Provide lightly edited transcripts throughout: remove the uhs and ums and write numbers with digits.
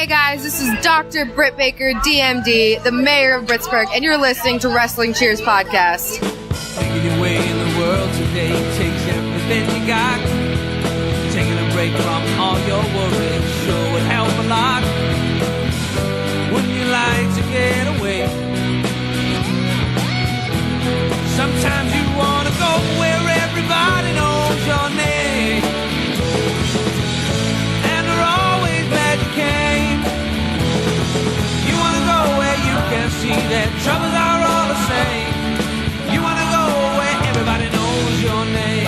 Hey guys, this is Dr. Britt Baker, DMD, the mayor of Britsburg, and you're listening to Wrestling Cheers Podcast. Making your way in the world today takes everything you got. Taking a break from all your worries sure would help a lot. Wouldn't you like to get away? Sometimes you want to go where everybody knows your name, and they're always glad you came. You want to go where you can see that troubles are all the same. You want to go where everybody knows your name.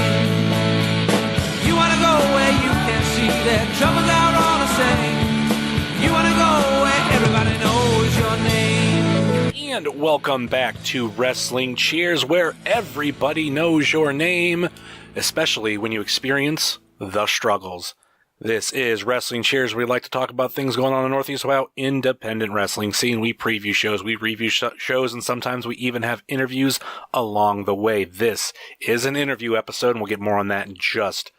You want to go where you can see that troubles are all the same. You want to go where everybody knows your name. And welcome back to Wrestling Cheers, where everybody knows your name, especially when you experience the struggles. This is Wrestling Cheers. We like to talk about things going on in the Northeast Ohio independent wrestling scene. We preview shows, we review shows, and sometimes we even have interviews along the way. This is an interview episode, and we'll get more on that in just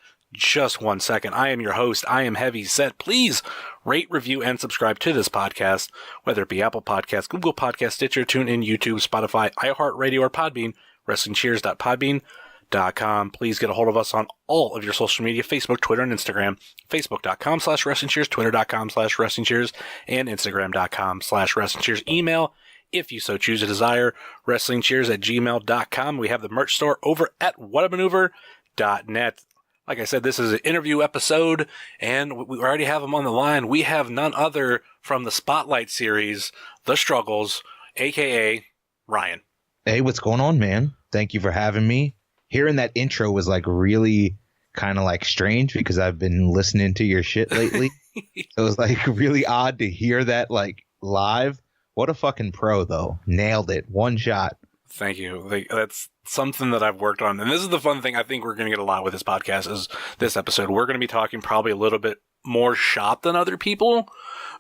1 second. I am your host. I am Heavy Set. Please rate, review, and subscribe to this podcast, whether it be Apple Podcasts, Google Podcasts, Stitcher, TuneIn, YouTube, Spotify, iHeartRadio, or Podbean, WrestlingCheers.podbean.com. Please get a hold of us on all of your social media, Facebook, Twitter, and Instagram. Facebook.com/WrestlingCheers, Twitter.com/WrestlingCheers, and Instagram.com/WrestlingCheers. Email, if you so choose to desire, WrestlingCheers@gmail.com. We have the merch store over at whatamaneuver.net. Like I said, this is an interview episode, and we already have them on the line. We have none other from the Spotlight series, The Struggles, a.k.a. Ryan. Hey, what's going on, man? Thank you for having me. Hearing that intro was like really kind of like strange because I've been listening to your shit lately. It was like really odd to hear that like live. What a fucking pro, though. Nailed it. One shot. Thank you. That's something that I've worked on. And this is the fun thing I think we're going to get a lot with this podcast is this episode. We're going to be talking probably a little bit more shop than other people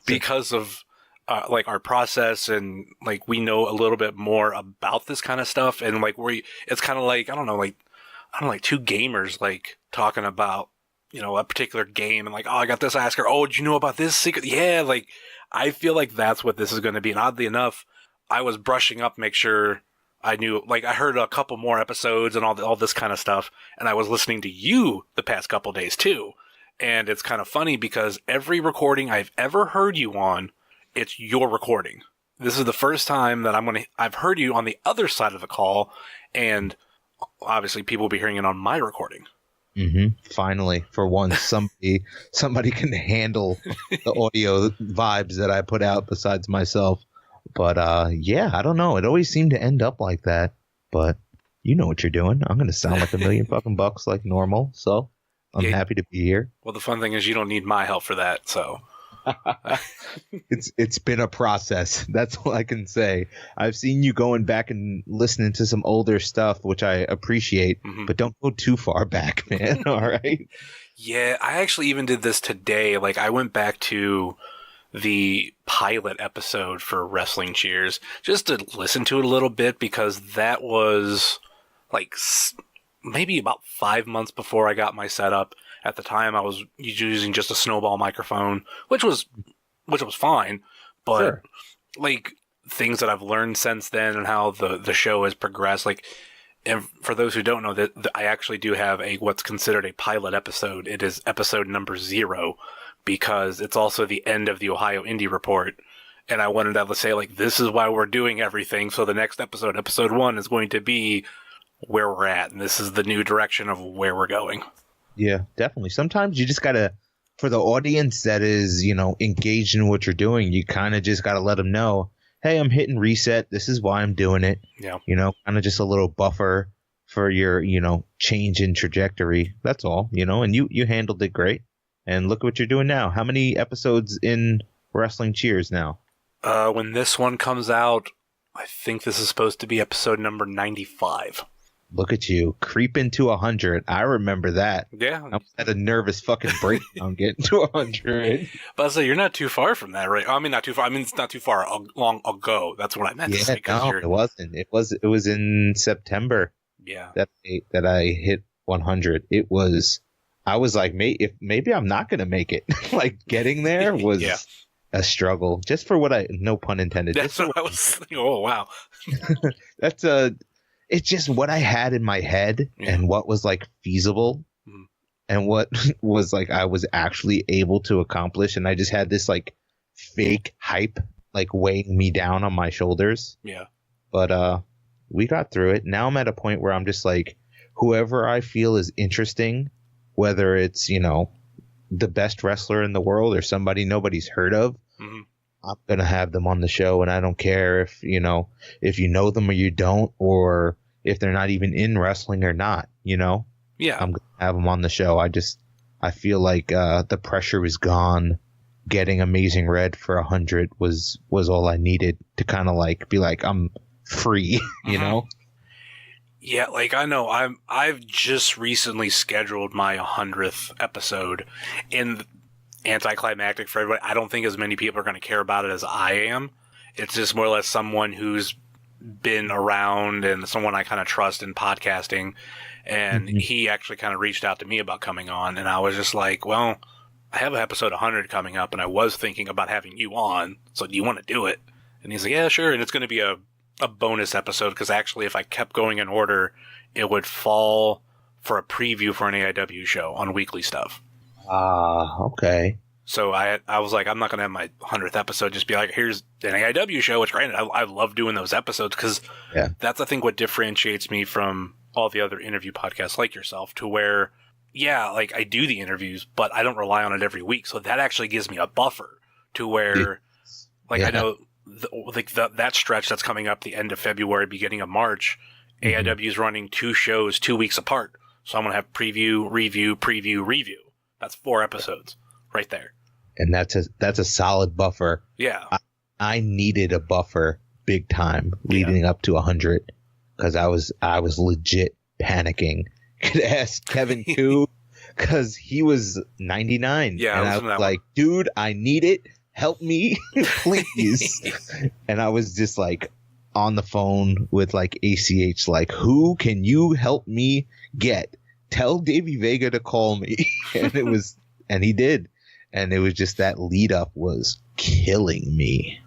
because of like our process, and like we know a little bit more about this kind of stuff. And like it's kind of like, I don't know, like two gamers like talking about, you know, a particular game and like, oh, I got this Oscar. Oh, did you know about this secret? Yeah. Like I feel like that's what this is going to be. And oddly enough, I was brushing up, make sure I knew, like, I heard a couple more episodes and all this kind of stuff, and I was listening to you the past couple days, too. And it's kind of funny because every recording I've ever heard you on, it's your recording. This is the first time that I've heard you on the other side of the call, and obviously people will be hearing it on my recording. Mm-hmm. Finally, for once, somebody can handle the audio vibes that I put out besides myself. But, yeah, I don't know. It always seemed to end up like that. But you know what you're doing. I'm going to sound like $1 million fucking bucks like normal. So I'm happy to be here. Well, the fun thing is you don't need my help for that. So it's been a process. That's all I can say. I've seen you going back and listening to some older stuff, which I appreciate. Mm-hmm. But don't go too far back, man. All right. Yeah, I actually even did this today. Like I went back to the pilot episode for Wrestling Cheers just to listen to it a little bit, because that was like maybe about 5 months before I got my setup. At the time I was using just a snowball microphone, which was fine, but sure. Like things that I've learned since then and how the show has progressed, like, and for those who don't know, that I actually do have what's considered a pilot episode. It is episode number 0. Because it's also the end of the Ohio Indie Report. And I wanted to say, like, this is why we're doing everything. So the next episode, episode 1, is going to be where we're at. And this is the new direction of where we're going. Yeah, definitely. Sometimes you just got to, for the audience that is, you know, engaged in what you're doing, you kind of just got to let them know, hey, I'm hitting reset. This is why I'm doing it. Yeah. You know, kind of just a little buffer for your, you know, change in trajectory. That's all, you know, and you handled it great. And look what you're doing now. How many episodes in Wrestling Cheers now? When this one comes out, I think this is supposed to be episode number 95. Look at you, creeping to 100. I remember that. Yeah. I had a nervous fucking breakdown getting to 100. But I say, you're not too far from that, right? I mean, not too far. I mean, it's not too far long ago. That's what I meant to say. No, it wasn't. It was in September. Yeah. That I hit 100. I was like, maybe I'm not going to make it. Like, getting there was a struggle. Just for what no pun intended. That's what I was thinking. Oh, wow. It's just what I had in my head and what was like feasible and what was like I was actually able to accomplish. And I just had this like fake hype like weighing me down on my shoulders. Yeah. But we got through it. Now I'm at a point where I'm just like, whoever I feel is interesting, whether it's, you know, the best wrestler in the world or somebody nobody's heard of, I'm going to have them on the show. And I don't care if you know them or you don't, or if they're not even in wrestling or not, you know? Yeah. I'm going to have them on the show. I feel like the pressure is gone. Getting Amazing Red for 100 was all I needed to kind of like be like, I'm free, you know? Yeah, like I know I've just recently scheduled my 100th episode, and anticlimactic for everybody. I don't think as many people are going to care about it as I am. It's just more or less someone who's been around and someone I kind of trust in podcasting, and he actually kind of reached out to me about coming on, and I was just like, well, I have an episode 100 coming up, and I was thinking about having you on, so do you want to do it? And he's like, yeah, sure, and it's going to be a bonus episode, because actually if I kept going in order, it would fall for a preview for an AIW show on weekly stuff. Okay. So I was like, I'm not going to have my 100th episode just be like, here's an AIW show, which granted, I love doing those episodes, because that's, I think, what differentiates me from all the other interview podcasts like yourself, to where, yeah, like I do the interviews, but I don't rely on it every week. So that actually gives me a buffer to where, I know that stretch that's coming up the end of February, beginning of March, AIW is running 2 shows 2 weeks apart. So I'm going to have preview, review. That's 4 episodes right there. And that's a solid buffer. Yeah. I needed a buffer big time leading up to 100, because I was legit panicking. Could ask Kevin too, because he was 99. Yeah. And I was like, dude, I need it. Help me, please. And I was just like on the phone with like ACH, like, who can you help me get? Tell Davey Vega to call me. And he did. And it was just that lead up was killing me.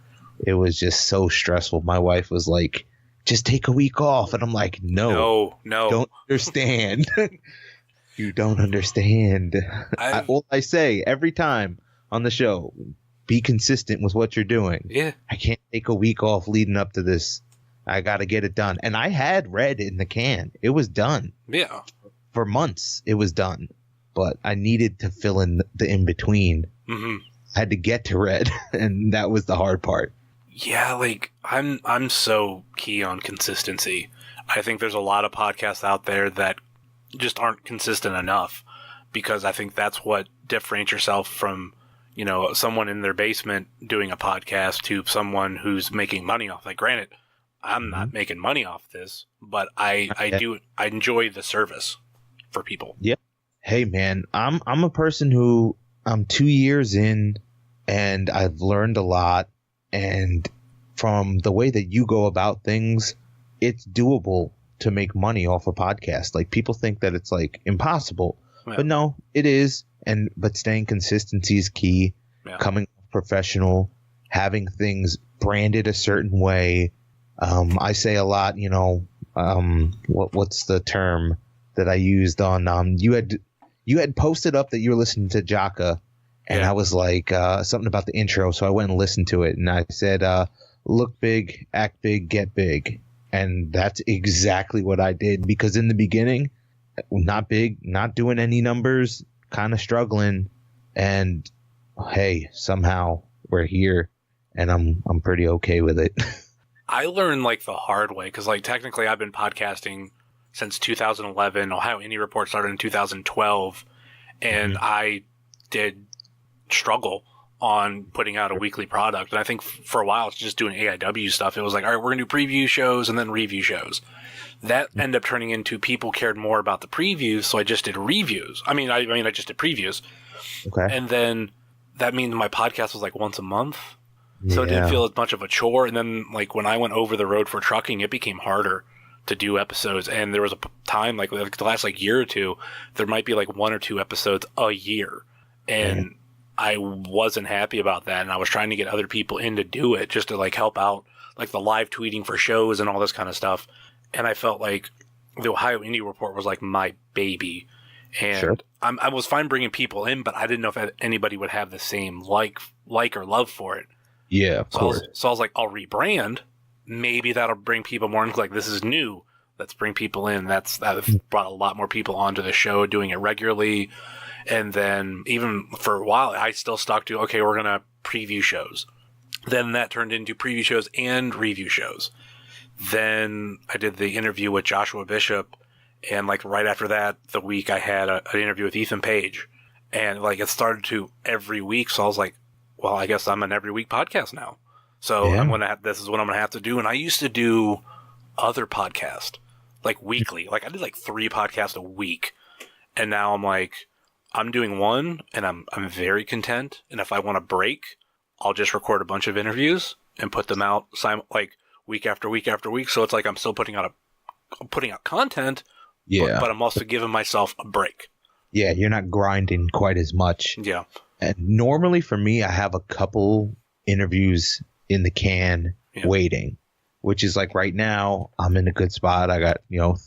It was just so stressful. My wife was like, just take a week off. And I'm like, no. Don't understand. You don't understand. All I say every time on the show, be consistent with what you're doing. Yeah. I can't take a week off leading up to this. I got to get it done. And I had Red in the can. It was done. Yeah. For months, it was done. But I needed to fill in the in-between. I had to get to Red, and that was the hard part. Yeah, like, I'm so key on consistency. I think there's a lot of podcasts out there that just aren't consistent enough, because I think that's what differentiates yourself from, you know, someone in their basement doing a podcast to someone who's making money off. Like, granted, I'm not making money off this, but I enjoy the service for people. Yep. Hey man, I'm a person who I'm 2 years in, and I've learned a lot, and from the way that you go about things, it's doable to make money off a podcast. Like, people think that it's like impossible, but no, it is. But staying consistency is key. Coming professional, having things branded a certain way. I say a lot, you know, what's the term that I used on, you had posted up that you were listening to Jaka, and I was like, something about the intro. So I went and listened to it, and I said, look big, act big, get big. And that's exactly what I did, because in the beginning, not big, not doing any numbers, kind of struggling, and hey, somehow we're here, and I'm pretty okay with it. I learned like the hard way, because like technically I've been podcasting since 2011. Ohio Indie Report started in 2012, and I did struggle on putting out a weekly product. And I think for a while it's just doing AIW stuff. It was like, all right, we're going to do preview shows and then review shows. That ended up turning into people cared more about the previews, so I just did reviews. I just did previews. Okay. And then that means my podcast was like once a month. So it didn't feel as much of a chore. And then like when I went over the road for trucking, it became harder to do episodes. And there was a time like the last like year or two, there might be like 1 or 2 episodes a year. And I wasn't happy about that, and I was trying to get other people in to do it just to like help out, like the live tweeting for shows and all this kind of stuff. And I felt like the Ohio Indie Report was like my baby, and Sure. I was fine bringing people in, but I didn't know if anybody would have the same like or love for it. Yeah, of course. So I was like, I'll rebrand. Maybe that'll bring people more in. Like, this is new. Let's bring people in. That brought a lot more people onto the show, doing it regularly. And then even for a while, I still stuck to, okay, we're going to preview shows. Then that turned into preview shows and review shows. Then I did the interview with Joshua Bishop. And like right after that, the week I had an interview with Ethan Page. And like it started to every week. So I was like, well, I guess I'm an every week podcast now. So Yeah. this is what I'm going to have to do. And I used to do other podcasts like weekly. Like I did like 3 podcasts a week. And now I'm like, I'm doing one and I'm very content. And if I want to break, I'll just record a bunch of interviews and put them out like week after week after week. So it's like I'm still putting out content, but I'm also giving myself a break. Yeah, you're not grinding quite as much. Yeah. And normally for me, I have a couple interviews in the can waiting, which is like right now I'm in a good spot. I got,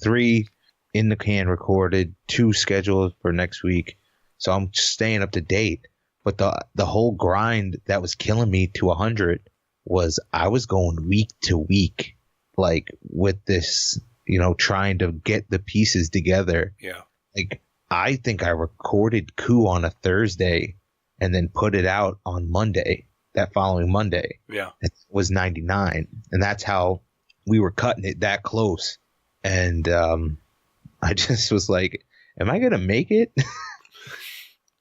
3 in the can recorded, 2 scheduled for next week. So I'm staying up to date. But the whole grind that was killing me to 100 was I was going week to week, like with this, trying to get the pieces together. Yeah. Like I think I recorded Coup on a Thursday and then put it out on Monday, that following Monday. Yeah. It was 99. And that's how we were cutting it that close. And I just was like, am I going to make it?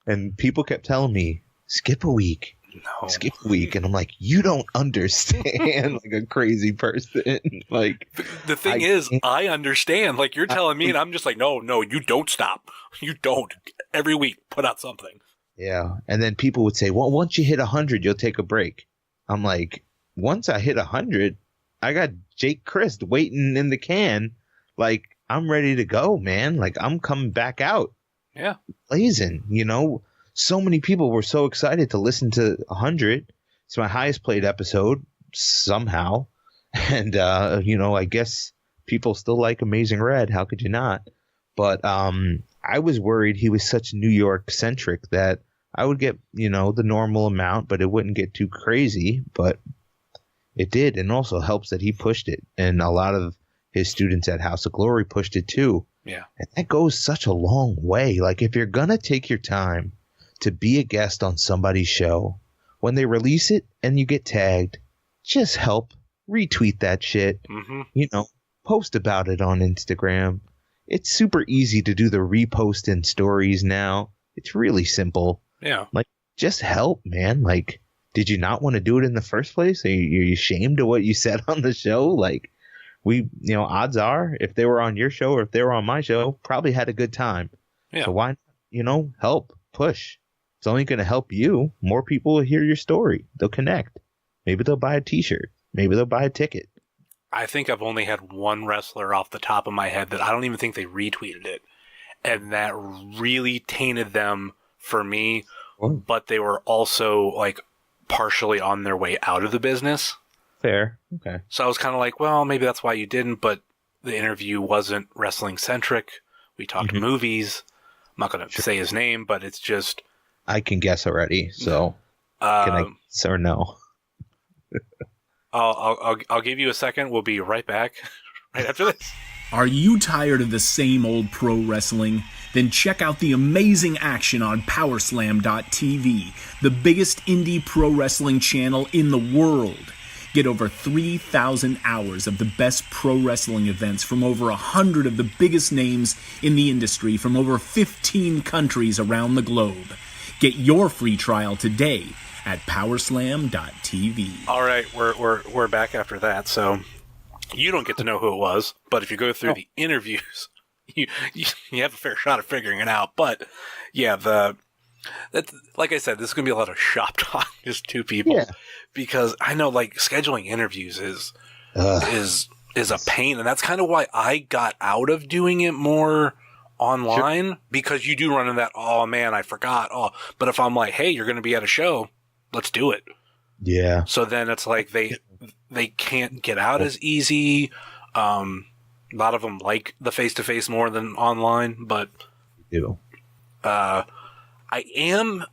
And people kept telling me, skip a week. No. Skip a week. And I'm like, you don't understand, like a crazy person. Like the thing is, I understand. Like you're telling me, and I'm just like, no, you don't stop. You don't. Every week, put out something. Yeah. And then people would say, well, once you hit 100, you'll take a break. I'm like, once I hit 100, I got Jake Christ waiting in the can. Like, I'm ready to go, man. Like, I'm coming back out. Yeah. Blazing, So many people were so excited to listen to 100. It's my highest played episode somehow. And, I guess people still like Amazing Red. How could you not? But I was worried he was such New York centric that I would get, the normal amount, but it wouldn't get too crazy. But it did. And also helps that he pushed it. And a lot of his students at House of Glory pushed it too. Yeah. And that goes such a long way. Like if you're going to take your time to be a guest on somebody's show, when they release it and you get tagged, just help retweet that shit. Mm-hmm. Post about it on Instagram. It's super easy to do the repost in stories now. It's really simple. Yeah. Like, just help, man. Like, did you not want to do it in the first place? Are you ashamed of what you said on the show? Like, odds are if they were on your show or if they were on my show, probably had a good time. Yeah. So why, help, push. It's only going to help you. More people will hear your story. They'll connect. Maybe they'll buy a t-shirt. Maybe they'll buy a ticket. I think I've only had one wrestler off the top of my head that I don't even think they retweeted it. And that really tainted them for me. Oh. But they were also like partially on their way out of the business. Fair. Okay. So I was kind of like, well, maybe that's why you didn't, but the interview wasn't wrestling centric. We talked movies. I'm not going to say his name, but it's just. I can guess already. So can I guess or no? I'll give you a second. We'll be right back right after this. Are you tired of the same old pro wrestling? Then check out the amazing action on Powerslam.tv, the biggest indie pro wrestling channel in the world. Get over 3,000 hours of the best pro wrestling events from over 100 of the biggest names in the industry from over 15 countries around the globe. Get your free trial today at Powerslam.tv. All right, we're back after that. So you don't get to know who it was, but if you go through the interviews, you have a fair shot of figuring it out. But yeah, that's like I said, this is gonna be a lot of shop talk, just 2 people, because I know like scheduling interviews is a pain, and that's kind of why I got out of doing it more online because you do run into that, oh man, I forgot. Oh, but if I'm like, hey, you're going to be at a show, let's do it. Yeah. So then it's like they can't get out as easy. A lot of them like the face-to-face more than online, but I kind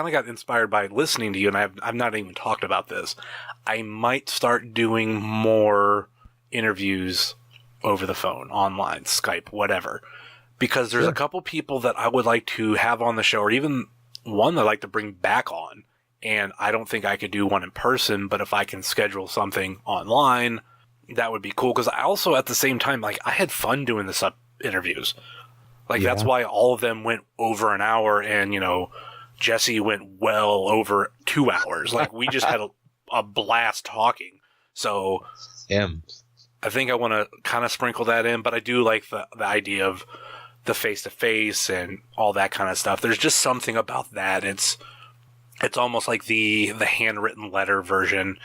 of got inspired by listening to you, and I've not even talked about this. I might start doing more interviews over the phone, online, Skype, whatever, because there's a couple people that I would like to have on the show, or even one that I'd like to bring back on. And I don't think I could do one in person, but if I can schedule something online, that would be cool. Because I also, at the same time, like, I had fun doing this interviews. Like, that's why all of them went over an hour, and, you know, Jesse went well over 2 hours. Like, we just had a blast talking. So, I think I want to kind of sprinkle that in, but I do like the idea of the face-to-face and all that kind of stuff. There's just something about that. It's almost like the handwritten letter version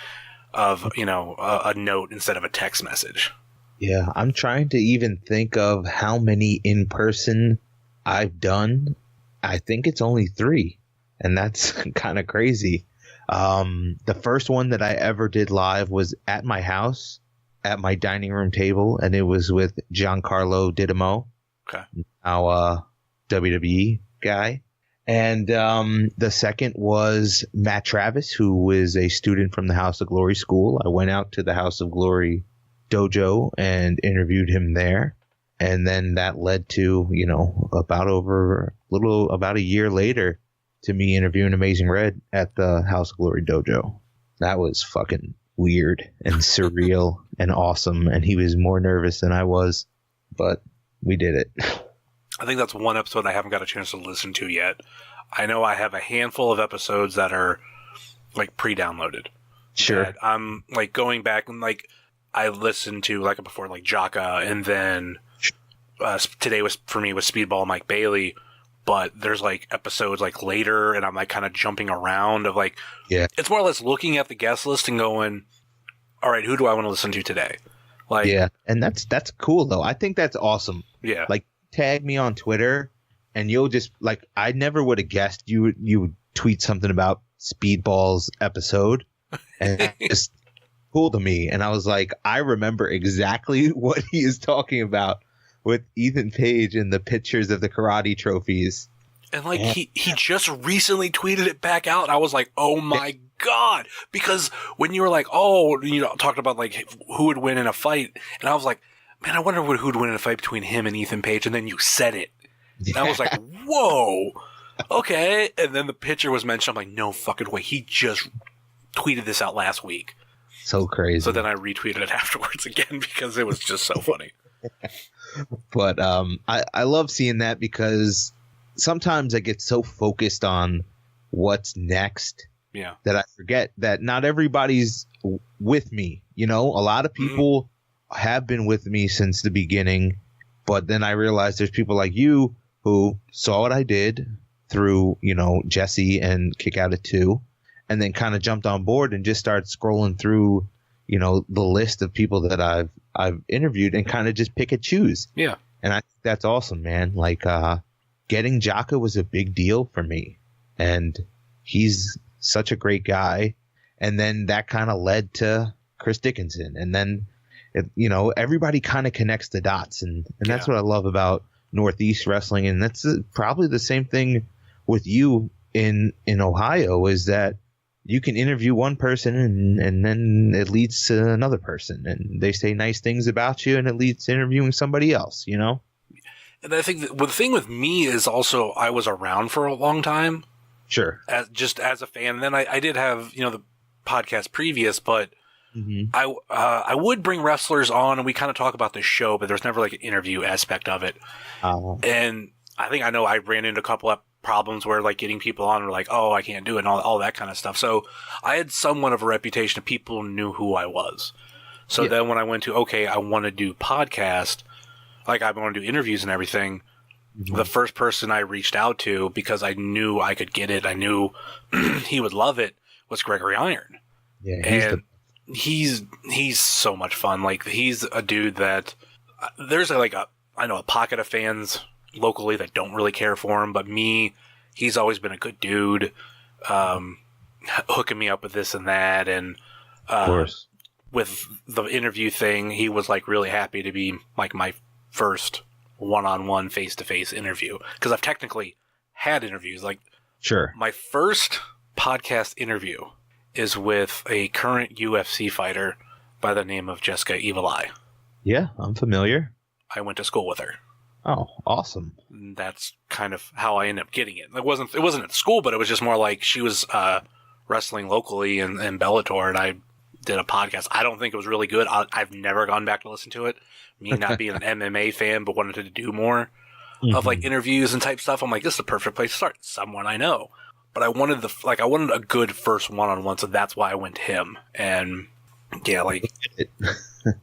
of, you know, a note instead of a text message. Yeah, I'm trying to even think of how many in person I've done. I think it's only 3, and that's kind of crazy. The first one that I ever did live was at my house, at my dining room table, and it was with Giancarlo Dittamo, our WWE guy. And the second was Matt Travis, who was a student from the House of Glory school. I went out to the House of Glory dojo and interviewed him there. And then that led to, you know, about a year later to me interviewing Amazing Red at the House of Glory dojo. That was fucking weird and surreal and awesome. And he was more nervous than I was, but we did it. I think that's one episode I haven't got a chance to listen to yet. I know I have a handful of episodes that are like pre-downloaded. Sure. I'm like going back and like I listened to like before like Jaka, and then today was for me was Speedball Mike Bailey, but there's like episodes like later, and I'm like kind of jumping around of like, it's more or less looking at the guest list and going, all right, who do I want to listen to today? Like, yeah. And that's cool though. I think that's awesome. Yeah. Like, tag me on Twitter and you'll just like, I never would have guessed you would tweet something about Speedball's episode, and it's cool to me. And I was like, I remember exactly what he is talking about with Ethan Page and the pictures of the karate trophies. And like he just recently tweeted it back out, and I was like, oh my God, because when you were like, oh, you know, talked about like who would win in a fight, and I was like, man, I wonder who'd win in a fight between him and Ethan Page, and then you said it. And I was like, whoa, okay. And then the picture was mentioned. I'm like, no fucking way. He just tweeted this out last week. So crazy. So then I retweeted it afterwards again because it was just so funny. But I love seeing that because sometimes I get so focused on what's next that I forget that not everybody's with me. You know, a lot of people have been with me since the beginning, but then I realized there's people like you who saw what I did through, you know, Jesse and Kick Out at 2, and then kind of jumped on board and just started scrolling through, you know, the list of people that I've interviewed and kind of just pick and choose. Yeah. And I think that's awesome, man. Like, getting Jaka was a big deal for me, and he's such a great guy. And then that kind of led to Chris Dickinson. And then, you know, everybody kind of connects the dots. And that's what I love about Northeast wrestling. And that's probably the same thing with you in Ohio, is that you can interview one person and then it leads to another person, and they say nice things about you and it leads to interviewing somebody else, you know? And I think the thing with me is also I was around for a long time. Sure. As a fan. And then I did have, you know, the podcast previous, but I would bring wrestlers on and we kind of talk about the show, but there's never like an interview aspect of it. And I know I ran into a couple of problems where like getting people on were like, oh, I can't do it and all that kind of stuff. So I had somewhat of a reputation of people knew who I was. So then when I went to, okay, I want to do podcast, like I want to do interviews and everything, the first person I reached out to, because I knew I could get it, I knew he would love it, was Gregory Iron. Yeah, he's so much fun. Like, he's a dude that there's like a I know a pocket of fans locally that don't really care for him, but me, he's always been a good dude, hooking me up with this and that, and of course. With the interview thing, he was like really happy to be like my first one-on-one face-to-face interview, because I've technically had interviews. Like, sure, my first podcast interview is with a current UFC fighter by the name of Jessica Evil Eye. Yeah, I'm familiar. I went to school with her. Oh, awesome. And that's kind of how I ended up getting it. It wasn't at school, but it was just more like she was wrestling locally in Bellator, and I did a podcast. I don't think it was really good. I've never gone back to listen to it. Me not being an MMA fan, but wanted to do more of like interviews and type stuff. I'm like, this is the perfect place to start. Someone I know. But I wanted a good first one-on-one, so that's why I went to him. And yeah, like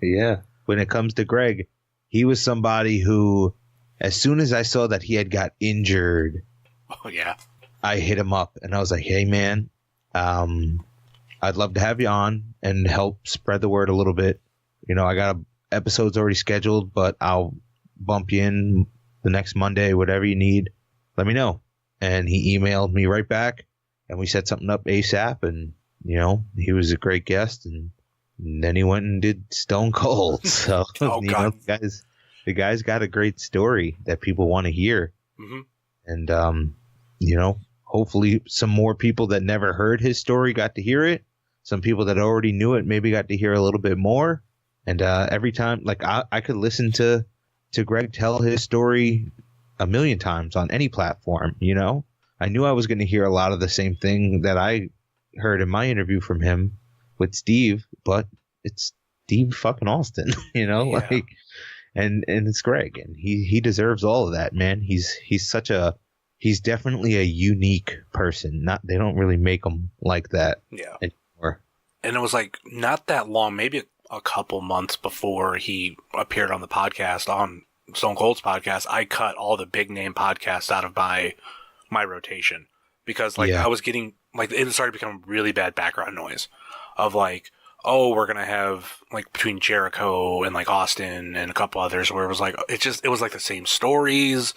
yeah. When it comes to Greg, he was somebody who, as soon as I saw that he had got injured, oh yeah, I hit him up and I was like, hey man, I'd love to have you on and help spread the word a little bit. You know, I got episodes already scheduled, but I'll bump you in the next Monday, whatever you need. Let me know. And he emailed me right back, and we set something up ASAP. And, you know, he was a great guest. And then he went and did Stone Cold. So, oh, you God. know, the guy's got a great story that people want to hear. Mm-hmm. And, you know, hopefully some more people that never heard his story got to hear it. Some people that already knew it maybe got to hear a little bit more. And every time, like, I could listen to Greg tell his story a million times on any platform, you know? I knew I was going to hear a lot of the same thing that I heard in my interview from him with Steve, but it's Steve fucking Austin, you know? Yeah. Like, and it's Greg, and he deserves all of that, man. He's definitely a unique person. They don't really make him like that. Yeah. Anymore. And it was like not that long, maybe a couple months before he appeared on the podcast, on Stone Cold's podcast, I cut all the big name podcasts out of my rotation, because like I was getting like, it started becoming really bad background noise of like, oh, we're going to have like between Jericho and like Austin and a couple others, where it was like, it was like the same stories.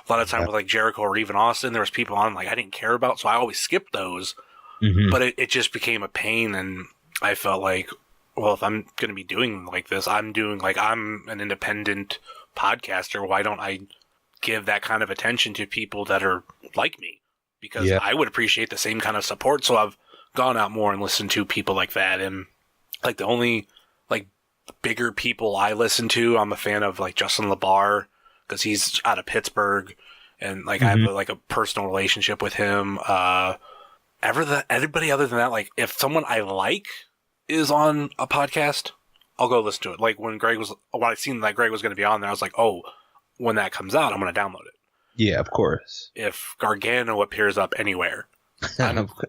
A lot of time with like Jericho or even Austin, there was people on like I didn't care about. So I always skipped those, but it just became a pain. And I felt like, well, if I'm going to be doing like this, I'm an independent podcaster. Why don't I give that kind of attention to people that are like me? Because I would appreciate the same kind of support. So I've gone out more and listened to people like that. And like the only like bigger people I listen to, I'm a fan of like Justin LaBar, because he's out of Pittsburgh, and like I have like a personal relationship with him. Everybody other than that, like if someone I like is on a podcast, I'll go listen to it. Like when I seen that Greg was going to be on there, I was like, oh, when that comes out, I'm going to download it. Yeah, of course. If Gargano appears up anywhere,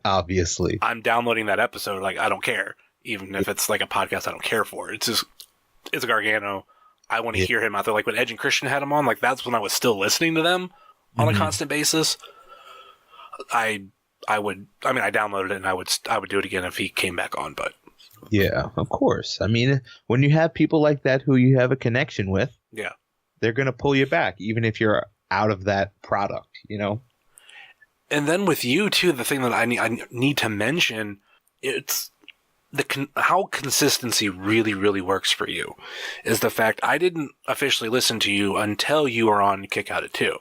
obviously, I'm downloading that episode. Like I don't care, even if it's like a podcast I don't care for. It's just, it's Gargano. I want to hear him out there. Like when Edge and Christian had him on, like that's when I was still listening to them on a constant basis. I downloaded it, and I would do it again if he came back on, but. Yeah, of course. I mean, when you have people like that who you have a connection with, they're going to pull you back, even if you're out of that product, you know? And then with you, too, the thing that I need to mention, it's how consistency really, really works for you, is the fact I didn't officially listen to you until you were on Kick Out at 2.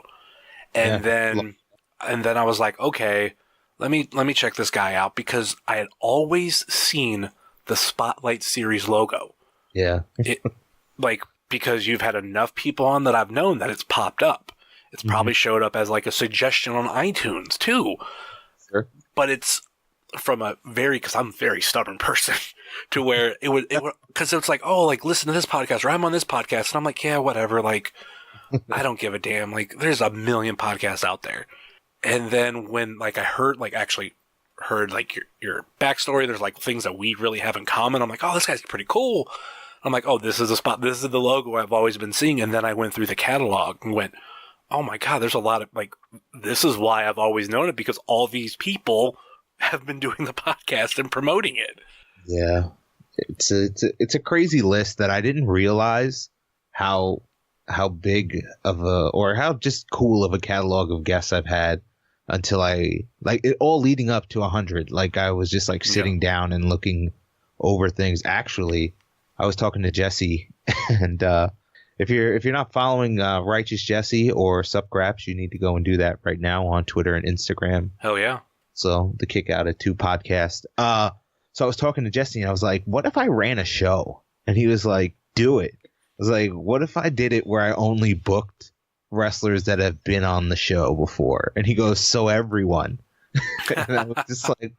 And then I was like, okay, let me check this guy out, because I had always seen the Spotlight Series logo. Yeah. Because you've had enough people on that I've known that it's popped up. It's probably showed up as like a suggestion on iTunes too. Sure. But it's from because I'm a very stubborn person, to where it would, because it's like, oh, like listen to this podcast, or I'm on this podcast. And I'm like, yeah, whatever. Like, I don't give a damn. Like there's a million podcasts out there. And then when like I heard like your backstory, there's like things that we really have in common. I'm like, oh, this guy's pretty cool. I'm like, oh, this is the logo I've always been seeing. And then I went through the catalog and went, oh my God, there's a lot of like, this is why I've always known it, because all these people have been doing the podcast and promoting it. Yeah. It's a crazy list that I didn't realize how how big of a, or how just cool of a catalog of guests I've had until I, like, it all leading up to 100. Like, I was just like sitting down and looking over things. Actually, I was talking to Jesse, and if you're not following Righteous Jesse or Subgraps, you need to go and do that right now on Twitter and Instagram. Hell yeah. So the Kick Out at 2 podcast. So I was talking to Jesse, and I was like, what if I ran a show? And he was like, do it. I was like, what if I did it where I only booked wrestlers that have been on the show before? And he goes, so everyone. And I was just like,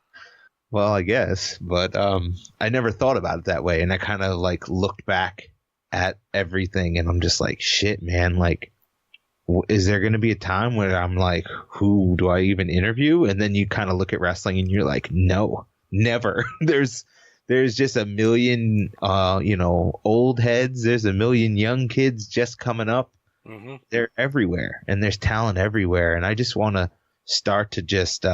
well, I guess. But I never thought about it that way. And I kind of like looked back at everything, and I'm just like, shit, man, like, is there going to be a time where I'm like, who do I even interview? And then you kind of look at wrestling and you're like, no, never. There's just a million, old heads. There's a million young kids just coming up. Mm-hmm. They're everywhere, and there's talent everywhere. And I just want to start to just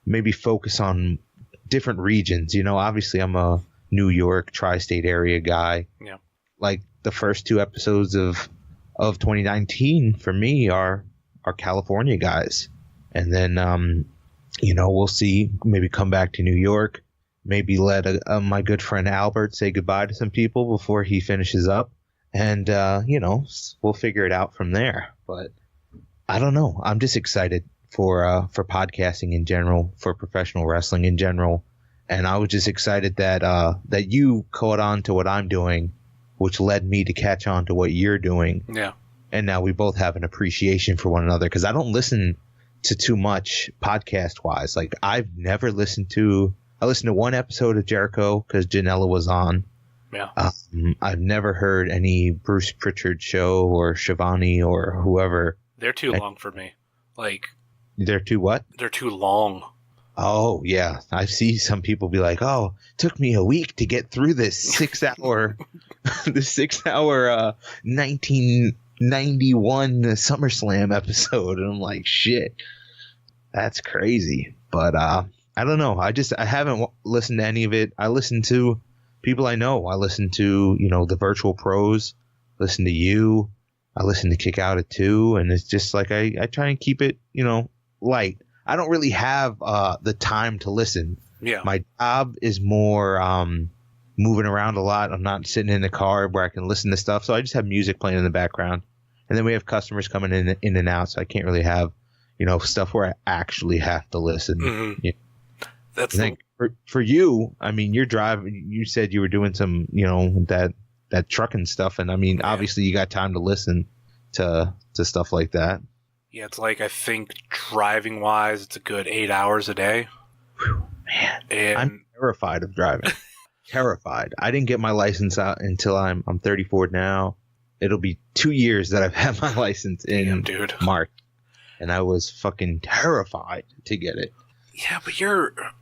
maybe focus on different regions. Obviously I'm a New York tri-state area guy. Yeah. Like the first 2 episodes of 2019 for me are California guys. And then, we'll see, maybe come back to New York, maybe let my good friend Albert say goodbye to some people before he finishes up. And, we'll figure it out from there. But I don't know. I'm just excited for podcasting in general, for professional wrestling in general. And I was just excited that you caught on to what I'm doing, which led me to catch on to what you're doing. Yeah. And now we both have an appreciation for one another, because I don't listen to too much podcast wise. Like, I listened to one episode of Jericho because Janela was on. Yeah. I've never heard any Bruce Pritchard show or Shivani or whoever. They're too long for me. Like, they're too what? They're too long. Oh, yeah. I see some people be like, oh, it took me a week to get through this 6-hour, 1991 SummerSlam episode. And I'm like, shit, that's crazy. But I don't know. I haven't listened to any of it. I listen to people I know. I listen to, the Virtual Pros, listen to you. I listen to Kick Out at 2. And it's just like I try and keep it, light. I don't really have the time to listen. Yeah. My job is more moving around a lot. I'm not sitting in the car where I can listen to stuff. So I just have music playing in the background. And then we have customers coming in and out. So I can't really have, stuff where I actually have to listen. Mm-hmm. Yeah. That's for you. I mean, you're driving. You said you were doing some, that trucking stuff. And I mean, obviously you got time to listen to stuff like that. Yeah, it's like, I think driving wise, it's a good 8 hours a day. Whew, man, and I'm terrified of driving. Terrified. I didn't get my license out until I'm 34 now. It'll be 2 years that I've had my license in March, and I was fucking terrified to get it. Yeah, but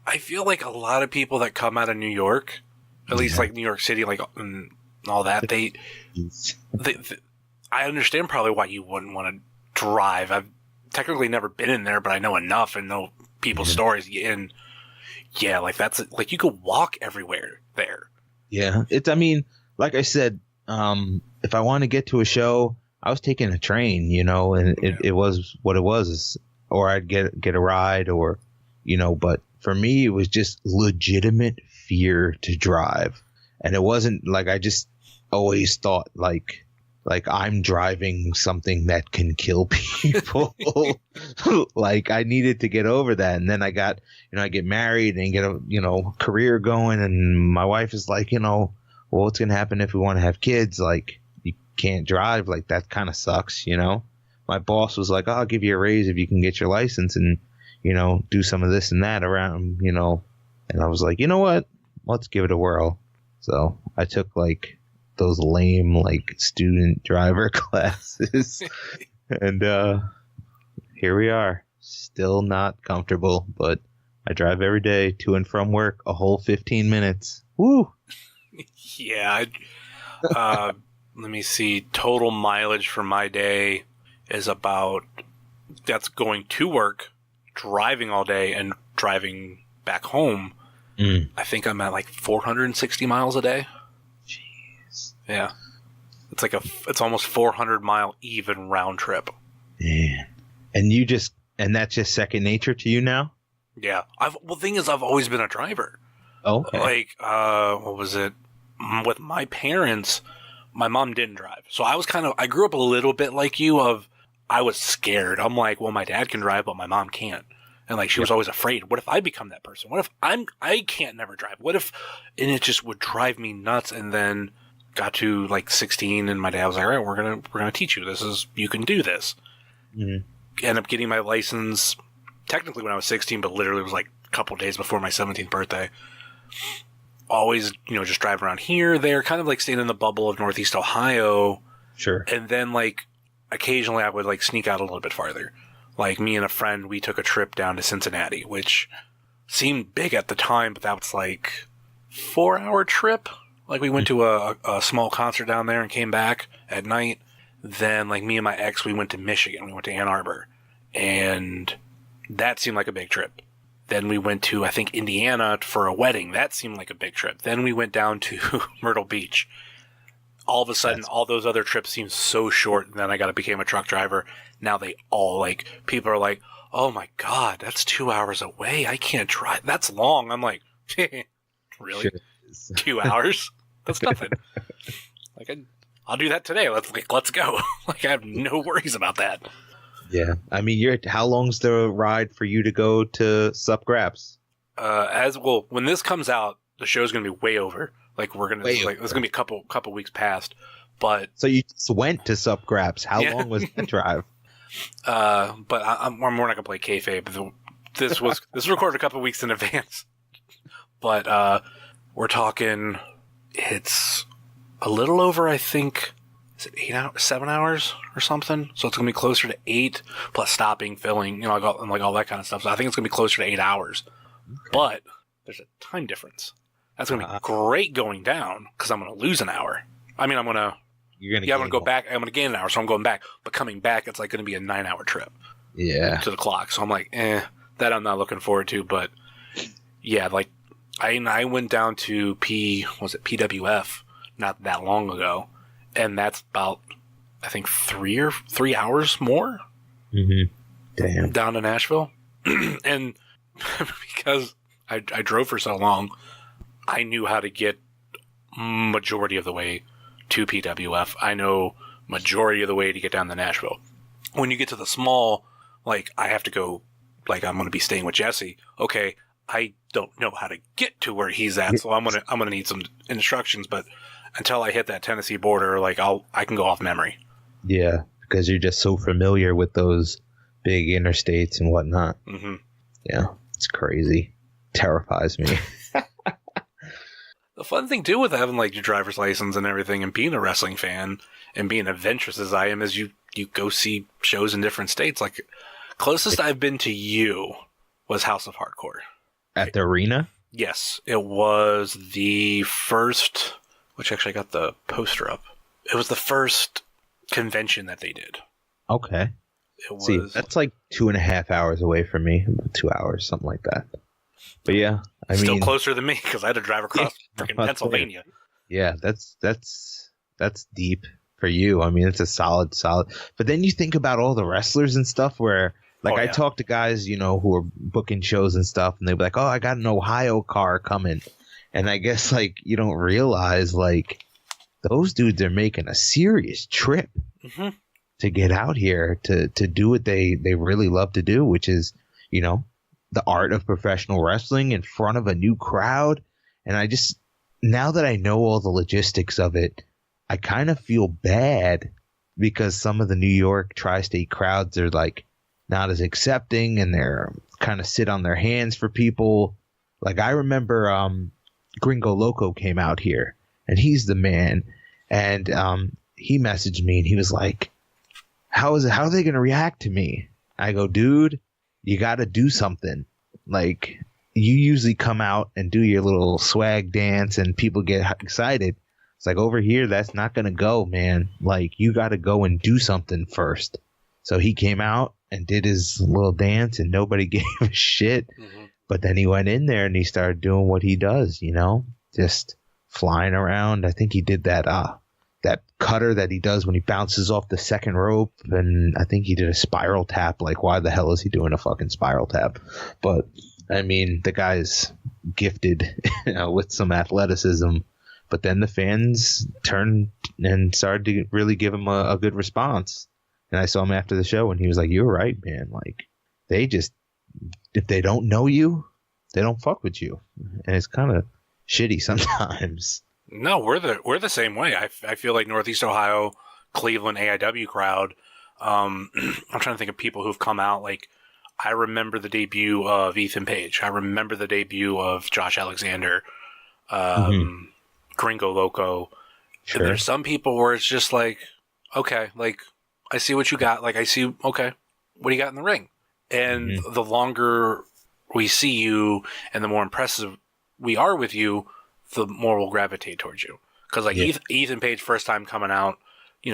I feel like a lot of people that come out of New York, at least like New York City, like and all that, they I understand probably why you wouldn't want to drive. I've technically never been in there, but I know enough and know people's stories. And yeah, like that's like you could walk everywhere there. Yeah, I mean, like I said, if I want to get to a show, I was taking a train, and it was what it was, or I'd get a ride, or but for me it was just legitimate fear to drive. And it wasn't like, I just always thought like I'm driving something that can kill people. Like, I needed to get over that. And then I got, I get married and get a, career going. And my wife is like, well, what's going to happen if we want to have kids? Like, you can't drive. Like, that kind of sucks, My boss was like, oh, I'll give you a raise if you can get your license and, do some of this and that around, And I was like, you know what? Let's give it a whirl. So I took like those lame like student driver classes and here we are, still not comfortable, but I drive every day to and from work, a whole 15 minutes. Woo. Yeah. Let me see, total mileage for my day is about, that's going to work, driving all day, and driving back home. I think I'm at like 460 miles a day. Jeez. Yeah. it's almost 400-mile even round trip. Yeah. And that's just second nature to you now? Yeah. The thing is, I've always been a driver. Okay. Like, what was it? With my parents, my mom didn't drive. So I grew up a little bit like you I was scared. I'm like, well, my dad can drive, but my mom can't. And like, she was always afraid. What if I become that person? What if I can't never drive? What if, and it just would drive me nuts. And then got to like 16 and my dad was like, all right, we're going to teach you. You can do this. Mm-hmm. Ended up getting my license technically when I was 16, but literally it was like a couple days before my 17th birthday. Always, just driving around here, there, kind of like staying in the bubble of Northeast Ohio. Sure. And then like occasionally I would like sneak out a little bit farther. Like me and a friend, we took a trip down to Cincinnati, which seemed big at the time, but that was like 4-hour trip. Like we went to a small concert down there and came back at night. Then like me and my ex, we went to Michigan. We went to Ann Arbor. And that seemed like a big trip. Then we went to, I think, Indiana for a wedding. That seemed like a big trip. Then we went down to Myrtle Beach. All of a sudden, all those other trips seemed so short. And then I became a truck driver. Now they all people are like, oh my God, that's 2 hours away. I can't drive. That's long. I'm like, really? Sure. 2 hours? That's nothing. I'll do that today. Let's go. I have no worries about that. Yeah. I mean, how long's the ride for you to go to Sup Graps? When this comes out, the show's going to be way over. It's going to be a couple weeks past. But so you just went to Sup Graps. How long was that drive? But we're not going to play kayfabe. This was recorded a couple weeks in advance. But we're talking, it's a little over, I think, is it 8 hours, 7 hours or something? So it's going to be closer to 8 plus stopping, filling, and all that kind of stuff. So I think it's going to be closer to 8 hours. Okay. But there's a time difference. That's going to be great going down because I'm going to lose an hour. I mean, I'm going to go back. I'm going to gain an hour, so I'm going back. But coming back, it's going to be a 9-hour trip. Yeah. To the clock. So I'm like, that I'm not looking forward to. But yeah, I went down to PWF not that long ago, and that's about, I think, 3 hours more. Mm-hmm. Damn. Down to Nashville. And because I drove for so long, I knew how to get majority of the way to PWF. I know majority of the way to get down to Nashville. When you get to the small, I have to go, I'm going to be staying with Jesse. Okay, I don't know how to get to where he's at, so I'm gonna need some instructions. But until I hit that Tennessee border, I can go off memory. Yeah, because you're just so familiar with those big interstates and whatnot. Mm-hmm. Yeah, it's crazy. Terrifies me. The fun thing too with having your driver's license and everything, and being a wrestling fan and being adventurous as I am, is you go see shows in different states. Closest I've been to you was House of Hardcore. At the arena? Yes. It was the first, which actually I got the poster up. It was the first convention that they did. Okay. It was. See, that's 2.5 hours away from me. 2 hours, something like that. But yeah, still closer than me because I had to drive across freaking Pennsylvania. Yeah, that's deep for you. I mean, it's a solid. But then you think about all the wrestlers and stuff where, I talk to guys, who are booking shows and stuff, and they'll be like, "Oh, I got an Ohio car coming," and I guess you don't realize those dudes are making a serious trip to get out here to do what they really love to do, which is the art of professional wrestling in front of a new crowd. And I just, now that I know all the logistics of it, I kind of feel bad because some of the New York tri-state crowds are not as accepting, and they're kind of sit on their hands for people. I remember Gringo Loco came out here, and he's the man. And he messaged me, and he was like, how are they going to react to me? I go, dude, you got to do something. You usually come out and do your little swag dance and people get excited. It's over here, that's not going to go, man. You got to go and do something first. So he came out and did his little dance and nobody gave a shit. Mm-hmm. But then he went in there and he started doing what he does, just flying around. I think he did that that cutter that he does when he bounces off the second rope, and I think he did a spiral tap. Like, why the hell is he doing a fucking spiral tap? But I mean, the guy's gifted with some athleticism. But then the fans turned and started to really give him a good response. And I saw him after the show, and he was like, "You're right, man. Like, they just, if they don't know you, they don't fuck with you." And it's kind of shitty sometimes. No, we're the same way. I feel like Northeast Ohio, Cleveland AIW crowd. I'm trying to think of people who've come out. Like, I remember the debut of Ethan Page. I remember the debut of Josh Alexander, Gringo Loco. Sure. And there's some people where it's just like, okay, like, I see what you got. Like, I see, okay, what do you got in the ring? And the longer we see you and the more impressive we are with you, the more we'll gravitate towards you. Because, like, Ethan Page, first time coming out,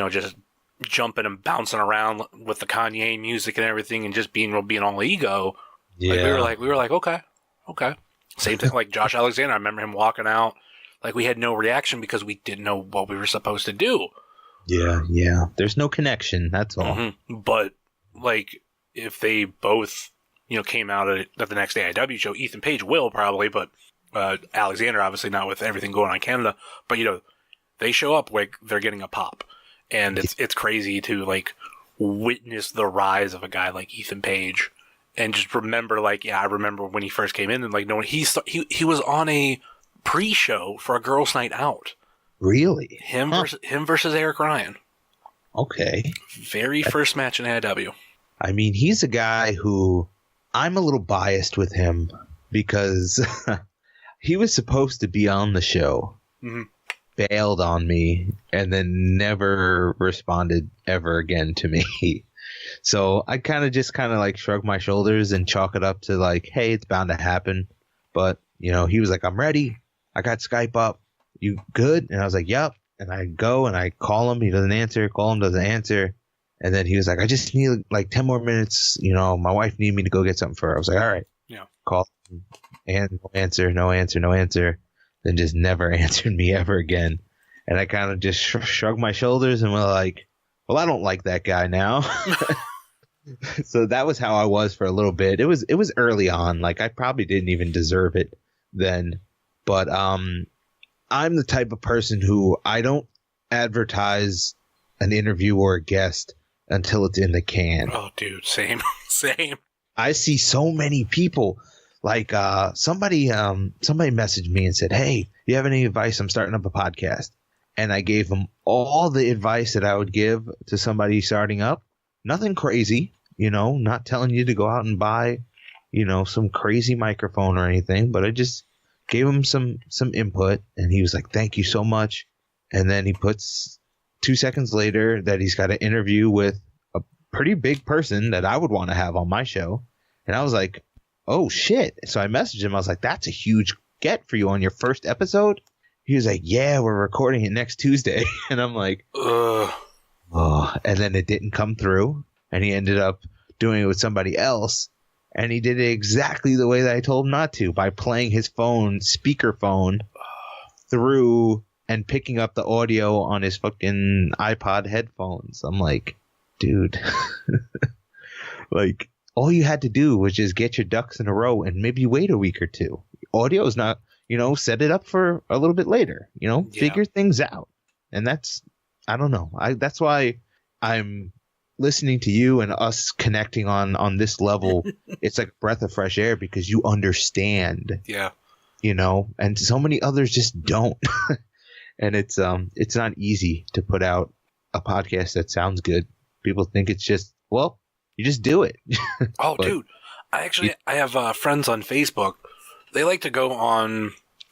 just jumping and bouncing around with the Kanye music and everything and just being all ego. Yeah. Like, we were like, okay. Same thing, like Josh Alexander. I remember him walking out. Like, we had no reaction because we didn't know what we were supposed to do. Yeah. There's no connection. That's all. But, like, if they both, came out at the next AIW show, Ethan Page will probably, but Alexander, obviously not with everything going on in Canada. But, they show up like they're getting a pop. And it's crazy to, like, witness the rise of a guy like Ethan Page and just remember, like, I remember when he first came in and, like, he was on a pre-show for a girls' night out. Really? Him versus Eric Ryan. Okay. Very first match in AIW. I mean, he's a guy who I'm a little biased with him because he was supposed to be on the show, bailed on me, and then never responded ever again to me. So I kind of like shrug my shoulders and chalk it up to like, hey, it's bound to happen. But, he was like, I'm ready. I got Skype up. You good? And I was like, yep. And I go and I call him. He doesn't answer. Call him, doesn't answer. And then he was like, I just need like 10 more minutes. My wife needed me to go get something for her. I was like, all right. Yeah. Call him. And no answer. Then just never answered me ever again. And I kind of just shrugged my shoulders and was like, well, I don't like that guy now. So that was how I was for a little bit. It was early on. Like, I probably didn't even deserve it then. But I'm the type of person who I don't advertise an interview or a guest until it's in the can. Oh, dude, same. I see so many people. Like somebody messaged me and said, hey, you have any advice? I'm starting up a podcast. And I gave them all the advice that I would give to somebody starting up. Nothing crazy, not telling you to go out and buy, some crazy microphone or anything. But I just gave him some input. And he was like, thank you so much. And then he puts 2 seconds later that he's got an interview with a pretty big person that I would want to have on my show. And I was like, oh, shit. So I messaged him. I was like, that's a huge get for you on your first episode. He was like, yeah, we're recording it next Tuesday. And I'm like, ugh. Oh, and then it didn't come through. And he ended up doing it with somebody else. And he did it exactly the way that I told him not to, by playing his speakerphone through and picking up the audio on his fucking iPod headphones. I'm like, dude, like, all you had to do was just get your ducks in a row and maybe wait a week or two. Audio is not, set it up for a little bit later, figure things out. And I don't know. That's why I'm listening to you and us connecting on this level. It's like a breath of fresh air because you understand. Yeah. And so many others just don't. And it's not easy to put out a podcast that sounds good. People think it's just, well, you just do it. Oh, dude. I have friends on Facebook. They like to go on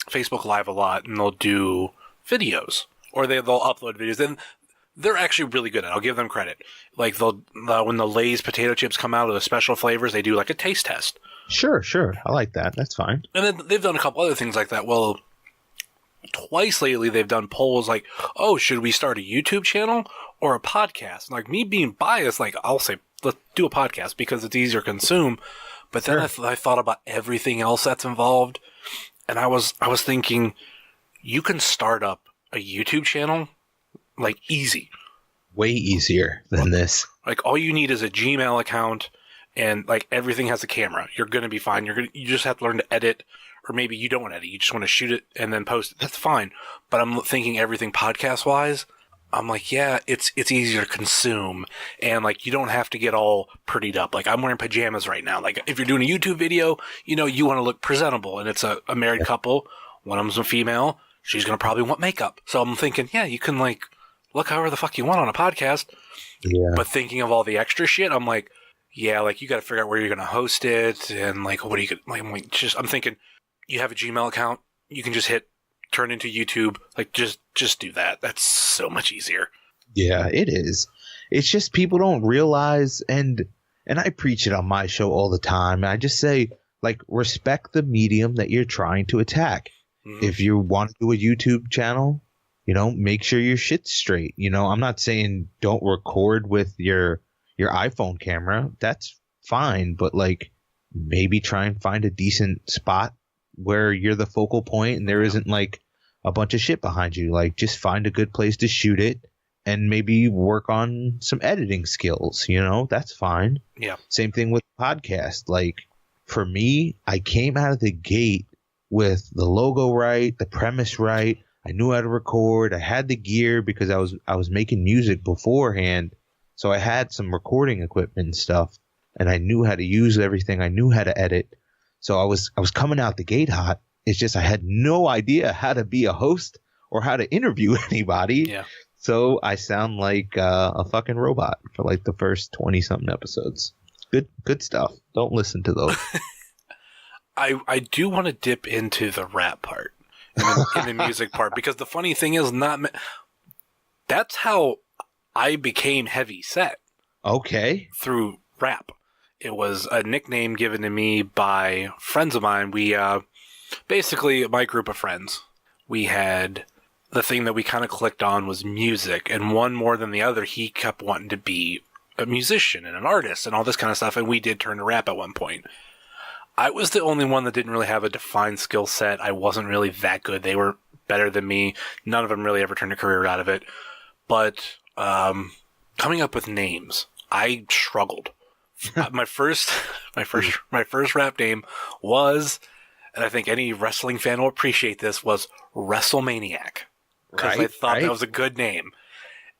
Facebook Live a lot, and they'll do videos. Or they'll upload videos. And they're actually really good at it. I'll give them credit. Like, when the Lay's potato chips come out of the special flavors, they do, like, a taste test. Sure. I like that. That's fine. And then they've done a couple other things like that. Well, twice lately they've done polls like, oh, should we start a YouTube channel or a podcast? Like, me being biased, like, I'll say, let's do a podcast because it's easier to consume. But then I thought about everything else that's involved, and I was thinking, you can start up a YouTube channel like easy. Way easier than this. Like all you need is a Gmail account and like everything has a camera. You're going to be fine. You just have to learn to edit, or maybe you don't want to edit. You just want to shoot it and then post it. That's fine. But I'm thinking everything podcast wise, I'm like, yeah, it's easier to consume, and like you don't have to get all prettied up. Like I'm wearing pajamas right now. Like if you're doing a YouTube video, you know, you want to look presentable, and it's a married couple. One of them's a female. She's going to probably want makeup. So I'm thinking, yeah, you can like look however the fuck you want on a podcast. Yeah. But thinking of all the extra shit, I'm like, yeah, like you got to figure out where you're going to host it, and like what are you like? I'm thinking, you have a Gmail account, you can just hit turn into YouTube. Like just do that. That's so much easier. Yeah, it is. It's just people don't realize, and I preach it on my show all the time. I just say, like, respect the medium that you're trying to attack. Mm-hmm. If you want to do a YouTube channel, you know, make sure your shit's straight. You know, I'm not saying don't record with your iPhone camera. That's fine, but like maybe try and find a decent spot where you're the focal point and there isn't like a bunch of shit behind you. Like just find a good place to shoot it and maybe work on some editing skills, you know, that's fine. Yeah. Same thing with podcast. Like for me, I came out of the gate with the logo right, the premise right. I knew how to record. I had the gear because I was making music beforehand. So I had some recording equipment and stuff, and I knew how to use everything. I knew how to edit. So I was coming out the gate hot. It's just I had no idea how to be a host or how to interview anybody. Yeah. So I sound like a fucking robot for like the first 20-something episodes. Good stuff. Don't listen to those. I do want to dip into the rap part. In the music part, because the funny thing is that's how I became heavy set. Okay. Through rap. It was a nickname given to me by friends of mine. We basically, my group of friends, we had the thing that we kind of clicked on was music, and one more than the other, he kept wanting to be a musician and an artist and all this kind of stuff, and we did turn to rap at one point. I was the only one that didn't really have a defined skill set. I wasn't really that good. They were better than me. None of them really ever turned a career out of it. But coming up with names, I struggled. my first rap name was, and I think any wrestling fan will appreciate this, was WrestleManiac. Because I thought that was a good name.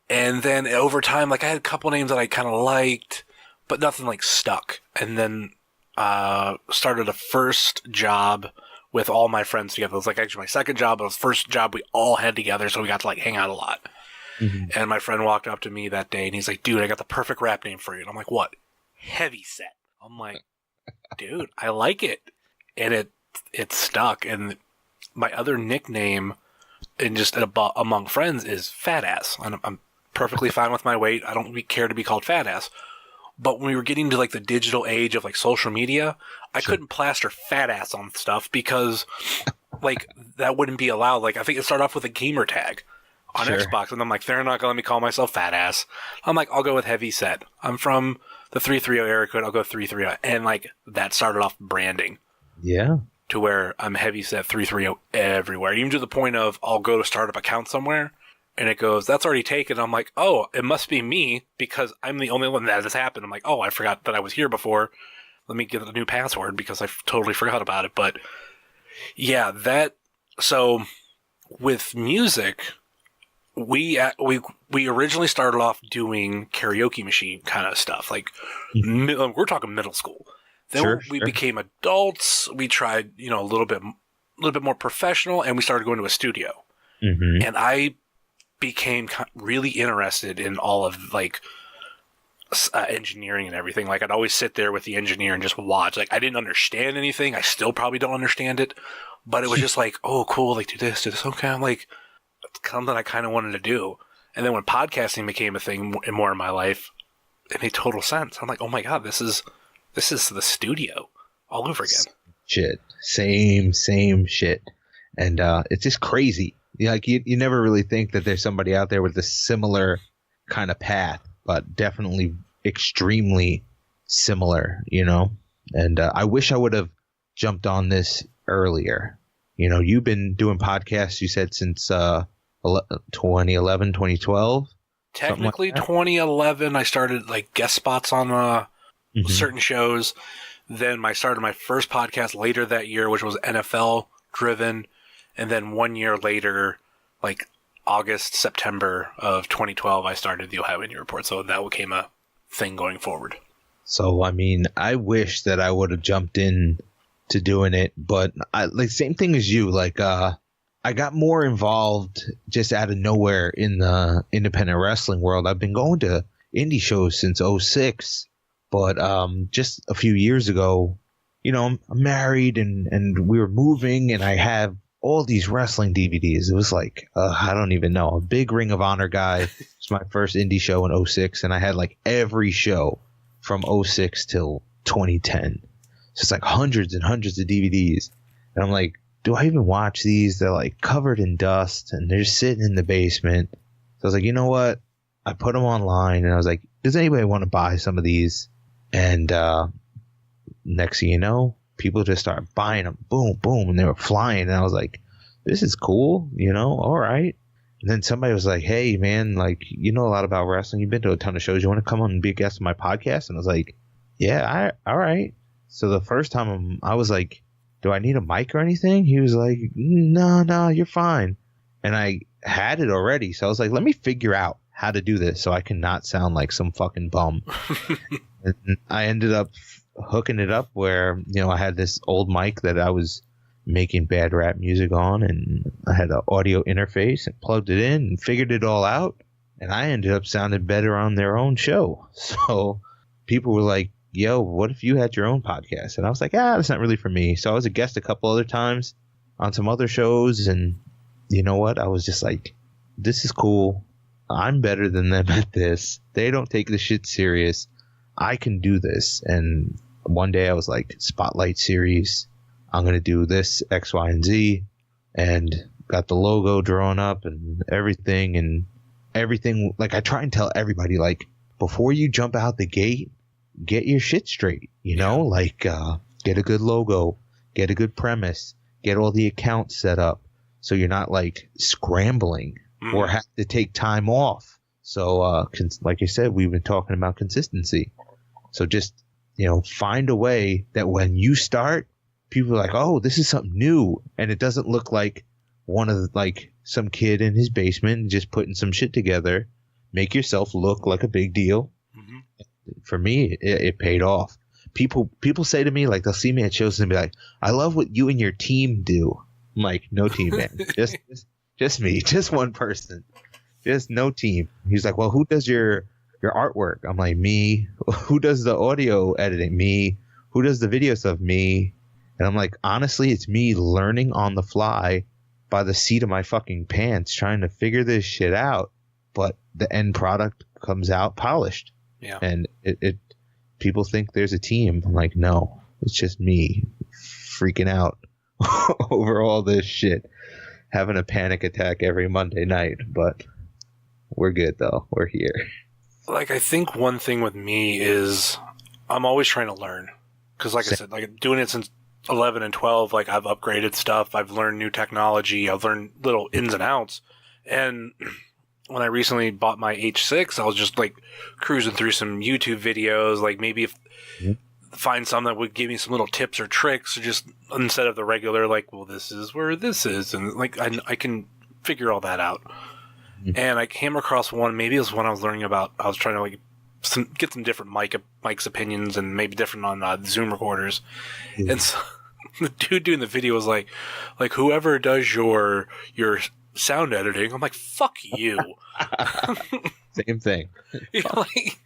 And then over time, like I had a couple names that I kind of liked, but nothing like stuck. And then started a first job with all my friends together. It was like actually my second job, but it was the first job we all had together, so we got to like hang out a lot. Mm-hmm. And my friend walked up to me that day and he's like, dude, I got the perfect rap name for you. And I'm like, what? Heavy Set. I'm like, dude, I like it. And it stuck. And my other nickname and just among friends is Fat Ass. I'm perfectly fine with my weight. I don't care to be called Fat Ass. But when we were getting to like the digital age of like social media, I couldn't plaster Fat Ass on stuff because like that wouldn't be allowed. Like I think it started off with a gamer tag on Xbox, and I'm like, they're not gonna let me call myself Fat Ass. I'm like, I'll go with Heavy Set. I'm from the 330 area code. I'll go 330, and like that started off branding. Yeah. To where I'm Heavy Set 330 everywhere, even to the point of I'll go to start up account somewhere. And it goes, that's already taken. I'm like, oh, it must be me because I'm the only one that has happened. I'm like, oh, I forgot that I was here before. Let me get a new password because I totally forgot about it. But yeah, so with music, we originally started off doing karaoke machine kind of stuff. Like we're talking middle school. Then we became adults. We tried, a little bit more professional, and we started going to a studio. Mm-hmm. And I became really interested in all of like engineering and everything. Like I'd always sit there with the engineer and just watch. Like I didn't understand anything. I still probably don't understand it, but it was just like, oh, cool. Like do this. Okay. I'm like, that's something I kind of wanted to do. And then when podcasting became a thing more in my life, it made total sense. I'm like, oh my God, this is the studio all over again. Shit. Same shit. And it's just crazy. Like you never really think that there's somebody out there with a similar kind of path, but definitely extremely similar, And I wish I would have jumped on this earlier. You've been doing podcasts, you said, since 2011, 2012. Technically, 2011, I started like guest spots on certain shows. Then I started my first podcast later that year, which was NFL driven. And then 1 year later, like August, September of 2012, I started the Ohio Indie Report. So that became a thing going forward. So, I mean, I wish that I would have jumped in to doing it, but same thing as you, I got more involved just out of nowhere in the independent wrestling world. I've been going to indie shows since 2006, but just a few years ago, I'm married and we were moving, and I have all these wrestling DVDs. It was like, I don't even know, a big Ring of Honor guy. It's my first indie show in 2006, and I had like every show from 2006 till 2010. So it's like hundreds and hundreds of DVDs. And I'm like, do I even watch these? They're like covered in dust and they're just sitting in the basement. So I was like, you know what? I put them online and I was like, does anybody want to buy some of these? And next thing you know, people just start buying them. Boom, boom. And they were flying. And I was like, this is cool. All right. And then somebody was like, hey, man, like, you know a lot about wrestling. You've been to a ton of shows. You want to come on and be a guest on my podcast? And I was like, yeah, all right. So the first time I was like, do I need a mic or anything? He was like, no, you're fine. And I had it already. So I was like, let me figure out how to do this so I can not sound like some fucking bum. And I ended up hooking it up where, I had this old mic that I was making bad rap music on, and I had an audio interface and plugged it in and figured it all out. And I ended up sounding better on their own show. So people were like, yo, what if you had your own podcast? And I was like, that's not really for me. So I was a guest a couple other times on some other shows. And you know what? I was just like, this is cool. I'm better than them at this. They don't take this shit serious. I can do this. And one day I was like, Spotlight series. I'm going to do this, X, Y, and Z. And got the logo drawn up and everything. And everything, like, I try and tell everybody, like, before you jump out the gate, get your shit straight, get a good logo, get a good premise, get all the accounts set up so you're not like scrambling or have to take time off. So, like I said, we've been talking about consistency. So just, find a way that when you start, people are like, oh, this is something new. And it doesn't look like some kid in his basement just putting some shit together. Make yourself look like a big deal. For me, it paid off. People say to me, like, they'll see me at shows and be like, I love what you and your team do. I'm like, no team, man. just me. Just one person. Just no team. He's like, well, who does your artwork? I'm like, me. Who does the audio editing? Me. Who does the video stuff? Me. And I'm like, honestly, it's me learning on the fly by the seat of my fucking pants, trying to figure this shit out. But the end product comes out polished. Yeah. And it people think there's a team. I'm like, no, it's just me freaking out over all this shit, having a panic attack every Monday night. But we're good, though. We're here. Like, I think one thing with me is I'm always trying to learn. Because, like I said, like doing it since 11 and 12, like I've upgraded stuff. I've learned new technology. I've learned little ins and outs. And when I recently bought my H6, I was just like cruising through some YouTube videos, like maybe find some that would give me some little tips or tricks, or just instead of the regular, like, well, this is where this is. And like, I can figure all that out. And I came across one, maybe it was when I was learning about, I was trying to like get some different Mike's opinions and maybe different on Zoom recorders. And so the dude doing the video was like whoever does your sound editing, I'm like, fuck you. Same thing. like,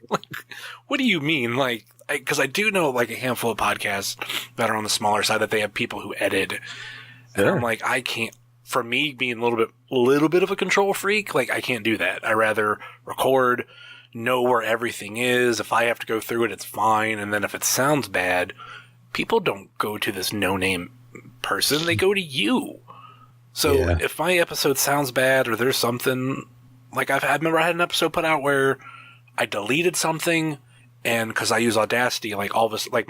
what do you mean? Like, because I do know like a handful of podcasts that are on the smaller side that they have people who edit. And I'm like, I can't. For me, being a little bit of a control freak, like I can't do that. I rather record, know where everything is. If I have to go through it, it's fine. And then if it sounds bad, people don't go to this no-name person; they go to you. So if my episode sounds bad or there's something, like I remember I had an episode put out where I deleted something, and because I use Audacity, like all this, like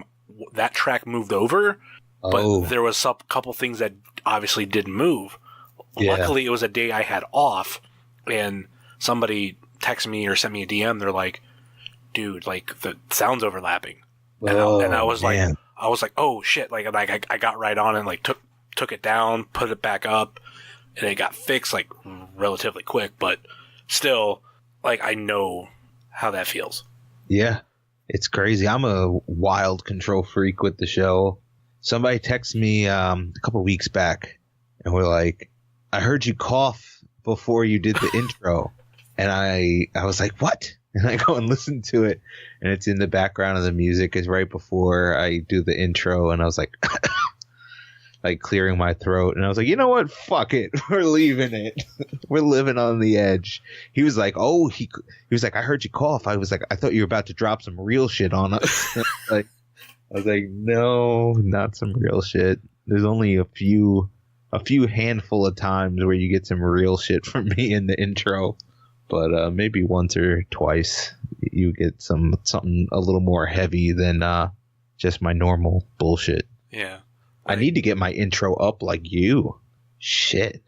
that track moved over, but there was a couple things that obviously didn't move. Yeah. Luckily, it was a day I had off, and somebody texted me or sent me a DM. They're like, dude, like, the sound's overlapping. And I was man. like, oh shit! Like, I got right on it, and like took it down, put it back up, and it got fixed like relatively quick. But still, like, I know how that feels. Yeah, it's crazy. I'm a wild control freak with the show. Somebody texted me a couple weeks back, and we're like, I heard you cough before you did the intro. And I was like, what? And I go and listen to it, and it's in the background of the music. It's right before I do the intro, and I was like, like clearing my throat. And I was like, you know what? Fuck it. We're leaving it. We're living on the edge. He was like, oh, he was like, I heard you cough. I was like, I thought you were about to drop some real shit on us. Like, I was like, no, not some real shit. There's only a few handful of times where you get some real shit from me in the intro. But maybe once or twice you get something a little more heavy than just my normal bullshit. Yeah. I need to get my intro up like you. Shit.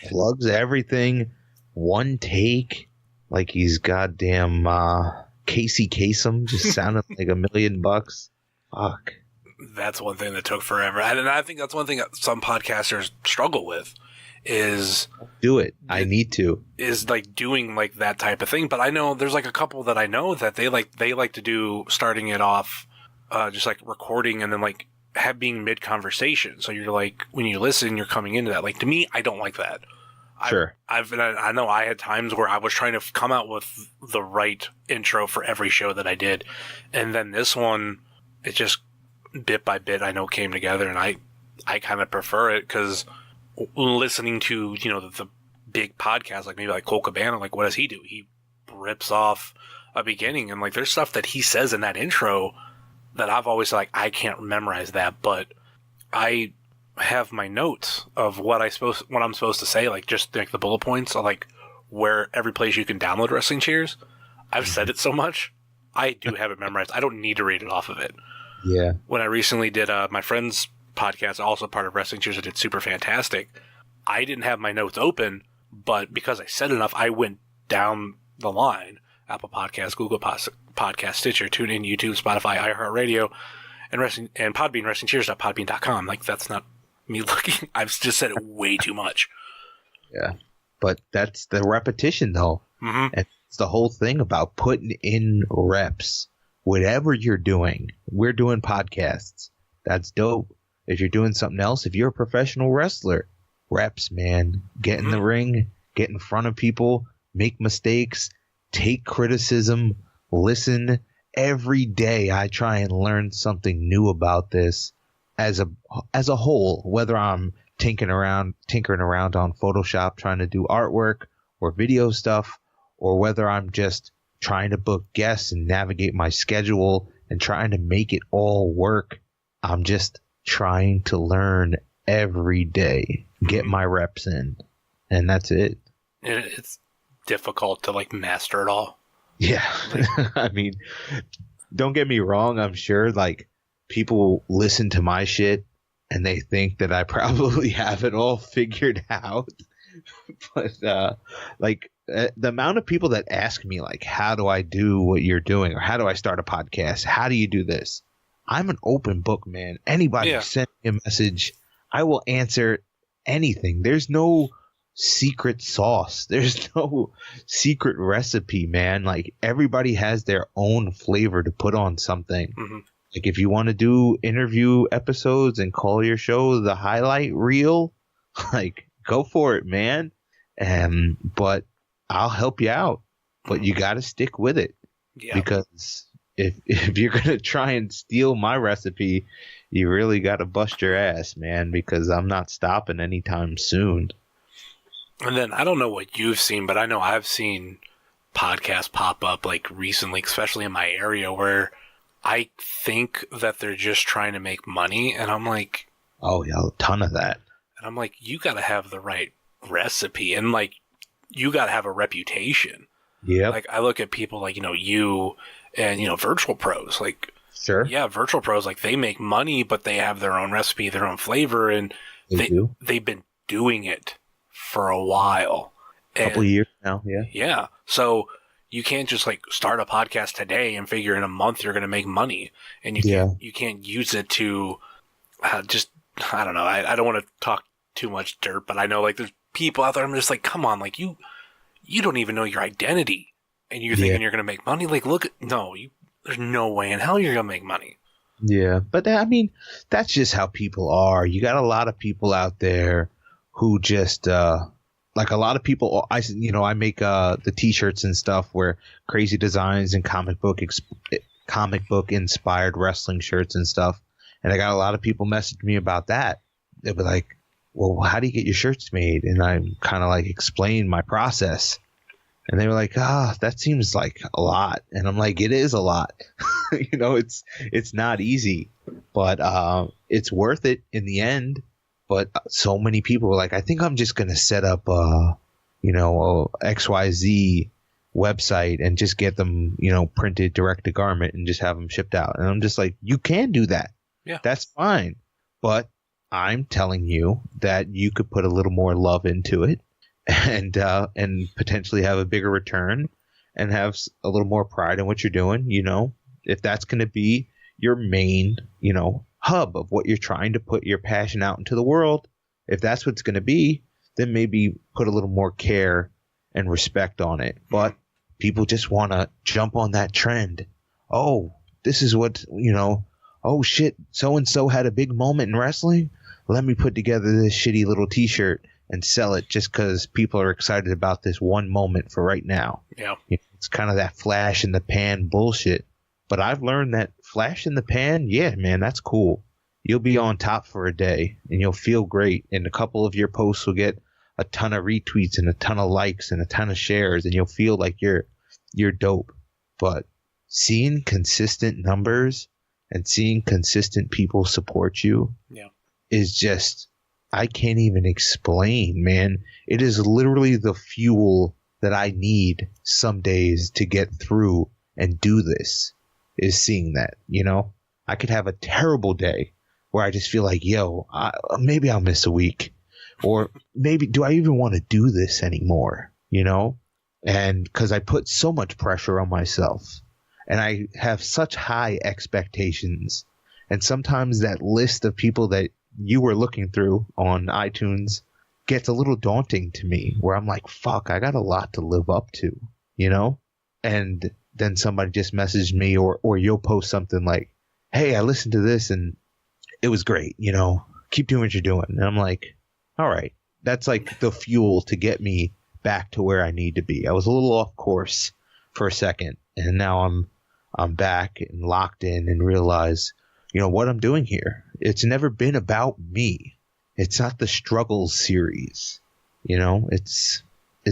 Plugs everything. One take. Like he's goddamn Casey Kasem. Just sounded like $1 million. Fuck. That's one thing that took forever. And I think that's one thing that some podcasters struggle with is do it. I need to. Is like doing like that type of thing. But I know there's like a couple that I know that they like to do starting it off just like recording and then like being mid conversation. So you're like when you listen, you're coming into that. Like to me, I don't like that. Sure. I know I had times where I was trying to come out with the right intro for every show that I did, and then this one, it just bit by bit I know came together, and I kind of prefer it because listening to the big podcasts like maybe like Cole Cabana, like what does he do? He rips off a beginning, and like there's stuff that he says in that intro that I've always like I can't memorize that, but I have my notes of what I'm supposed to say, like just like the bullet points of like where every place you can download Wrestling Cheers. I've said it so much, I do have it memorized. I don't need to read it off of it. Yeah. When I recently did my friend's podcast, also part of Wrestling Cheers, I did Super Fantastic. I didn't have my notes open, but because I said enough, I went down the line. Apple Podcasts, Google Podcasts, Stitcher, TuneIn, YouTube, Spotify, iHeartRadio, and Podbean, WrestlingCheers.podbean.com. Like, that's not me looking. I've just said it way too much. Yeah. But that's the repetition, though. Mm-hmm. And it's the whole thing about putting in reps. Whatever you're doing, we're doing podcasts. That's dope. If you're doing something else, if you're a professional wrestler, reps, man. Get in the ring, get in front of people, make mistakes, take criticism, listen. Every day I try and learn something new about this as a whole, whether I'm tinkering around on Photoshop trying to do artwork or video stuff, or whether I'm just trying to book guests and navigate my schedule and trying to make it all work. I'm just trying to learn every day, get my reps in, and that's it. It's difficult to like master it all. Yeah. I mean, don't get me wrong. I'm sure like people listen to my shit and they think that I probably have it all figured out. But the amount of people that ask me like, how do I do what you're doing? Or how do I start a podcast? How do you do this? I'm an open book, man. Anybody send me a message, I will answer anything. There's no secret sauce. There's no secret recipe, man. Like everybody has their own flavor to put on something. Mm-hmm. Like if you want to do interview episodes and call your show the highlight reel, like go for it, man. But I'll help you out. But you got to stick with it. Yeah. Because if you're going to try and steal my recipe, you really got to bust your ass, man, because I'm not stopping anytime soon. And then I don't know what you've seen, but I know I've seen podcasts pop up like recently, especially in my area, where I think that they're just trying to make money. And I'm like, oh, yeah, a ton of that. And I'm like, you got to have the right recipe and like you got to have a reputation. Yeah. Like I look at people like, you and, Virtual Pros, like, sure. Yeah, Virtual Pros, like they make money, but they have their own recipe, their own flavor. And they've been doing it for a while. Couple years now, yeah. Yeah. So you can't just like start a podcast today and figure in a month you're going to make money, and you can't use it to just, I don't know. I don't want to talk too much dirt, but I know like there's people out there. I'm just like, come on, like you don't even know your identity, and you're thinking you're going to make money. Like, there's no way in hell you're going to make money. Yeah, but I mean, that's just how people are. You got a lot of people out there who just like a lot of people. I make the T-shirts and stuff where crazy designs and comic book inspired wrestling shirts and stuff. And I got a lot of people message me about that. They'll be like, "Well, how do you get your shirts made?" And I kind of like explain my process. And they were like, that seems like a lot. And I'm like, it is a lot. It's not easy, but it's worth it in the end. But so many people were like, I think I'm just going to set up, a XYZ website and just get them, printed direct to garment and just have them shipped out. And I'm just like, you can do that. Yeah, that's fine. But I'm telling you that you could put a little more love into it. And potentially have a bigger return and have a little more pride in what you're doing. If that's going to be your main, hub of what you're trying to put your passion out into the world, if that's what it's going to be, then maybe put a little more care and respect on it. But people just want to jump on that trend. Oh, this is what, oh shit, so-and-so had a big moment in wrestling. Let me put together this shitty little T-shirt and sell it just because people are excited about this one moment for right now. Yeah. It's kind of that flash in the pan bullshit. But I've learned that flash in the pan, yeah, man, that's cool. You'll be on top for a day and you'll feel great. And a couple of your posts will get a ton of retweets and a ton of likes and a ton of shares, and you'll feel like you're dope. But seeing consistent numbers and seeing consistent people support you is just, I can't even explain, man. It is literally the fuel that I need some days to get through and do this, is seeing that, I could have a terrible day where I just feel like, maybe I'll miss a week, or maybe do I even want to do this anymore, and because I put so much pressure on myself and I have such high expectations, and sometimes that list of people that you were looking through on iTunes gets a little daunting to me, where I'm like, fuck, I got a lot to live up to, and then somebody just messaged me or you'll post something like, hey, I listened to this and it was great, keep doing what you're doing. And I'm like, all right, that's like the fuel to get me back to where I need to be. I was a little off course for a second, and now I'm back and locked in and realize, what I'm doing here. It's never been about me. It's not the struggles series. It's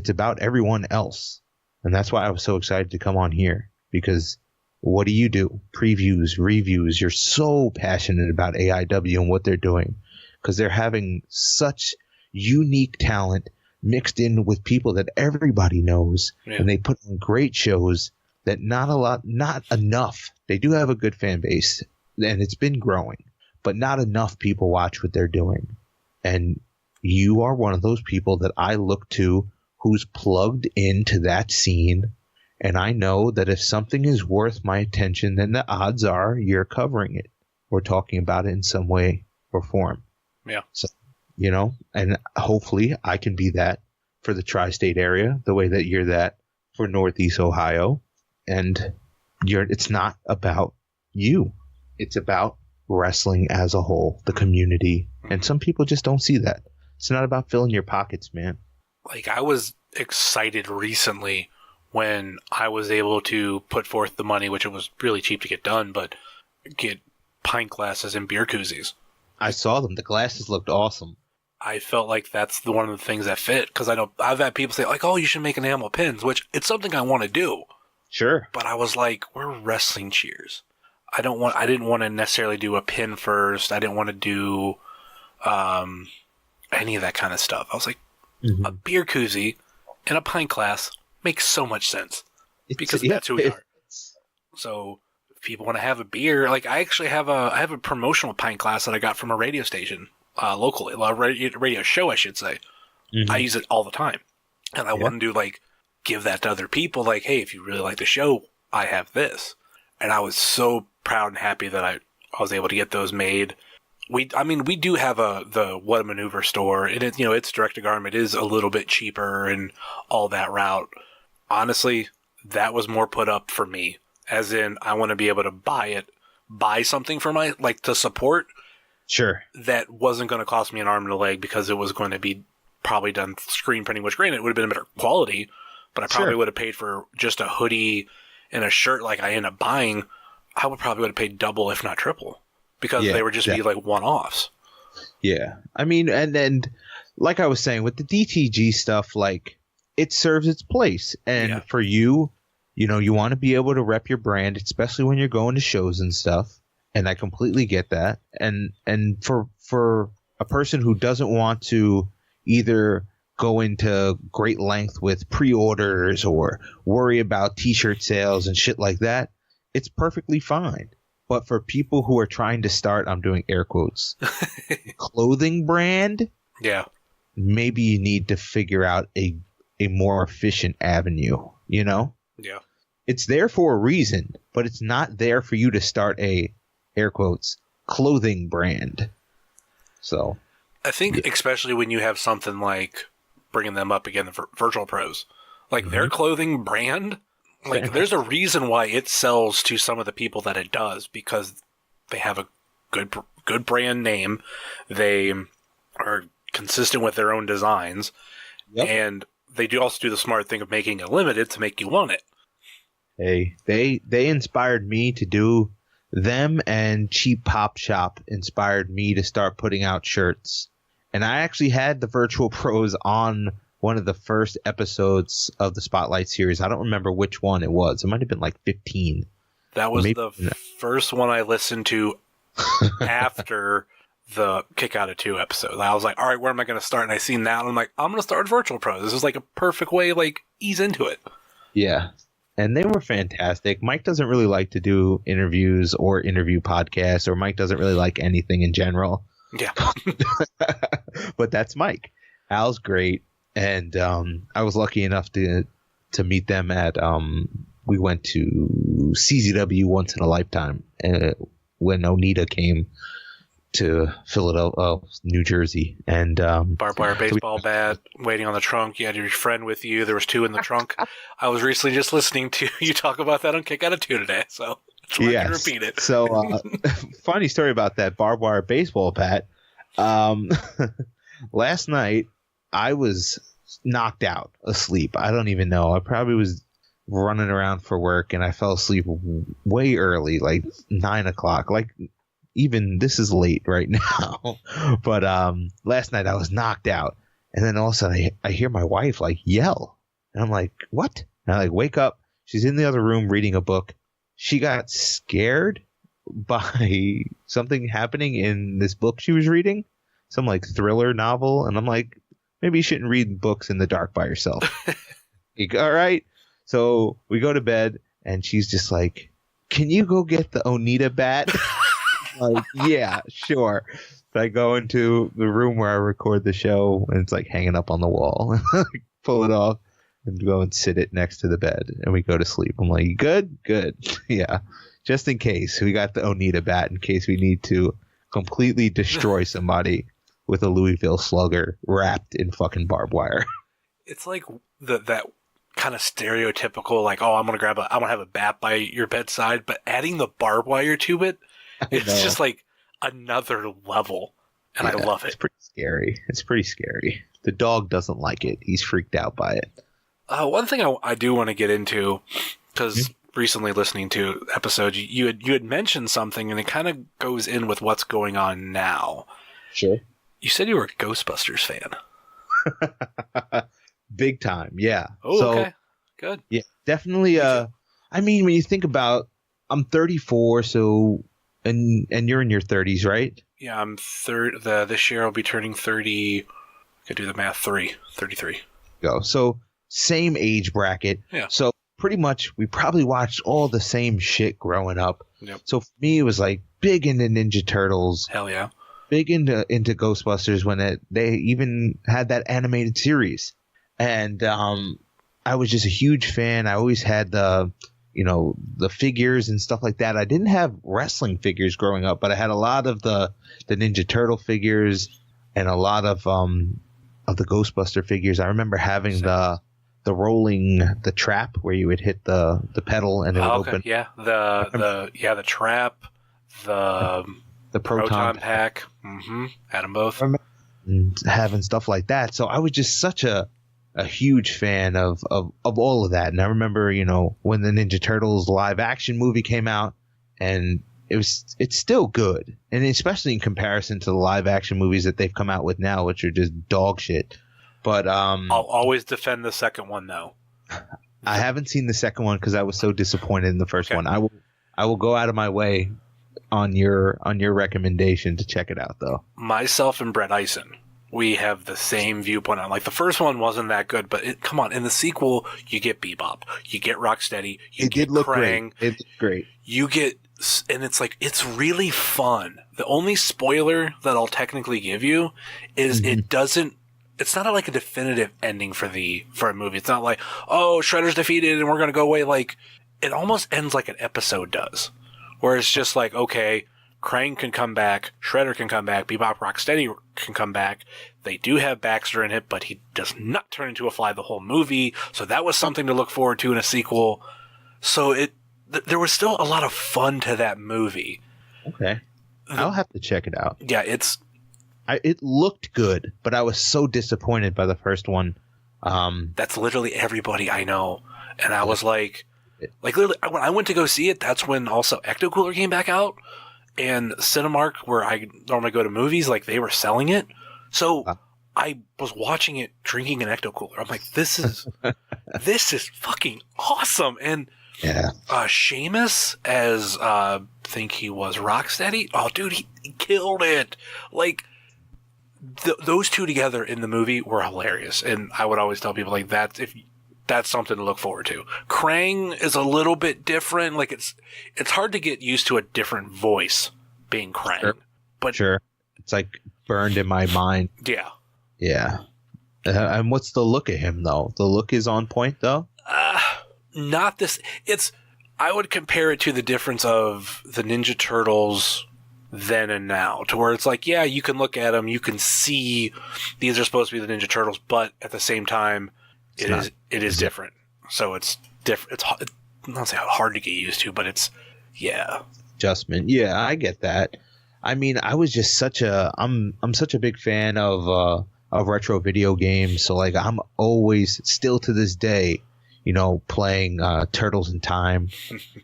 about everyone else. And that's why I was so excited to come on here, because what do you do? Previews, reviews. You're so passionate about AIW and what they're doing, because they're having such unique talent mixed in with people that everybody knows. Yeah. And they put on great shows that not enough. They do have a good fan base, and it's been growing, but not enough people watch what they're doing. And you are one of those people that I look to who's plugged into that scene. And I know that if something is worth my attention, then the odds are you're covering it or talking about it in some way or form. Yeah. So, and hopefully I can be that for the tri-state area, the way that you're that for Northeast Ohio. And it's not about you. It's about wrestling as a whole, the community. And some people just don't see that. It's not about filling your pockets, man. Like, I was excited recently when I was able to put forth the money, which it was really cheap to get done, but get pint glasses and beer koozies. I saw them. The glasses looked awesome. I felt like that's one of the things that fit, because I know I've had people say, like, oh, you should make enamel pins, which it's something I want to do. Sure. But I was like, we're wrestling cheers. I didn't want to necessarily do a pin first. I didn't want to do any of that kind of stuff. I was like, a beer koozie and a pint glass makes so much sense, because that's who we are. So if people want to have a beer, like I actually have a promotional pint glass that I got from a radio station locally, a radio show, I should say, I use it all the time. And I wanted to, like, give that to other people. Like, hey, if you really like the show, I have this. And I was so proud and happy that I was able to get those made. We do have the What a Maneuver store. It is, it's direct to garment. It is a little bit cheaper and all that route. Honestly, that was more put up for me. As in, I want to be able to buy something for my, like, to support. Sure. That wasn't going to cost me an arm and a leg because it was going to be probably done screen printing, which granted, it would have been a better quality, but I probably would have paid for just a hoodie and a shirt like I ended up buying. I would have paid double, if not triple, because they would just be like one-offs. Yeah. I mean, and like I was saying, with the DTG stuff, like, it serves its place. And for you, you want to be able to rep your brand, especially when you're going to shows and stuff. And I completely get that. And for a person who doesn't want to either go into great length with pre-orders or worry about t-shirt sales and shit like that, it's perfectly fine. But for people who are trying to start, I'm doing air quotes, clothing brand, maybe you need to figure out a more efficient avenue, Yeah. It's there for a reason, but it's not there for you to start a, air quotes, clothing brand. So I think especially when you have something like, bringing them up again, the Virtual Pros, like their clothing brand, like there's a reason why it sells to some of the people that it does, because they have a good brand name. They are consistent with their own designs, and they do also do the smart thing of making it limited to make you want it. Hey, they inspired me to do them, and Cheap Pop Shop inspired me to start putting out shirts. And I actually had the Virtual Pros on one of the first episodes of the Spotlight series. I don't remember which one it was. It might have been like 15. That was the first one I listened to after the Kick Out of 2 episode. I was like, all right, where am I going to start? And I seen that, and I'm like, I'm going to start with Virtual Pros. This is like a perfect way, like, ease into it. Yeah. And they were fantastic. Mike doesn't really like to do interviews or interview podcasts, or Mike doesn't really like anything in general. Yeah. But that's Mike. Al's great. And I was lucky enough to meet them at we went to CZW Once in a Lifetime when Onita came to Philadelphia, New Jersey, and barbed wire baseball bat waiting on the trunk. You had your friend with you. There was 2 in the trunk. I was recently just listening to you talk about that on Kick Out of 2 today, so I can repeat it. So funny story about that barbed wire baseball bat. Last night I was knocked out, asleep. I don't even know. I probably was running around for work, and I fell asleep way early, like 9 o'clock. Like, even this is late right now. But last night I was knocked out, and then all of a sudden I hear my wife like yell, and I'm like, what? And I like wake up. She's in the other room reading a book. She got scared by something happening in this book she was reading, some like thriller novel, and I'm like, maybe you shouldn't read books in the dark by yourself. All right. So we go to bed, and she's just like, can you go get the Onita bat? Like, yeah, sure. So I go into the room where I record the show, and it's like hanging up on the wall. Pull it off and go and sit it next to the bed, and we go to sleep. I'm like, good. Yeah. Just in case. We got the Onita bat in case we need to completely destroy somebody with a Louisville Slugger wrapped in fucking barbed wire. It's like that kind of stereotypical, like, oh, I'm gonna have a bat by your bedside, but adding the barbed wire to it, it's just like another level, and I love it. It's pretty scary. The dog doesn't like it. He's freaked out by it. One thing I do want to get into, because recently listening to episodes, you had mentioned something, and it kind of goes in with what's going on now. Sure. You said you were a Ghostbusters fan. Big time, yeah. Oh, so, okay. Good. Yeah, definitely. I mean, when you think about, I'm 34, so and you're in your 30s, right? Yeah, I'm this year I'll be turning 30. I could do the math. 33. Go. So same age bracket. Yeah. So pretty much we probably watched all the same shit growing up. Yep. So for me, it was like big into Ninja Turtles. Hell yeah. big into Ghostbusters when they even had that animated series, and I was just a huge fan. I always had the figures and stuff like that. I didn't have wrestling figures growing up, but I had a lot of the Ninja Turtle figures and a lot of the Ghostbuster figures. I remember having the trap where you would hit the pedal and it would open. Yeah, the trap, the proton pack. Mm-hmm. Had them both. And having stuff like that. So I was just such a huge fan of all of that. And I remember, when the Ninja Turtles live action movie came out, and it's still good. And especially in comparison to the live action movies that they've come out with now, which are just dog shit. But I'll always defend the second one though. I haven't seen the second one because I was so disappointed in the first one. I will go out of my way on your recommendation to check it out though. Myself and Brett Eisen, we have the same viewpoint on. Like, the first one wasn't that good, but come on, in the sequel, you get Bebop, you get Rocksteady, you get Krang. It looked great. You get, and it's like, it's really fun. The only spoiler that I'll technically give you is it's not like a definitive ending for a movie. It's not like, oh, Shredder's defeated and we're going to go away. Like, it almost ends like an episode does, where it's just like, okay, Krang can come back, Shredder can come back, Bebop Rocksteady can come back. They do have Baxter in it, but he does not turn into a fly the whole movie. So that was something to look forward to in a sequel. So there was still a lot of fun to that movie. Okay. I'll have to check it out. Yeah, it looked good, but I was so disappointed by the first one. That's literally everybody I know. And I was like literally, when I went to go see it, that's when also Ecto Cooler came back out. And Cinemark, where I normally go to movies, like, they were selling it. So I was watching it, drinking an Ecto Cooler. I'm like, this is fucking awesome. And Seamus, as I think he was Rocksteady. Oh, dude, he killed it. Like, those two together in the movie were hilarious. And I would always tell people, like, that's something to look forward to. Krang is a little bit different. Like, it's hard to get used to a different voice being Krang. Sure. But sure. It's like burned in my mind. Yeah. Yeah. And what's the look of him though? The look is on point though? Not this. I would compare it to the difference of the Ninja Turtles then and now, to where it's like, yeah, you can look at them, you can see these are supposed to be the Ninja Turtles, but at the same time, it is different. So it's different. It's hard, not say hard to get used to, but it's adjustment. Yeah, I get that. I mean, I was just I'm such a big fan of retro video games. So like, I'm always still to this day, playing Turtles in Time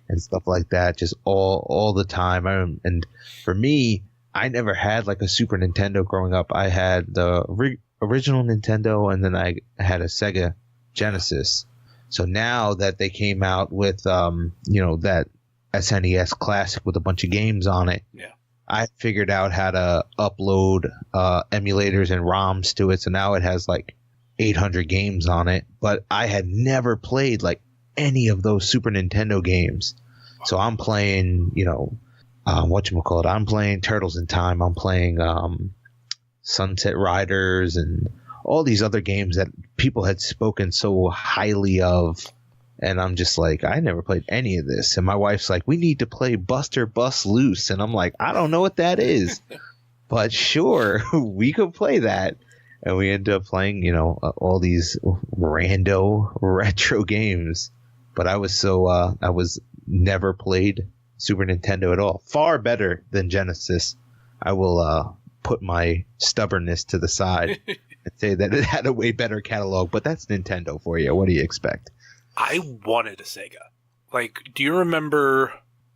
and stuff like that, just all the time. And for me, I never had like a Super Nintendo growing up. I had the original Nintendo, and then I had a Sega Genesis. So now that they came out with that SNES Classic with a bunch of games on it, I figured out how to upload emulators and ROMs to it. So now it has like 800 games on it, but I had never played like any of those Super Nintendo games. So I'm playing, whatchamacallit, I'm playing Turtles in Time, I'm playing Sunset Riders and all these other games that people had spoken so highly of. And I'm just like, I never played any of this. And my wife's like, we need to play Buster Bust Loose. And I'm like, I don't know what that is, but sure, we could play that. And we ended up playing, all these rando retro games. But I was never played Super Nintendo at all. Far better than Genesis. I will put my stubbornness to the side and say that it had a way better catalog. But that's Nintendo for you. What do you expect? I wanted a Sega. Like, do you remember,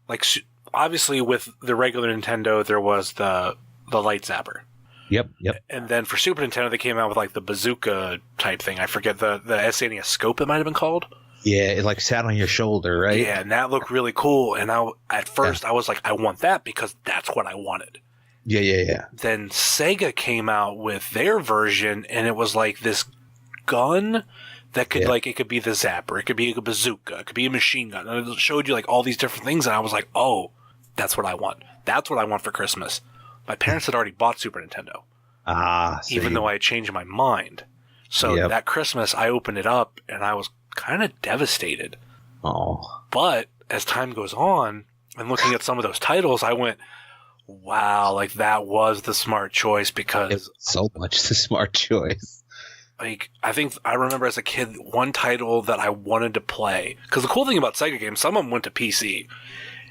like, obviously with the regular Nintendo, there was the Light Zapper. Yep. And then for Super Nintendo, they came out with like the bazooka type thing. I forget the SNES Scope, it might have been called. Yeah, it like sat on your shoulder, right? Yeah, and that looked really cool. And at first I was like, I want that because that's what I wanted. Yeah. Then Sega came out with their version, and it was like this gun that could like, it could be the Zapper, it could be a bazooka, it could be a machine gun. And it showed you like all these different things, and I was like, oh, that's what I want. That's what I want for Christmas. My parents had already bought Super Nintendo. Even though I had changed my mind. So that Christmas, I opened it up, and I was kind of devastated. Oh. But as time goes on, and looking at some of those titles, I went, wow, like that was the smart choice because... It's so much the smart choice. Like, I remember as a kid, one title that I wanted to play. Because the cool thing about Sega games, some of them went to PC.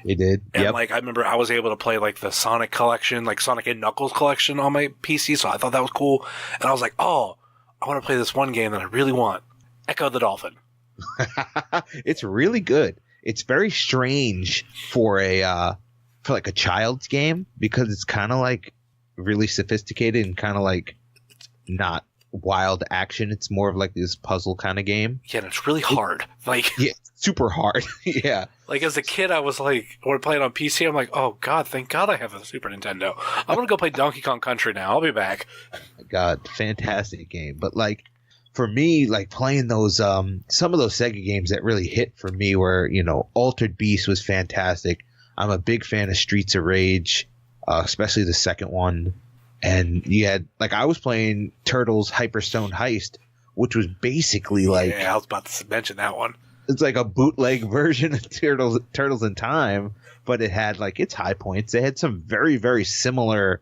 They did. And like, I remember I was able to play like the Sonic collection, like Sonic and Knuckles collection on my PC. So I thought that was cool. And I was like, oh, I want to play this one game that I really want. Echo the Dolphin. It's really good. It's very strange for like a child's game because it's kind of like really sophisticated and kind of like not wild action. It's more of like this puzzle kind of game. Yeah, and it's really hard. It's super hard. Yeah. Like as a kid, I was like, when I played on PC, I'm like, oh god, thank God I have a Super Nintendo. I'm gonna go play Donkey Kong Country now. I'll be back. Oh my god, fantastic game. But like for me, like playing those some of those Sega games that really hit for me were, Altered Beast was fantastic. I'm a big fan of Streets of Rage, especially the second one. And you had, like, I was playing Turtles Hyperstone Heist, which was basically like... Yeah, I was about to mention that one. It's like a bootleg version of Turtles in Time, but it had, like, its high points. They had some very, very similar,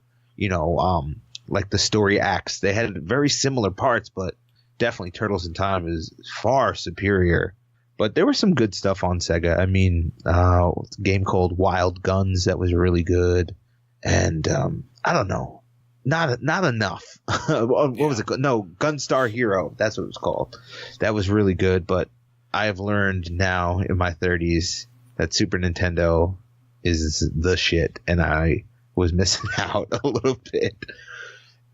like the story acts. They had very similar parts, but definitely Turtles in Time is far superior. But there was some good stuff on Sega. I mean, a game called Wild Guns that was really good. And I don't know. Not enough. What was it called? No, Gunstar Hero. That's what it was called. That was really good. But I have learned now in my 30s that Super Nintendo is the shit. And I was missing out a little bit.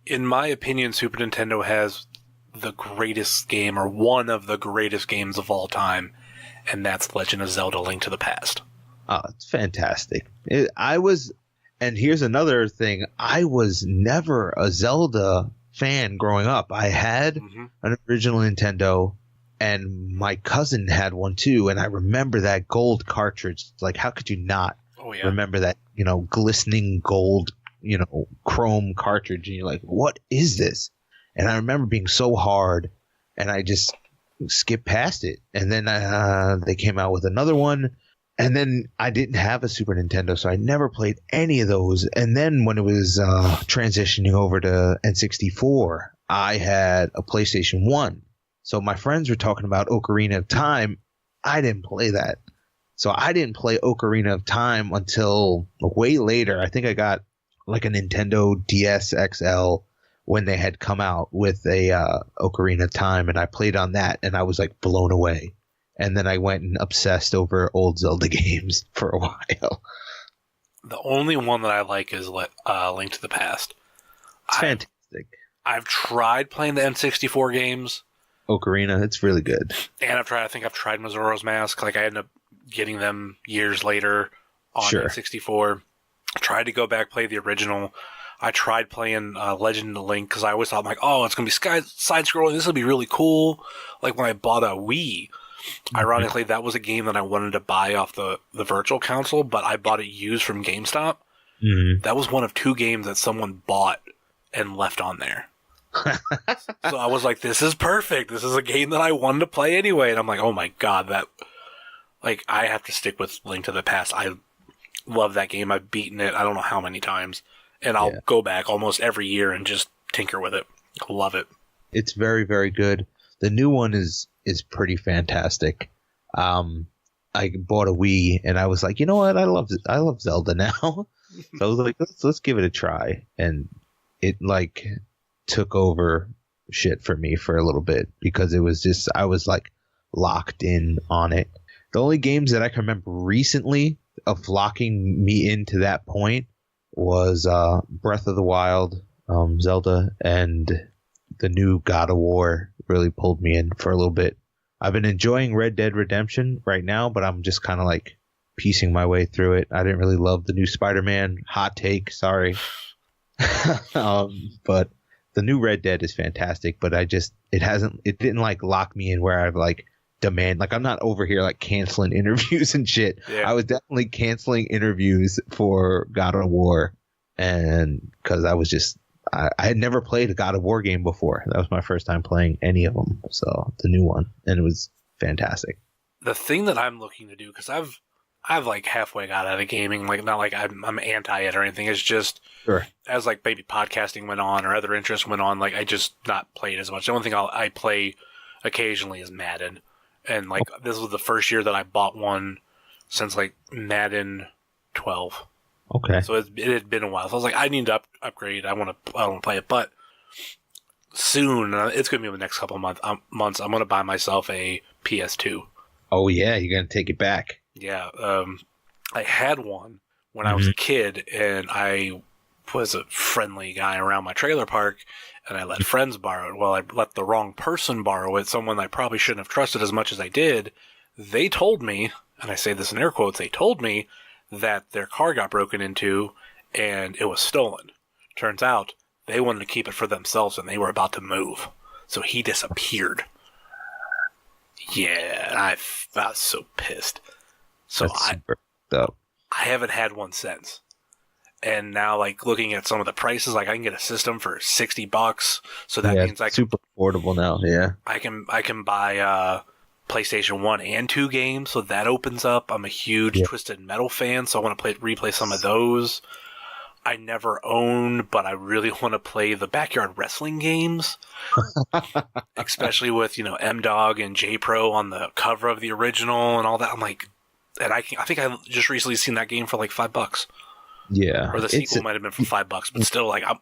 In my opinion, Super Nintendo has the greatest game, or one of the greatest games of all time, and that's Legend of Zelda: Link to the Past. Oh, it's fantastic. And here's another thing. I was never a Zelda fan growing up. I had an original Nintendo, and my cousin had one too, and I remember that gold cartridge. Like, how could you not remember that, glistening gold, chrome cartridge? And you're like, what is this? And I remember being so hard, and I just skipped past it. And then they came out with another one, and then I didn't have a Super Nintendo, so I never played any of those. And then when it was transitioning over to N64, I had a PlayStation 1. So my friends were talking about Ocarina of Time. I didn't play that. So I didn't play Ocarina of Time until way later. I think I got like a Nintendo DS XL when they had come out with a Ocarina of Time, and I played on that, and I was like blown away. And then I went and obsessed over old Zelda games for a while. The only one that I like is Link to the Past. It's fantastic. I've tried playing the N64 games. Ocarina, it's really good. And I think I've tried Majora's Mask. Like, I ended up getting them years later on N64. I tried to go back, play the original. I tried playing Legend of Link because I always thought, I'm like, oh, it's going to be side-scrolling. This will be really cool. Like, when I bought a Wii, ironically, that was a game that I wanted to buy off the Virtual Console, but I bought it used from GameStop. Mm-hmm. That was one of two games that someone bought and left on there. So I was like, this is perfect. This is a game that I wanted to play anyway. And I'm like, oh my God, I have to stick with Link to the Past. I love that game. I've beaten it I don't know how many times. And I'll go back almost every year and just tinker with it. Love it. It's very, very good. The new one is pretty fantastic. I bought a Wii and I was like, you know what? I love Zelda now. So I was like, let's give it a try. And it like took over shit for me for a little bit because it was just, I was like locked in on it. The only games that I can remember recently of locking me into that point was Breath of the Wild, Zelda, and the new God of War really pulled me in for a little bit. I've been enjoying Red Dead Redemption right now, but I'm just kind of like piecing my way through it. I didn't really love the new Spider-Man. Hot take, sorry. But the new Red Dead is fantastic, but it didn't like lock me in where I've like demand, like I'm not over here like canceling interviews and shit. Yeah. I was definitely canceling interviews for God of War and because I had never played a God of War game before. That was my first time playing any of them. So the new one, and it was fantastic. The thing that I'm looking to do, because I've like halfway got out of gaming, like not like I'm anti it or anything. It's just as like maybe podcasting went on or other interests went on, like I just not played as much. The only thing I play occasionally is Madden, and like this was the first year that I bought one since like Madden 12. Okay. So it had been a while. So I was like, I need to upgrade. I want to play it, but soon it's going to be in the next couple of months. I'm going to buy myself a PS2. Oh yeah, you're going to take it back. Yeah. I had one when I was a kid, and I was a friendly guy around my trailer park, and I let friends borrow it. Well, I let the wrong person borrow it, someone I probably shouldn't have trusted as much as I did. They told me, and I say this in air quotes, they told me that their car got broken into and it was stolen. Turns out they wanted to keep it for themselves and they were about to move. So he disappeared. Yeah, I was so pissed. So I haven't had one since. And now, like, looking at some of the prices, like I can get a system for $60. So that means I can, super affordable now. Yeah, I can buy PlayStation 1 and 2 games, so that opens up. I'm a huge Twisted Metal fan, so I want to replay some of those. I never own, but I really want to play the Backyard Wrestling games, especially with, M-Dog and J-Pro on the cover of the original and all that. I'm like, and I think I just recently seen that game for like $5. Yeah. Or the sequel might have been for $5, but still, like, I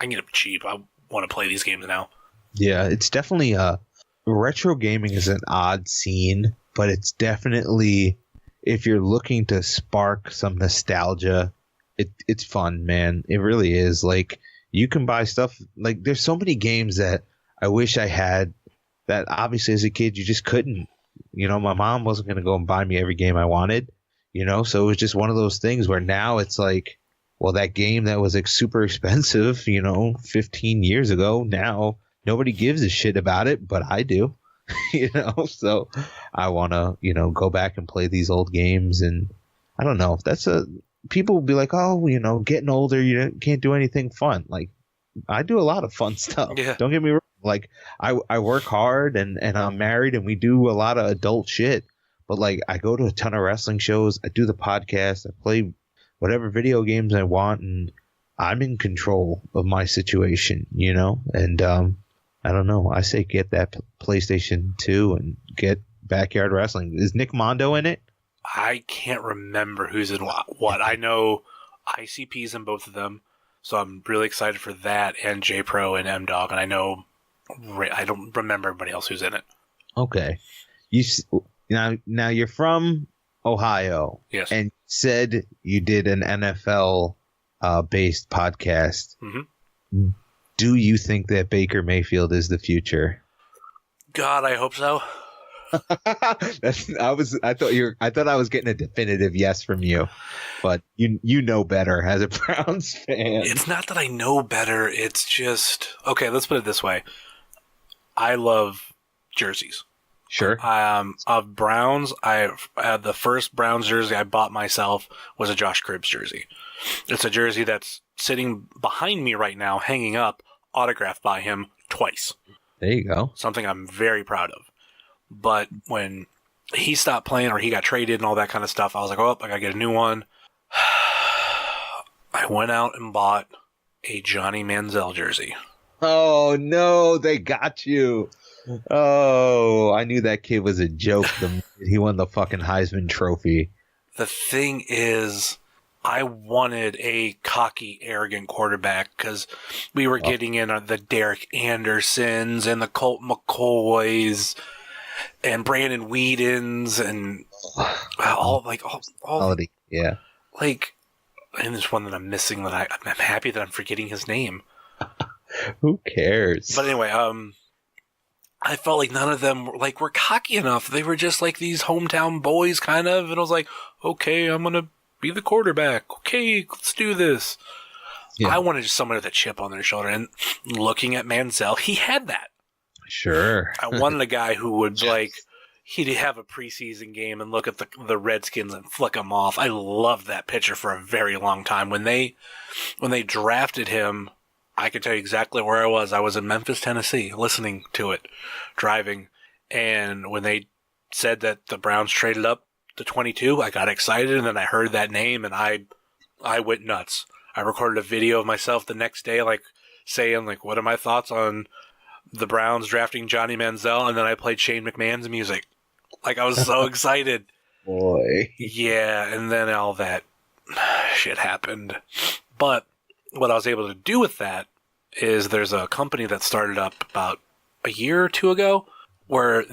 can get it cheap. I want to play these games now. Yeah, it's definitely retro gaming is an odd scene, but it's definitely, if you're looking to spark some nostalgia, it's fun, man. It really is. Like, you can buy stuff, like there's so many games that I wish I had that obviously as a kid you just couldn't. My mom wasn't going to go and buy me every game I wanted, so it was just one of those things where now it's like, well, that game that was like super expensive, 15 years ago, now nobody gives a shit about it, but I do, so I want to, go back and play these old games. And I don't know, people will be like, oh, getting older, you can't do anything fun. Like, I do a lot of fun stuff. Yeah. Don't get me wrong. Like, I work hard and I'm married and we do a lot of adult shit, but like I go to a ton of wrestling shows. I do the podcast. I play whatever video games I want, and I'm in control of my situation, and, I don't know. I say get that PlayStation 2 and get Backyard Wrestling. Is Nick Mondo in it? I can't remember who's in what. I know ICP's in both of them, so I'm really excited for that, and J-Pro and M-Dog, and I don't remember everybody else who's in it. Okay. Now you're from Ohio. Yes. And said you did an NFL based podcast. Mm-hmm. Do you think that Baker Mayfield is the future? God, I hope so. I thought I was getting a definitive yes from you, but you know better as a Browns fan. It's not that I know better. It's just, okay, let's put it this way. I love jerseys. Sure. Of Browns, the first Browns jersey I bought myself was a Josh Cribbs jersey. It's a jersey that's sitting behind me right now, hanging up, autographed by him twice. There you go. Something I'm very proud of. But when he stopped playing or he got traded and all that kind of stuff, I was like, oh, I got to get a new one. I went out and bought a Johnny Manziel jersey. Oh, no, they got you. Oh, I knew that kid was a joke. He won the fucking Heisman Trophy. The thing is, I wanted a cocky, arrogant quarterback because we were getting in the Derek Andersons and the Colt McCoys and Brandon Whedons and all. Yeah. Like, and there's one that I'm missing that I'm happy that I'm forgetting his name. Who cares? But anyway, I felt like none of them were cocky enough. They were just like these hometown boys kind of. And I was like, okay, I'm going to be the quarterback. Okay, let's do this. Yeah. I wanted someone with a chip on their shoulder. And looking at Manziel, he had that. Sure. I wanted a guy who would he'd have a preseason game and look at the Redskins and flick them off. I loved that picture for a very long time. When they drafted him, I could tell you exactly where I was. I was in Memphis, Tennessee, listening to it, driving. And when they said that the Browns traded up to 22, I got excited, and then I heard that name, and I went nuts. I recorded a video of myself the next day, like, saying, like, what are my thoughts on the Browns drafting Johnny Manziel, and then I played Shane McMahon's music. Like, I was so excited. Boy. Yeah, and then all that shit happened. But what I was able to do with that is there's a company that started up about a year or two ago where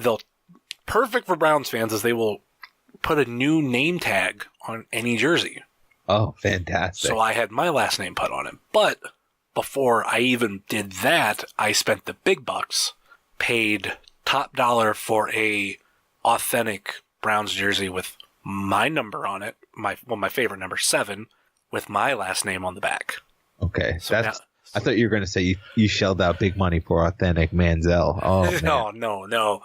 perfect for Browns fans is they will put a new name tag on any jersey. Oh, fantastic. So I had my last name put on it. But before I even did that, I spent the big bucks, paid top dollar for a authentic Browns jersey with my number on it, my favorite number, 7, with my last name on the back. Okay, so I thought you were going to say you shelled out big money for authentic Manziel. Oh, man. No.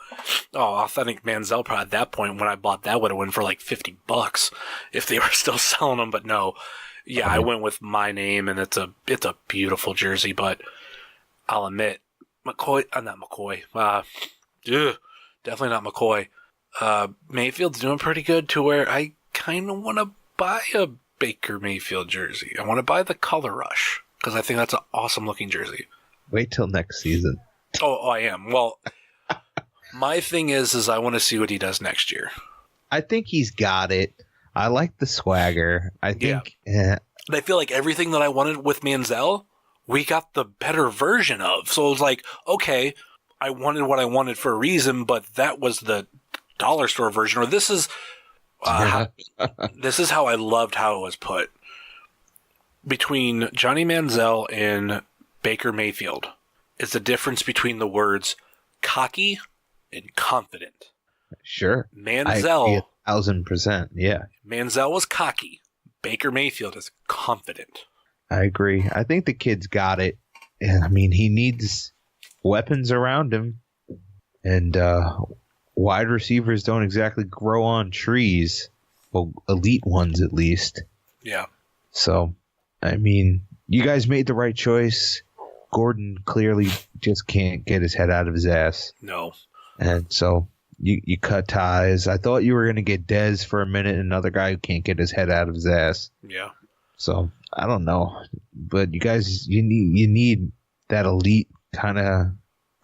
Oh, authentic Manziel, probably at that point when I bought that would have went for like $50 if they were still selling them. But no, yeah, I went with my name, and it's a beautiful jersey. But I'll admit, not McCoy. Definitely not McCoy. Mayfield's doing pretty good to where I kind of want to buy a Baker Mayfield jersey. I want to buy the Color Rush because I think that's an awesome looking jersey. Wait till next season. Oh, I am. Well, my thing is I want to see what he does next year. I think he's got it. I like the swagger. I think. Yeah. I feel like everything that I wanted with Manziel, we got the better version of. So it was like, okay, I wanted what I wanted for a reason, but that was the dollar store version. Or this is this is how I loved how it was put. Between Johnny Manziel and Baker Mayfield is the difference between the words cocky and confident. Sure. Manziel, 1,000%. Yeah. Manziel was cocky. Baker Mayfield is confident. I agree. I think the kid's got it. I mean, he needs weapons around him. And wide receivers don't exactly grow on trees. Well, elite ones at least. Yeah. So, I mean, you guys made the right choice. Gordon clearly just can't get his head out of his ass. No. And so you cut ties. I thought you were going to get Dez for a minute, another guy who can't get his head out of his ass. Yeah. So I don't know, but you guys, you need that elite kind of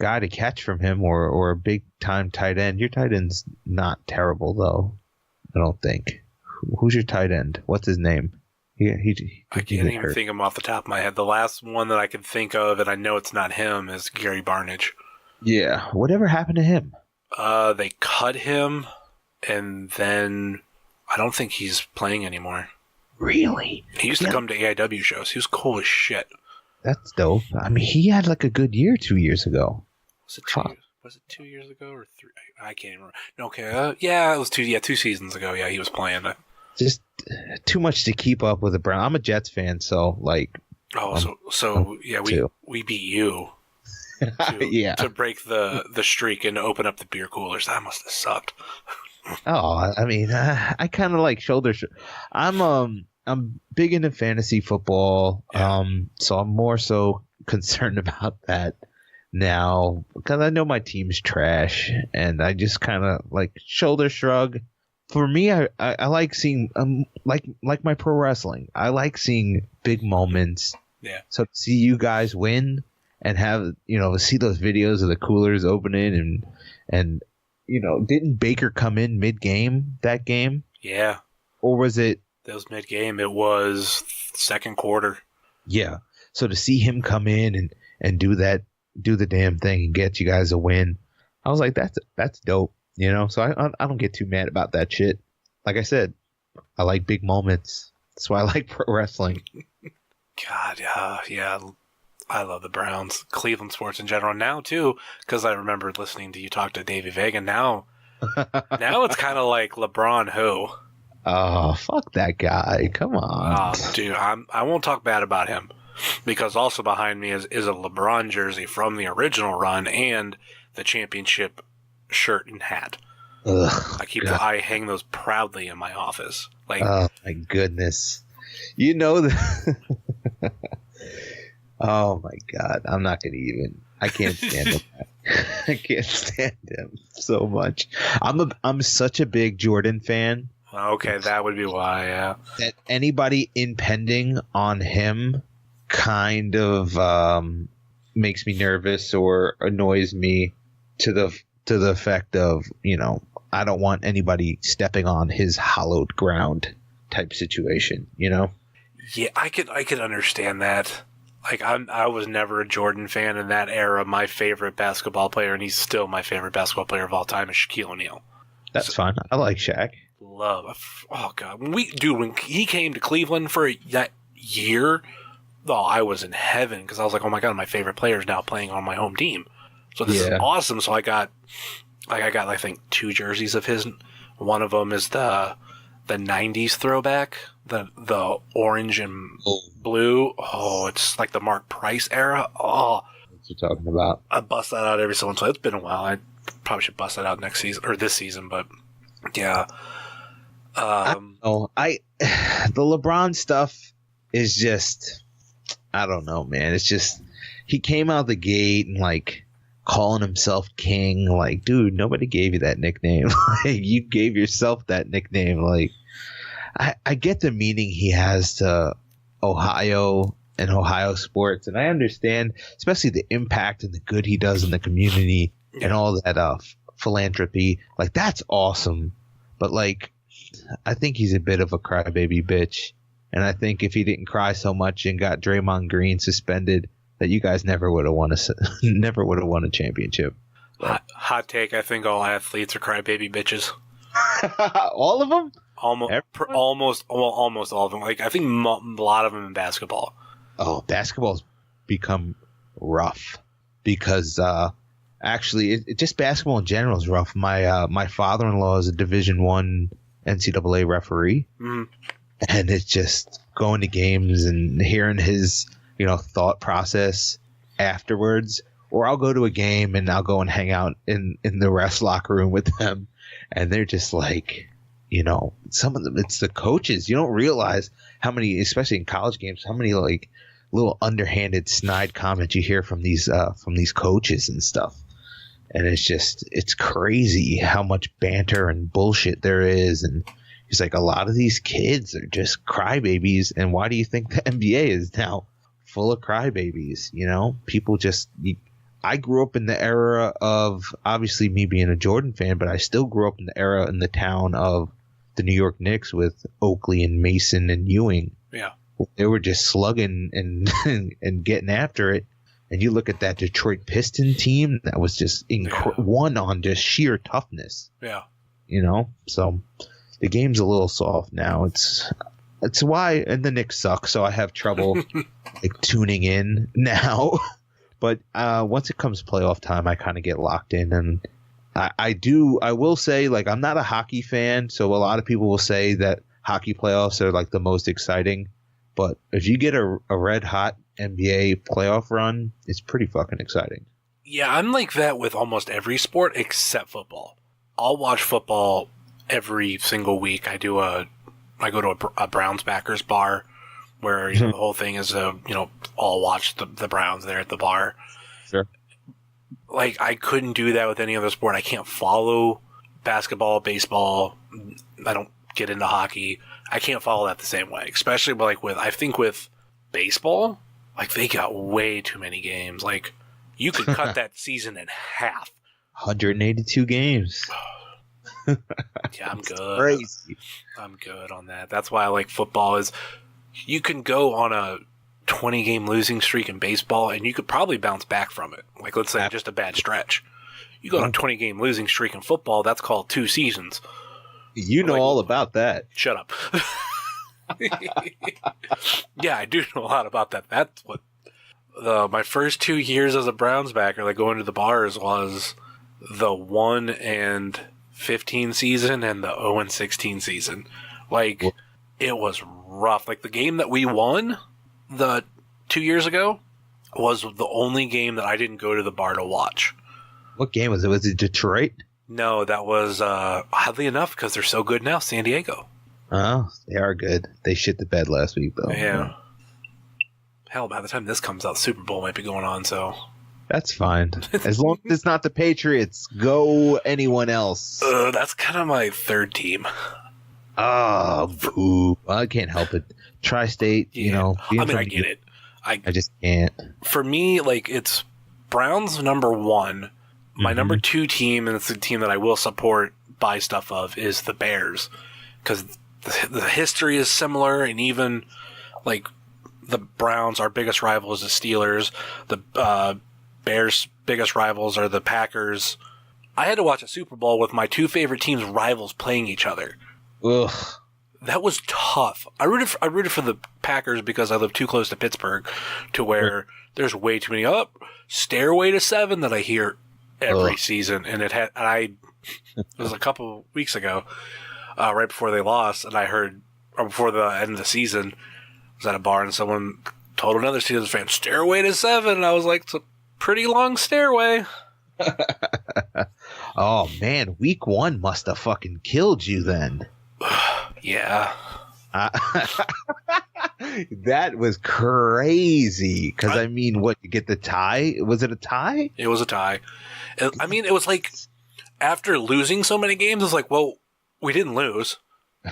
guy to catch from him, or a big time tight end. Your tight end's not terrible though. I don't think. Who's your tight end? What's his name? I can't even think of him off the top of my head. The last one that I can think of, and I know it's not him, is Gary Barnidge. Yeah. Whatever happened to him? They cut him, and then I don't think he's playing anymore. Really? He used to come to AIW shows. He was cool as shit. That's dope. I mean, he had like a good year 2 years ago. Was it 2 years ago or 3? I can't remember. Okay, yeah, it was 2 seasons ago. Yeah, he was playing. Just too much to keep up with the Browns. I'm a Jets fan, so like. Oh, yeah, we beat you. To break the streak and open up the beer coolers. That must have sucked. Oh, I mean, I kind of like shoulder. I'm big into fantasy football, so I'm more so concerned about that now because I know my team's trash, and I just kind of like shoulder shrug. For me, I like seeing like my pro wrestling. I like seeing big moments. Yeah. So to see you guys win and have see those videos of the coolers opening and didn't Baker come in mid game that game? Yeah. Or was it? That was mid game. It was second quarter. Yeah. So to see him come in and do the damn thing and get you guys a win, I was like, that's dope. So I don't get too mad about that shit. Like I said, I like big moments. That's why I like pro wrestling. God, yeah. I love the Browns, Cleveland sports in general now too, because I remember listening to you talk to Davey Vega. Now it's kind of like LeBron who. Oh, fuck that guy! Come on, dude. I won't talk bad about him because also behind me is a LeBron jersey from the original run and the championship shirt and hat. Ugh, I hang those proudly in my office. Like, oh my goodness, you know the. Oh my God, I'm not gonna even. I can't stand him. I can't stand him so much. I'm such a big Jordan fan. okay, that would be why. Yeah. That anybody impending on him kind of makes me nervous or annoys me to the effect of, I don't want anybody stepping on his hallowed ground type situation, Yeah, I could understand that. Like, I was never a Jordan fan in that era. My favorite basketball player, and he's still my favorite basketball player of all time, is Shaquille O'Neal. That's fine. I like Shaq. Oh God, when he came to Cleveland for that year, I was in heaven because I was like, oh my God, my favorite player is now playing on my home team. So this is awesome. So I got I think 2 jerseys of his. One of them is the '90s throwback, the orange and blue. Oh, it's like the Mark Price era. Oh, what you talking about? I bust that out every so once. It's been a while. I probably should bust that out next season or this season, but yeah. The LeBron stuff is just, I don't know, man. It's just, he came out the gate and like calling himself king. Like, dude, nobody gave you that nickname. Like, you gave yourself that nickname. Like, I get the meaning he has to Ohio and Ohio sports, and I understand, especially the impact and the good he does in the community and all that philanthropy. Like, that's awesome. But like, I think he's a bit of a crybaby bitch, and I think if he didn't cry so much and got Draymond Green suspended, that you guys never would have won a championship. Hot take: I think all athletes are crybaby bitches. All of them? Almost all of them. Like, I think a lot of them in basketball. Oh, basketball's become rough because actually, just basketball in general is rough. My father-in-law is a Division I NCAA referee, and it's just going to games and hearing his thought process afterwards. Or I'll go to a game and I'll go and hang out in the refs locker room with them, and they're just like, some of them, it's the coaches. You don't realize how many, especially in college games, how many like little underhanded snide comments you hear from these coaches and stuff. And it's crazy how much banter and bullshit there is. And he's like, a lot of these kids are just crybabies. And why do you think the NBA is now full of crybabies? People just I grew up in the era of, obviously me being a Jordan fan, but I still grew up in the era in the town of the New York Knicks with Oakley and Mason and Ewing. Yeah. They were just slugging and getting after it. And you look at that Detroit Piston team, that was just one on just sheer toughness. Yeah. So the game's a little soft now. It's why, and the Knicks suck, so I have trouble like tuning in now. But once it comes playoff time, I kind of get locked in, and I will say, like, I'm not a hockey fan, so a lot of people will say that hockey playoffs are like the most exciting. But if you get a red hot NBA playoff run, it's pretty fucking exciting. Yeah, I'm like that with almost every sport except football. I'll watch football every single week. I go to a Browns backers bar where the whole thing is all watch the Browns there at the bar. Sure. Like, I couldn't do that with any other sport. I can't follow basketball, baseball. I don't get into hockey. I can't follow that the same way, especially like with baseball. Like, they got way too many games. Like, you could cut that season in half. 182 games. Yeah, I'm good. Crazy. I'm good on that. That's why I like football. Is you can go on a 20-game losing streak in baseball, and you could probably bounce back from it. Like, let's say just a bad stretch. You go on a 20-game losing streak in football, that's called 2 seasons. You know all about that. Shut up. Yeah, I do know a lot about that. That's what my first 2 years as a Browns backer, like going to the bars, was the 1-15 season and the 0-16 season. Like, it was rough. Like, the game that we won the 2 years ago was the only game that I didn't go to the bar to watch. What game was it? Was it Detroit? No, that was oddly enough because they're so good now. San Diego. Oh, they are good. They shit the bed last week though. Yeah. Hell, by the time this comes out, Super Bowl might be going on. So that's fine. As long as it's not the Patriots, go anyone else. That's kind of my third team. Oh, boo. I can't help it. Tri-State, Yeah. you know. I mean, I get it. I just can't. For me, like, it's Browns number one. My number two team, and it's the team that I will support, buy stuff of, is the Bears. Because the history is similar, and even, like, the Browns, our biggest rival is the Steelers. The Bears' biggest rivals are the Packers. I had to watch a Super Bowl with my two favorite teams' rivals playing each other. Ugh. That was tough. I rooted for the Packers because I live too close to Pittsburgh to where there's way too many Stairway to Seven that I hear every season. And it was a couple weeks ago, right before they lost, and I heard, or before the end of the season, I was at a bar and someone told another Steelers fan, Stairway to Seven. And I was like, it's a pretty long stairway. Oh, man. Week 1 must have fucking killed you then. Yeah. That was crazy. Because, I mean, what, you get the tie? Was it a tie? It was a tie. I mean, it was like, after losing so many games, it's like, well, we didn't lose.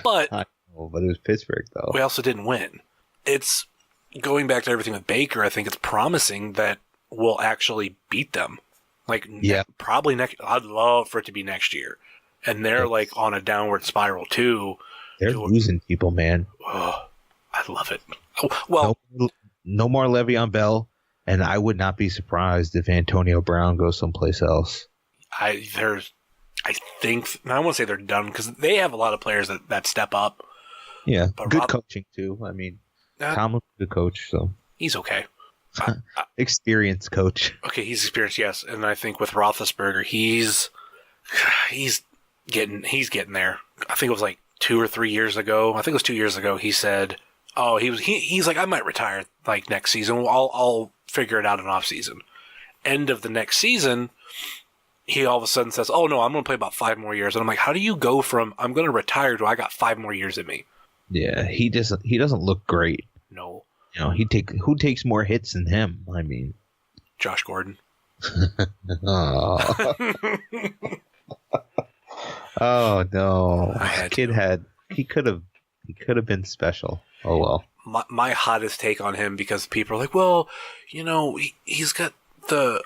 But I know, but it was Pittsburgh, though. We also didn't win. It's going back to everything with Baker. I think it's promising that we'll actually beat them. Like, probably next. I'd love for it to be next year. And they're like on a downward spiral too. They're losing people, man. Oh, I love it. Well, no more Le'Veon Bell, and I would not be surprised if Antonio Brown goes someplace else. I think I won't say they're done because they have a lot of players that step up. Yeah, but good coaching too. I mean, Tomlin's a good coach, so he's okay. Experienced coach. Okay, he's experienced, yes, and I think with Roethlisberger, he's getting there. I think it was like 2 or 3 years ago. I think it was 2 years ago. He said, "Oh, he's like, I might retire like next season. I'll figure it out in off season." End of the next season, he all of a sudden says, "Oh no, I'm going to play about 5 more years." And I'm like, how do you go from I'm going to retire to I got 5 more years in me? Yeah, he doesn't look great. No. You know, who takes more hits than him? I mean, Josh Gordon. Oh no! He could have been special. Oh well. My hottest take on him, because people are like, well, you know, he's got the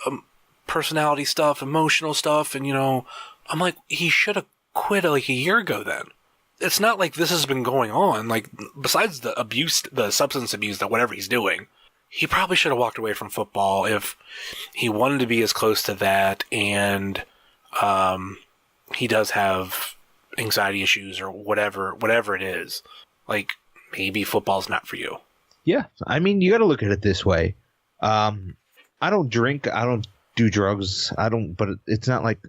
personality stuff, emotional stuff, and you know, I'm like, he should have quit like a year ago. Then it's not like this has been going on. Like, besides the abuse, the substance abuse, that whatever he's doing, he probably should have walked away from football if he wanted to be as close to that, and he does have anxiety issues or whatever it is. Like, maybe football's not for you. Yeah. I mean, you got to look at it this way. I don't drink. I don't do drugs. but it's not like,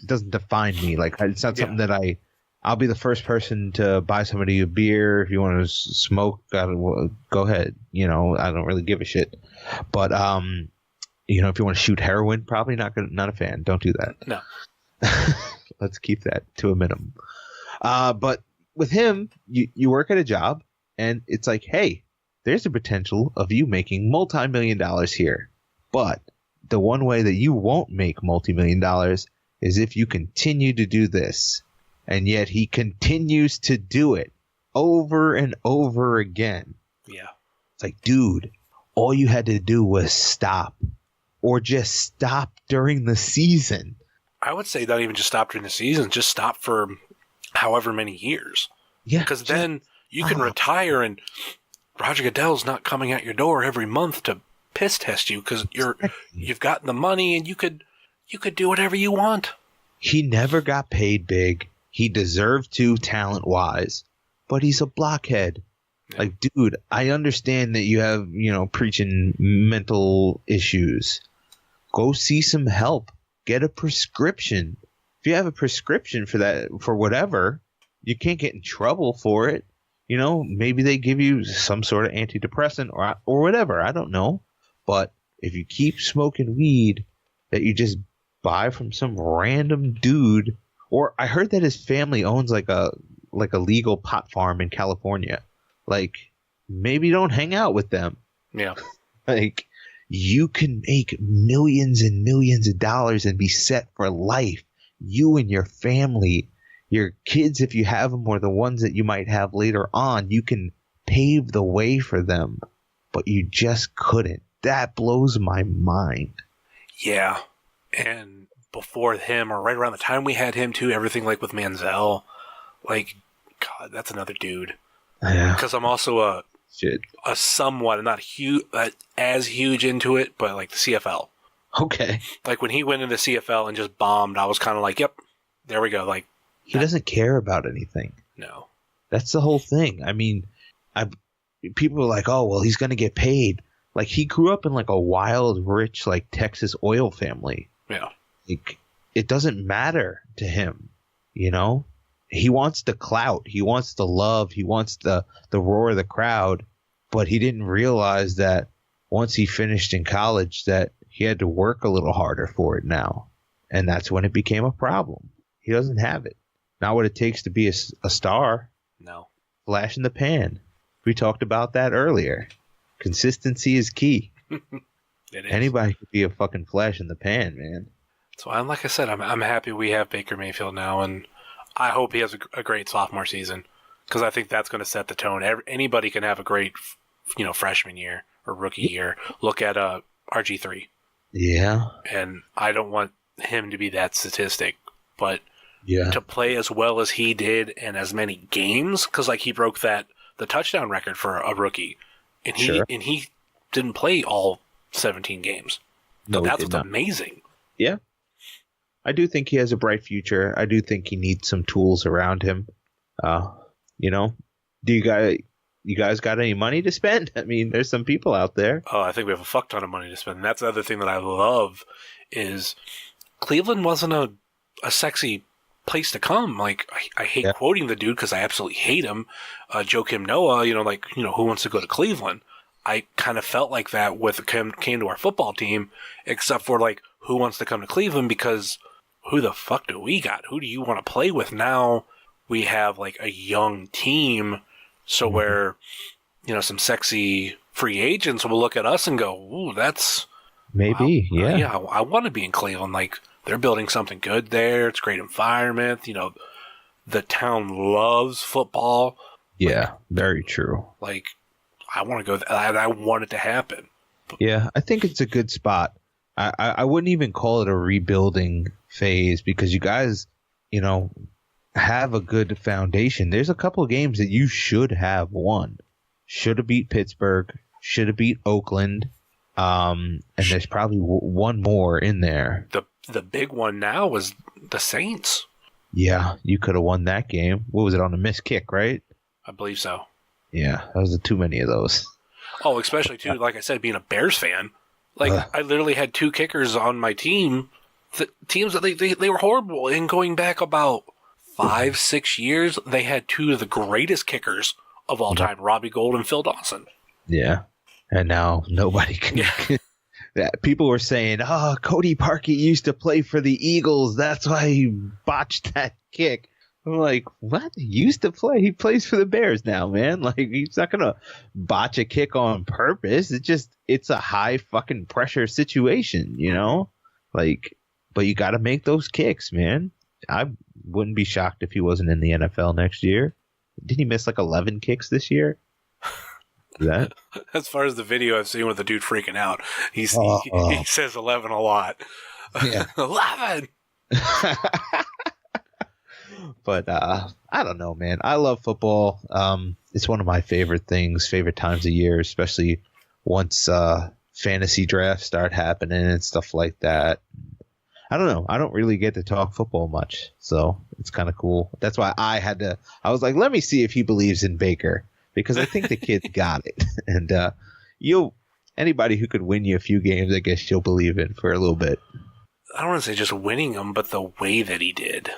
it doesn't define me. Like, it's not something that I'll be the first person to buy somebody a beer. If you want to smoke, go ahead. You know, I don't really give a shit. But, you know, if you want to shoot heroin, probably not a fan. Don't do that. No. Let's keep that to a minimum. But with him, you work at a job, and it's like, hey, there's a potential of you making multi-million dollars here. But the one way that you won't make multi-million dollars is if you continue to do this. And yet he continues to do it over and over again. Yeah. It's like, dude, all you had to do was stop, or just stop during the season. I would say not even just stop during the season, just stop for however many years. Yeah. Because then you can retire and Roger Goodell's not coming at your door every month to piss test you because you've got the money and you could do whatever you want. He never got paid big. He deserved to talent-wise, but he's a blockhead. Yeah. Like, dude, I understand that you have, you know, preaching mental issues. Go see some help. Get a prescription. If you have a prescription for that, for whatever, you can't get in trouble for it. You know, maybe they give you some sort of antidepressant or whatever. I don't know. But if you keep smoking weed that you just buy from some random dude Or I heard that his family owns like a legal pot farm in California. Like, maybe don't hang out with them. Yeah. Like, you can make millions and millions of dollars and be set for life. You and your family, your kids, if you have them, or the ones that you might have later on, you can pave the way for them. But you just couldn't. That blows my mind. Yeah. And before him, or right around the time we had him too, everything like with Manziel, like, God, that's another dude. Yeah. Because I'm also a somewhat, not huge, as huge into it, but like the CFL. Okay. Like when he went into CFL and just bombed, I was kind of like, yep, there we go. Like, he doesn't care about anything. No. That's the whole thing. I mean, people are like, oh, well, he's going to get paid. Like, he grew up in like a wild, rich, like Texas oil family. Yeah. Like, it doesn't matter to him, you know? He wants the clout. He wants the love. He wants the roar of the crowd. But he didn't realize that once he finished in college that he had to work a little harder for it now. And that's when it became a problem. He doesn't have it. Not what it takes to be a star. No. Flash in the pan. We talked about that earlier. Consistency is key. It is. Anybody could be a fucking flash in the pan, man. So, like I said, I'm happy we have Baker Mayfield now, and I hope he has a great sophomore season, because I think that's going to set the tone. Anybody can have a great, freshman year or rookie year. Look at RG3. Yeah. And I don't want him to be that statistic, but yeah, to play as well as he did and as many games, because like he broke the touchdown record for a rookie, and he didn't play all 17 games. No, that's what's amazing. Yeah. I do think he has a bright future. I do think he needs some tools around him. Do you guys got any money to spend? I mean, there's some people out there. Oh, I think we have a fuck ton of money to spend. And that's the other thing that I love is Cleveland wasn't a sexy place to come. Like, I hate quoting the dude because I absolutely hate him. Joakim Noah, who wants to go to Cleveland? I kind of felt like that with came to our football team, except for like, who wants to come to Cleveland? Because who the fuck do we got? Who do you want to play with? Now we have like a young team, so where, some sexy free agents will look at us and go, ooh, that's maybe, wow, yeah, I want to be in Cleveland. Like, they're building something good there. It's a great environment. The town loves football. Yeah, very true. Like, I want to go I want it to happen. Yeah, I think it's a good spot. I wouldn't even call it a rebuilding phase because you guys, have a good foundation. There's a couple of games that you should have won. Should have beat Pittsburgh. Should have beat Oakland. And there's probably one more in there. The big one now was the Saints. Yeah, you could have won that game. What was it, on a missed kick, right? I believe so. Yeah, that was too many of those. Oh, especially too, like I said, being a Bears fan. Like, I literally had two kickers on my team. Teams that they were horrible. And going back about 5-6 years, they had two of the greatest kickers of all time, Robbie Gould and Phil Dawson. Yeah. And now nobody can. Yeah. People were saying, Cody Parkey used to play for the Eagles. That's why he botched that kick. I'm like, what? He used to play? He plays for the Bears now, man. Like, he's not going to botch a kick on purpose. It's a high fucking pressure situation, Like, but you got to make those kicks, man. I wouldn't be shocked if he wasn't in the NFL next year. Didn't he miss like 11 kicks this year? That? As far as the video I've seen with the dude freaking out, he says 11 a lot. Yeah. 11! But I don't know, man. I love football. It's one of my favorite times of year, especially once fantasy drafts start happening and stuff like that. I don't know. I don't really get to talk football much, so it's kind of cool. That's why I was like, let me see if he believes in Baker, because I think the kid's got it. And anybody who could win you a few games, I guess you'll believe in for a little bit. I don't want to say just winning them, but the way that he did.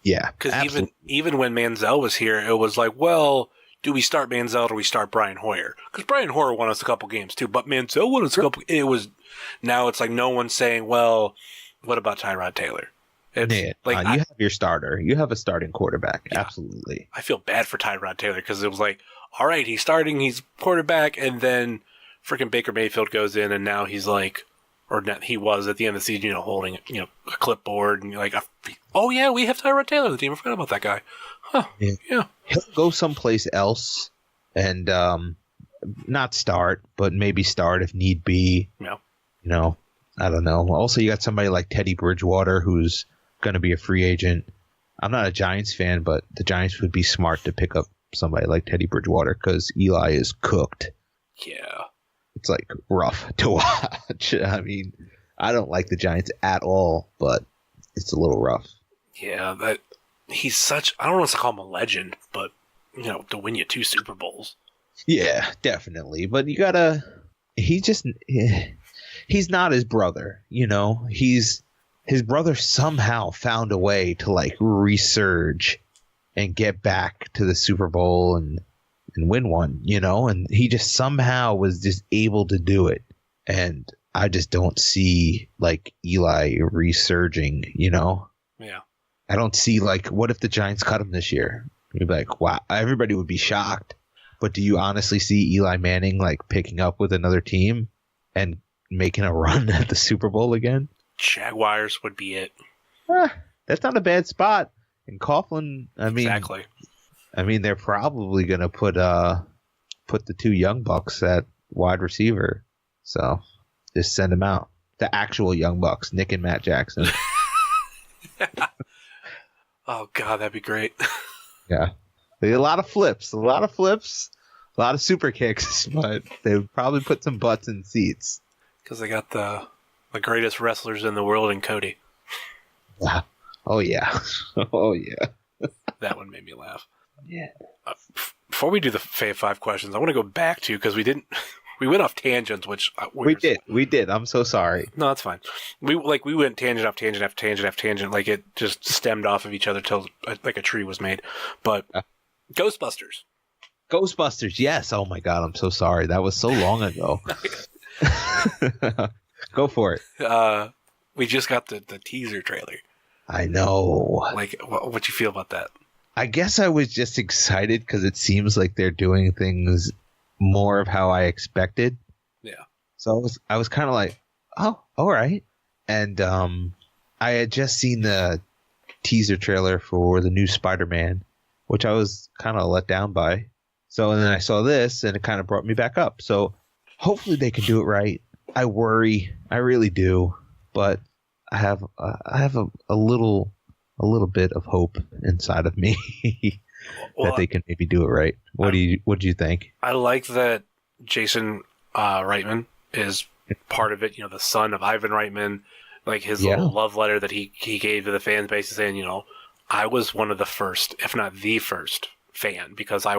Yeah, because even when Manziel was here, it was like, well, do we start Manziel or do we start Brian Hoyer? Because Brian Hoyer won us a couple games too, but Manziel won us a couple. Now it's like no one's saying, well, what about Tyrod Taylor? It's you have your starter. You have a starting quarterback. Yeah. Absolutely. I feel bad for Tyrod Taylor because it was like, all right, he's starting, he's quarterback, and then freaking Baker Mayfield goes in, and now he's like, or he was at the end of the season, holding a clipboard, and you're like, oh yeah, we have Tyrod Taylor on the team. I forgot about that guy. Huh? Yeah. He'll go someplace else and not start, but maybe start if need be. Yeah. I don't know. Also, you got somebody like Teddy Bridgewater who's going to be a free agent. I'm not a Giants fan, but the Giants would be smart to pick up somebody like Teddy Bridgewater because Eli is cooked. Yeah. It's like rough to watch. I mean, I don't like the Giants at all, but it's a little rough. Yeah, he's such, I don't want to call him a legend, but, to win you 2 Super Bowls. Yeah, definitely. But you gotta, he's not his brother, his brother somehow found a way to like resurge and get back to the Super Bowl and win one, and he just somehow was just able to do it. And I just don't see like Eli resurging, Yeah. I don't see like, what if the Giants cut him this year? You'd be like, wow, everybody would be shocked. But do you honestly see Eli Manning like picking up with another team and making a run at the Super Bowl again? Jaguars would be it. That's not a bad spot. And Coughlin, exactly. They're probably gonna put the 2 young bucks at wide receiver. So just send them out. The actual young bucks, Nick and Matt Jackson. Oh God, that'd be great. Yeah. A lot of flips, a lot of super kicks, but they would probably put some butts in seats. Because they got the greatest wrestlers in the world in Cody. Wow. Oh, yeah. Oh, yeah. That one made me laugh. Yeah. Before we do the Fave 5 questions, I want to go back to, because we went off tangents, which... We did. I'm so sorry. No, that's fine. We went tangent after tangent after tangent after tangent, like it just stemmed off of each other till like a tree was made. But Ghostbusters. Ghostbusters, yes. Oh, my God. I'm so sorry. That was so long ago. Go for it. We just got the teaser trailer. I know. Like, what you feel about that? I guess I was just excited because it seems like they're doing things more of how I expected. Yeah. So I was kind of like, oh, all right. And I had just seen the teaser trailer for the new Spider-Man, which I was kind of let down by. So and then I saw this, and it kind of brought me back up. So hopefully they can do it right. I worry, I really do, but I have a little bit of hope inside of me that they can maybe do it right. What do you think? I like that Jason Reitman is part of it. The son of Ivan Reitman, like his little love letter that he gave to the fan base, saying, I was one of the first, if not the first fan, because I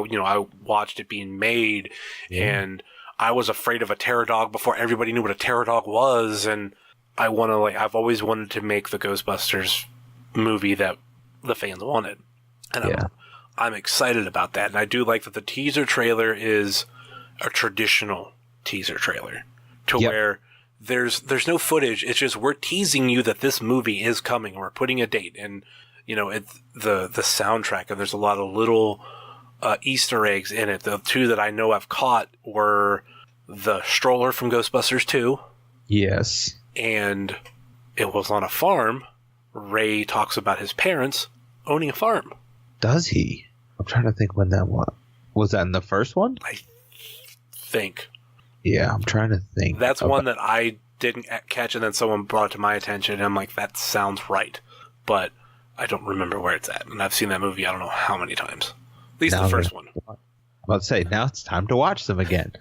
watched it being made, and I was afraid of a terror dog before everybody knew what a terror dog was, and I've always wanted to make the Ghostbusters movie that the fans wanted, and I'm excited about that. And I do like that the teaser trailer is a traditional teaser trailer, to where there's no footage. It's just we're teasing you that this movie is coming. We're putting a date, and it's the soundtrack, and there's a lot of little Easter eggs in it. The 2 that I know I've caught were the stroller from Ghostbusters 2. Yes. And it was on a farm. Ray talks about his parents owning a farm. Does he? I'm trying to think when that was. Was that in the first one? I think. Yeah, I'm trying to think. That's one that I didn't catch, and then someone brought it to my attention, and I'm like, that sounds right. But I don't remember where it's at. And I've seen that movie I don't know how many times. At least the first one. I'm about to say, now it's time to watch them again.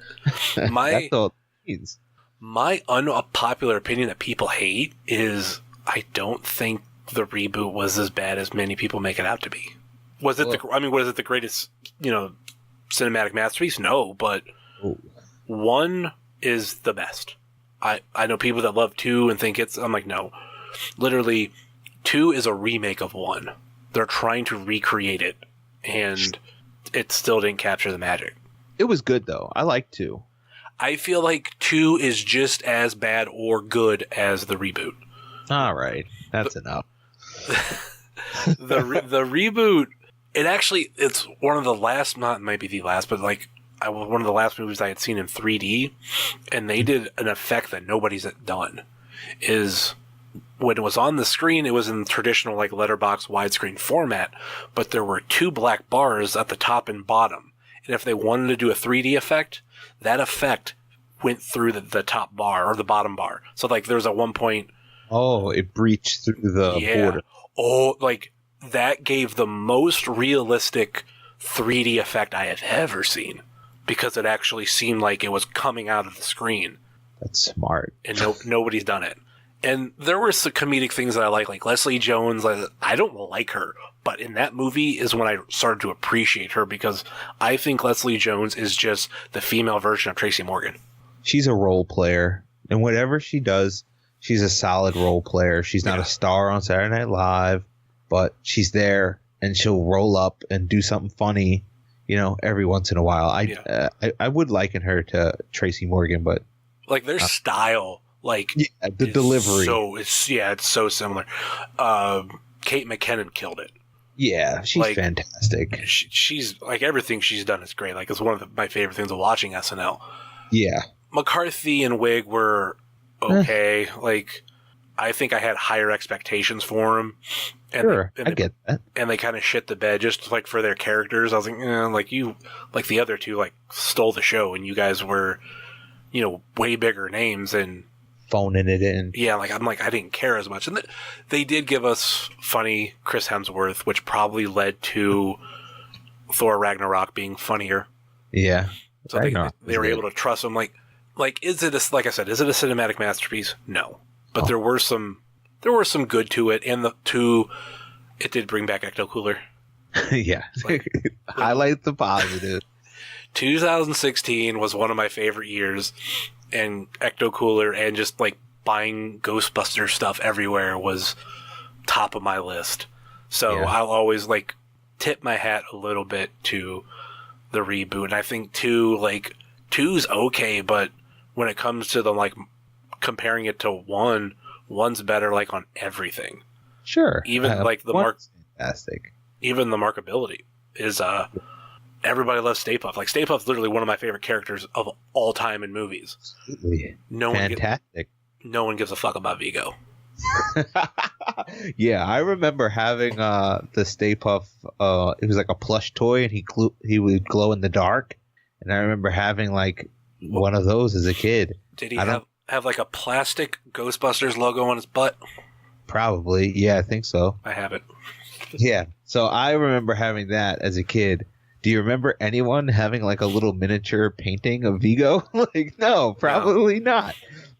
That's all it means. My unpopular opinion that people hate is I don't think the reboot was as bad as many people make it out to be. Was it the greatest, cinematic masterpiece? No, but 1 is the best. I know people that love 2 and think I'm like, no. Literally, 2 is a remake of 1. They're trying to recreate it, and it still didn't capture the magic. It was good, though. I like 2. I feel like 2 is just as bad or good as the reboot. All right. That's enough. the reboot. It's one of the last, not might be the last, but like one of the last movies I had seen in 3D, and they did an effect that nobody's done. Is when it was on the screen, it was in traditional like letterbox widescreen format, but there were 2 black bars at the top and bottom, and if they wanted to do a 3D effect, that effect went through the top bar or the bottom bar. So like there's a 1 point. Oh, it breached through the border. Oh, like that gave the most realistic 3D effect I have ever seen, because it actually seemed like it was coming out of the screen. That's smart. And nobody's done it. And there were some comedic things that I like Leslie Jones. I don't like her, but in that movie is when I started to appreciate her, because I think Leslie Jones is just the female version of Tracy Morgan. She's a role player, and whatever she does, she's a solid role player. She's not a star on Saturday Night Live, but she's there, and she'll roll up and do something funny, every once in a while. I would liken her to Tracy Morgan, but like their style, like the delivery. It's so similar. Kate McKinnon killed it. Yeah, she's fantastic. She's like, everything she's done is great. Like, it's one of my favorite things of watching SNL. Yeah, McCarthy and Wig were okay. Like, I think I had higher expectations for him. And I get that. And they kind of shit the bed just like for their characters. I was like, like the other two like stole the show, and you guys were, way bigger names and phoning it in. Yeah, I didn't care as much. And they did give us funny Chris Hemsworth, which probably led to Thor Ragnarok being funnier. Yeah. So they were able to trust him. Like, is it like I said, is it a cinematic masterpiece? No. But there were some good to it, and it did bring back Ecto Cooler. Yeah. Highlight the positive. 2016 was one of my favorite years, and Ecto Cooler and just like buying Ghostbusters stuff everywhere was top of my list. So I'll always like tip my hat a little bit to the reboot. And I think 2's okay, but when it comes to the like comparing it to 1's better like on everything. Sure. Even like the fantastic. Even the markability is everybody loves Stay Puft. Like, Stay Puft's literally one of my favorite characters of all time in movies. Absolutely. Fantastic. No one gives a fuck about Vigo. Yeah, I remember having the Stay Puft. It was like a plush toy, and he would glow in the dark. And I remember having like one of those as a kid. Did he have like a plastic Ghostbusters logo on his butt? Probably. Yeah, I think so. I have it. Yeah. So I remember having that as a kid. Do you remember anyone having like a little miniature painting of Vigo? Like, no, probably not.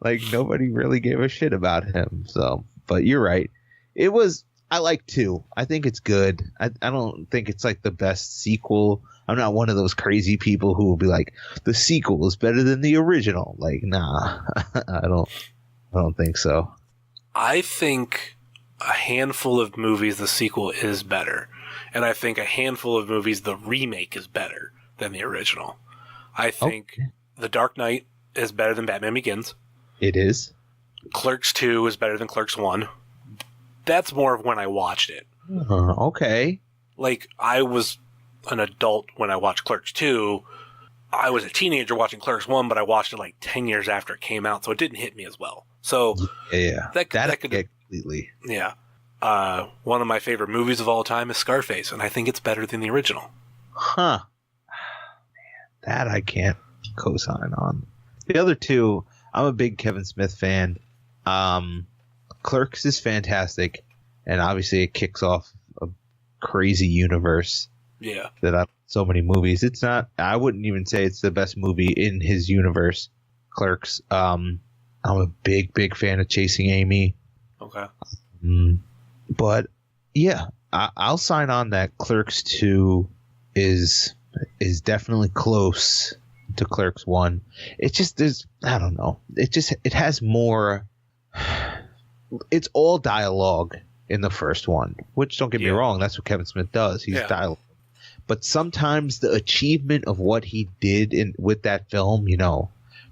Like, nobody really gave a shit about him. So, but you're right. I like 2. I think it's good. I don't think it's like the best sequel. I'm not one of those crazy people who will be like, the sequel is better than the original. Like, nah, I don't think so. I think a handful of movies, the sequel is better. And I think a handful of movies, the remake is better than the original. I think The Dark Knight is better than Batman Begins. It is. Clerks 2 is better than Clerks 1. That's more of when I watched it. Okay. Like, I was an adult when I watched Clerks 2. I was a teenager watching Clerks 1, but I watched it like 10 years after it came out, so it didn't hit me as well. So yeah, that could get completely. Yeah. One of my favorite movies of all time is Scarface, and I think it's better than the original. Huh. Man, that I can't co-sign on. The other 2, I'm a big Kevin Smith fan. Clerks is fantastic, and obviously it kicks off a crazy universe. Yeah. So many movies. It's not. I wouldn't even say it's the best movie in his universe. Clerks. I'm a big fan of Chasing Amy. Okay. But yeah, I'll sign on that Clerks 2 is definitely close to Clerks 1. It just is. I don't know. It has more. It's all dialogue in the first one, which, don't get me wrong, that's what Kevin Smith does. He's dialogue. But sometimes the achievement of what he did with that film,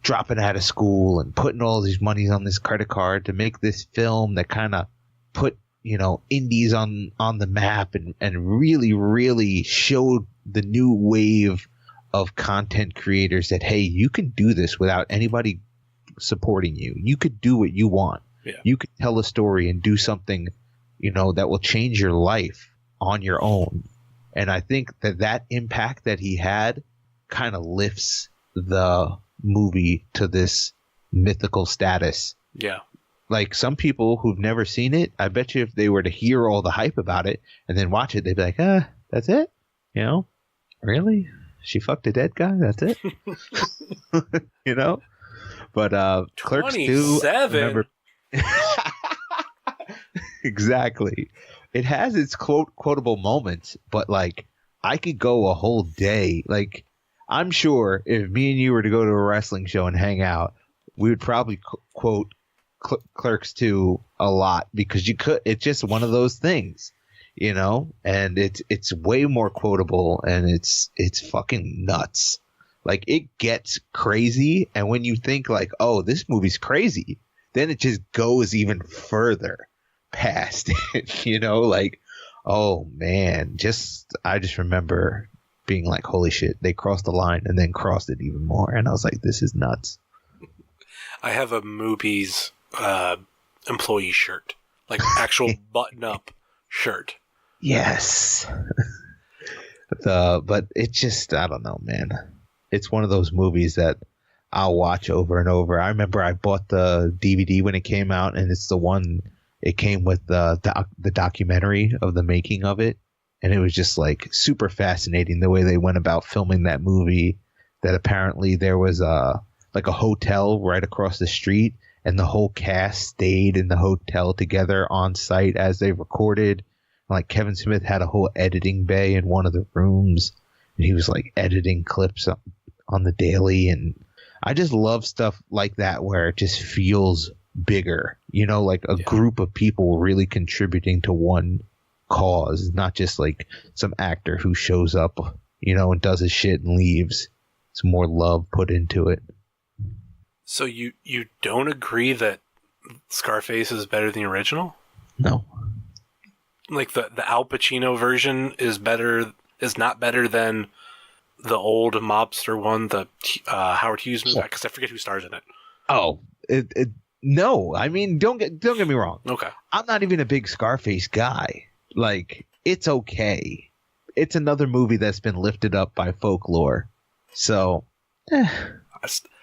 dropping out of school and putting all these monies on this credit card to make this film that kind of put indies on the map and really, really showed the new wave of content creators that, hey, you can do this without anybody supporting you. You could do what you want. Yeah. You could tell a story and do something, that will change your life on your own. And I think that impact that he had kind of lifts the movie to this mythical status. Yeah. Like some people who've never seen it, I bet you if they were to hear all the hype about it and then watch it, they'd be like, that's it? Really? She fucked a dead guy? That's it? But Clerks 2, remember, exactly. It has its quotable moments, but like I could go a whole day. Like I'm sure if me and you were to go to a wrestling show and hang out, we would probably quote Clerks 2 a lot because you could. It's just one of those things, and it's way more quotable and it's fucking nuts. Like it gets crazy, and when you think like, oh, this movie's crazy, then it just goes even further past it, like, oh man, I just remember being like, holy shit, they crossed the line and then crossed it even more, and I was like, this is nuts. I have a movie's employee shirt, like actual button-up shirt. Yes. But it just, I don't know, man. It's one of those movies that I'll watch over and over. I remember I bought the DVD when it came out, and it's the one. It came with the documentary of the making of it, and it was just like super fascinating the way they went about filming that movie. That apparently there was a hotel right across the street, and the whole cast stayed in the hotel together on site as they recorded. Like Kevin Smith had a whole editing bay in one of the rooms, and he was like editing clips on the daily. And I just love stuff like that where it just feels bigger, like a group of people really contributing to one cause, not just like some actor who shows up, and does his shit and leaves. It's more love put into it. So you don't agree that Scarface is better than the original? No. Like the Al Pacino version is not better than the old mobster one, the Howard Hughes movie, because I forget who stars in it. Oh, no. I mean, don't get me wrong. Okay. I'm not even a big Scarface guy. Like, it's okay. It's another movie that's been lifted up by folklore. So,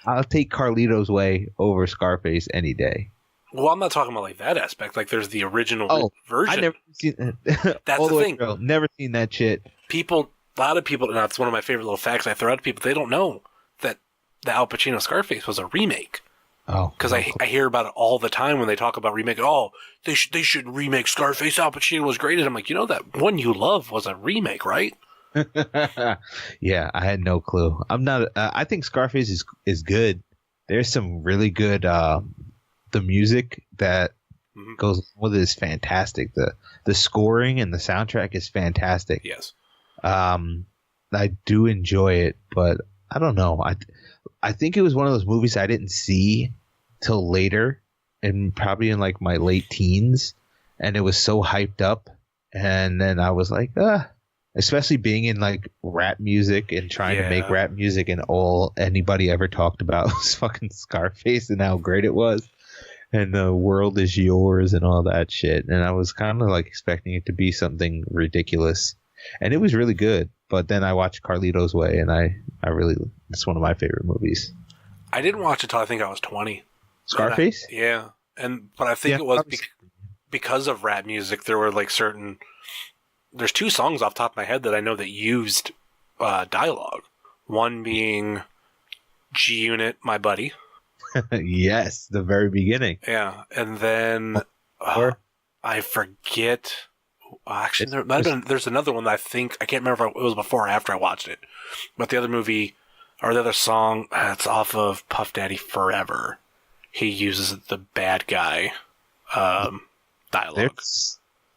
I'll take Carlito's Way over Scarface any day. Well, I'm not talking about like that aspect. Like, there's the original version. I never seen that. That's the thing. Never seen that shit. A lot of people, and that's one of my favorite little facts I throw out to people, they don't know that the Al Pacino Scarface was a remake. Oh. Because I hear about it all the time when they talk about remaking. Oh, they should remake Scarface. Al Pacino was great. And I'm like, that one you love was a remake, right? Yeah, I had no clue. I'm not. I think Scarface is good. There's some really good. The music that goes with it is fantastic. The scoring and the soundtrack is fantastic. Yes. I do enjoy it, but I don't know. I think it was one of those movies I didn't see till later, and probably in like my late teens, and it was so hyped up, and then I was like, especially being in like rap music and trying to make rap music, and all anybody ever talked about was fucking Scarface and how great it was, and the world is yours and all that shit, and I was kind of like expecting it to be something ridiculous, and it was really good. But then I watched Carlito's Way, and I really, it's one of my favorite movies. I didn't watch it till I think I was 20. Scarface? But I think it was because of rap music. There were like there's two songs off the top of my head that I know that used dialogue. One being G-Unit, My Buddy. Yes, the very beginning. Yeah, and then I forget. Actually, there's another one that I think, I can't remember if it was before or after I watched it. But the other movie, or the other song, it's off of Puff Daddy Forever. He uses the bad guy dialogue.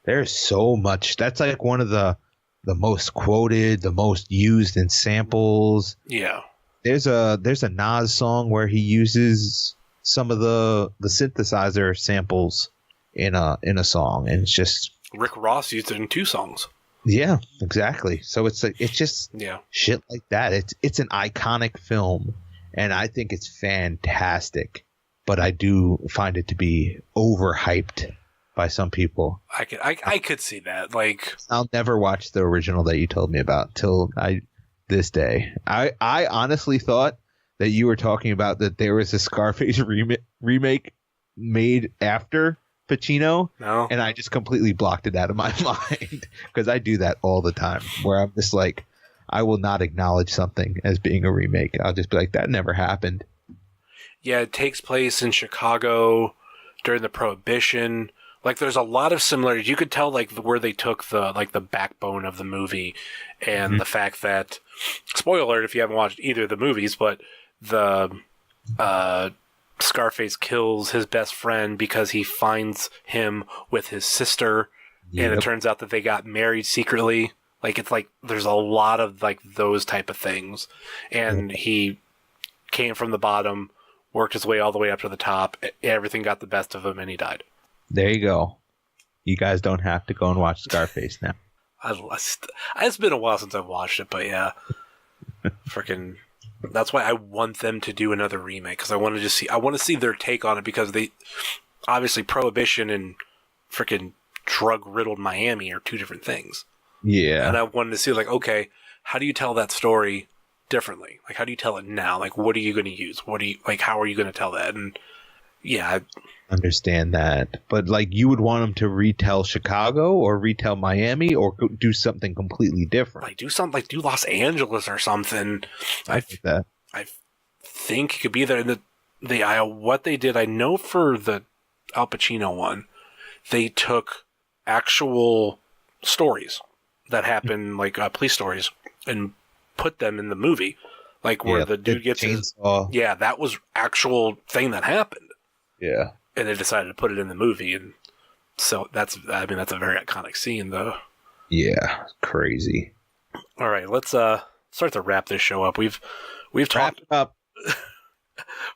There's so much. That's like one of the most quoted, the most used in samples. Yeah. There's a Nas song where he uses some of the synthesizer samples in a song, and it's just Rick Ross used it in 2 songs. Yeah, exactly. So it's just Yeah. shit like that. It's an iconic film, and I think it's fantastic. But I do find it to be overhyped by some people. I could see that. Like, I'll never watch the original that you told me about till this day. I honestly thought that you were talking about that there was a Scarface remake made after Pacino, no, and I just completely blocked it out of my mind because I do that all the time where I'm just like, I will not acknowledge something as being a remake. I'll just be like, that never happened. Yeah, it takes place in Chicago during the Prohibition. Like, there's a lot of similarities. You could tell, like, where they took the backbone of the movie, and the fact that, spoiler alert if you haven't watched either of the movies, but the Scarface kills his best friend because he finds him with his sister, and it turns out that they got married secretly. Like, it's like there's a lot of like those type of things, and he came from the bottom, worked his way all the way up to the top. Everything got the best of him, and he died. There you go. You guys don't have to go and watch Scarface now. It's been a while since I've watched it, but yeah, freaking. That's why I want them to do another remake, because I want to see their take on it, because they obviously Prohibition and freaking drug-riddled Miami are 2 different things. Yeah. And I wanted to see, like, okay, how do you tell that story differently? Like, how do you tell it now? Like, what are you going to use? How are you going to tell that? And yeah, understand that, but like, you would want them to retell Chicago or retell Miami or do something completely different. Like, do something, like, do Los Angeles or something. I think it could be there. And what they did, I know for the Al Pacino one, they took actual stories that happen, like police stories, and put them in the movie, like where the dude gets chainsaw. Yeah, that was actual thing that happened. Yeah. And they decided to put it in the movie, and so that's a very iconic scene, though. Yeah, crazy. All right, let's start to wrap this show up. We've talked up.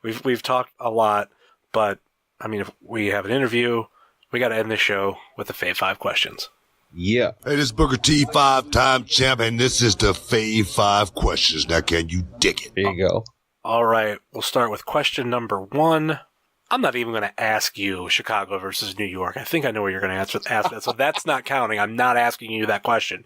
we've talked a lot, but I mean, if we have an interview, we got to end the show with the Fave 5 questions. Yeah. Hey, this is Booker T, 5-time champ, and this is the Fave 5 questions. Now, can you dig it? There you go. All right, we'll start with question number 1. I'm not even going to ask you Chicago versus New York. I think I know where you're going to ask that, so that's not counting. I'm not asking you that question.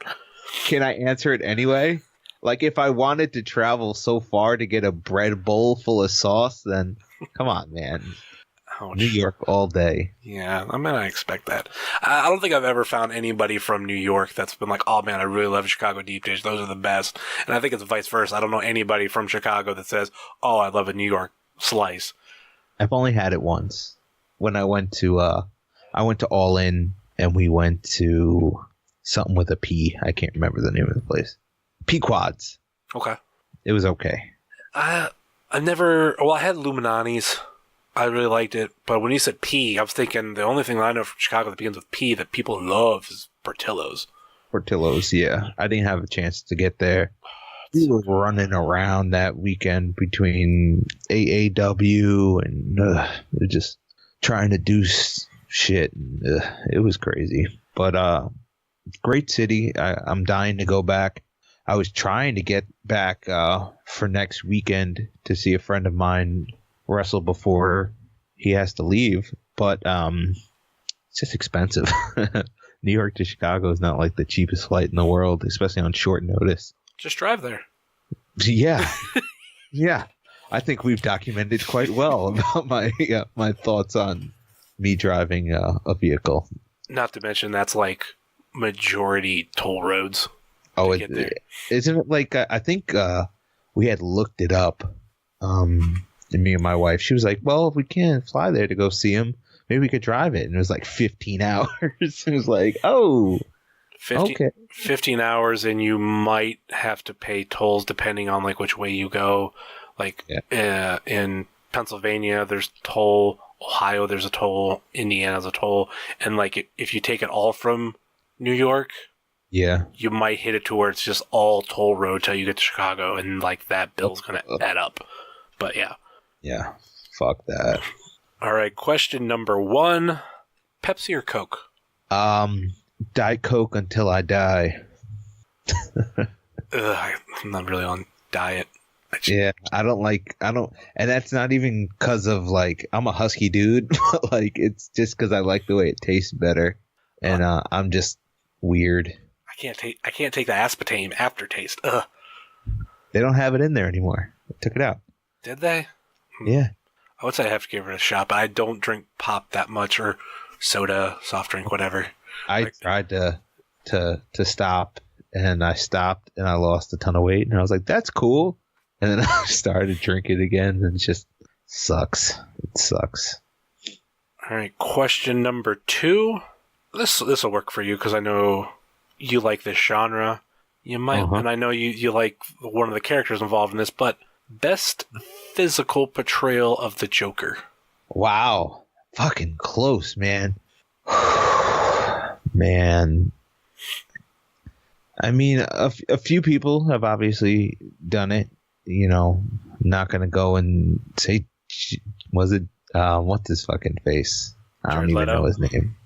Can I answer it anyway? Like, if I wanted to travel so far to get a bread bowl full of sauce, then come on, man. Ouch. New York all day. Yeah, I mean, I expect that. I don't think I've ever found anybody from New York that's been like, oh man, I really love Chicago deep dish. Those are the best. And I think it's vice versa. I don't know anybody from Chicago that says, oh, I love a New York slice. I've only had it once. When I went to All In, and we went to something with a P. I can't remember the name of the place. Pequod's. Okay. It was okay. I had Luminani's. I really liked it, but when you said P, I was thinking the only thing that I know from Chicago that begins with P that people love is Portillo's. Portillo's, yeah. I didn't have a chance to get there. We were running around that weekend between AAW and just trying to do shit. And, it was crazy. But great city. I'm dying to go back. I was trying to get back for next weekend to see a friend of mine wrestle before he has to leave. But it's just expensive. New York to Chicago is not like the cheapest flight in the world, especially on short notice. Just drive there. Yeah. Yeah. I think we've documented quite well about my thoughts on me driving a vehicle. Not to mention that's like majority toll roads. Oh, isn't it like I think we had looked it up. And me and my wife, she was like, well, if we can't fly there to go see him, maybe we could drive it. And it was like 15 hours. It was like, oh, 15 hours, and you might have to pay tolls depending on like which way you go. Like in Pennsylvania, there's toll. Ohio, there's a toll. Indiana's a toll. And like if you take it all from New York, yeah, you might hit it to where it's just all toll road till you get to Chicago, and like that bill's gonna add up. But yeah. Yeah, fuck that. All right, question number 1. Pepsi or Coke? Diet Coke until I die. I'm not really on diet. Yeah, I don't, and that's not even because of I'm a husky dude. But it's just because I like the way it tastes better, and I'm just weird. I can't take the aspartame aftertaste. Ugh. They don't have it in there anymore. They took it out. Did they? Yeah. I would say I have to give it a shot, but I don't drink pop that much or soda, soft drink, whatever. I tried to stop, and I stopped, and I lost a ton of weight, and I was like, "That's cool." And then I started to drink it again, and it just sucks. It sucks. All right, question number 2. This will work for you because I know you like this genre. You might, and I know you like one of the characters involved in this, but best physical portrayal of the Joker. Wow. Fucking close, man. Man. I mean, a few people have obviously done it. Not going to go and say, was it, what's his fucking face? I don't even know his name.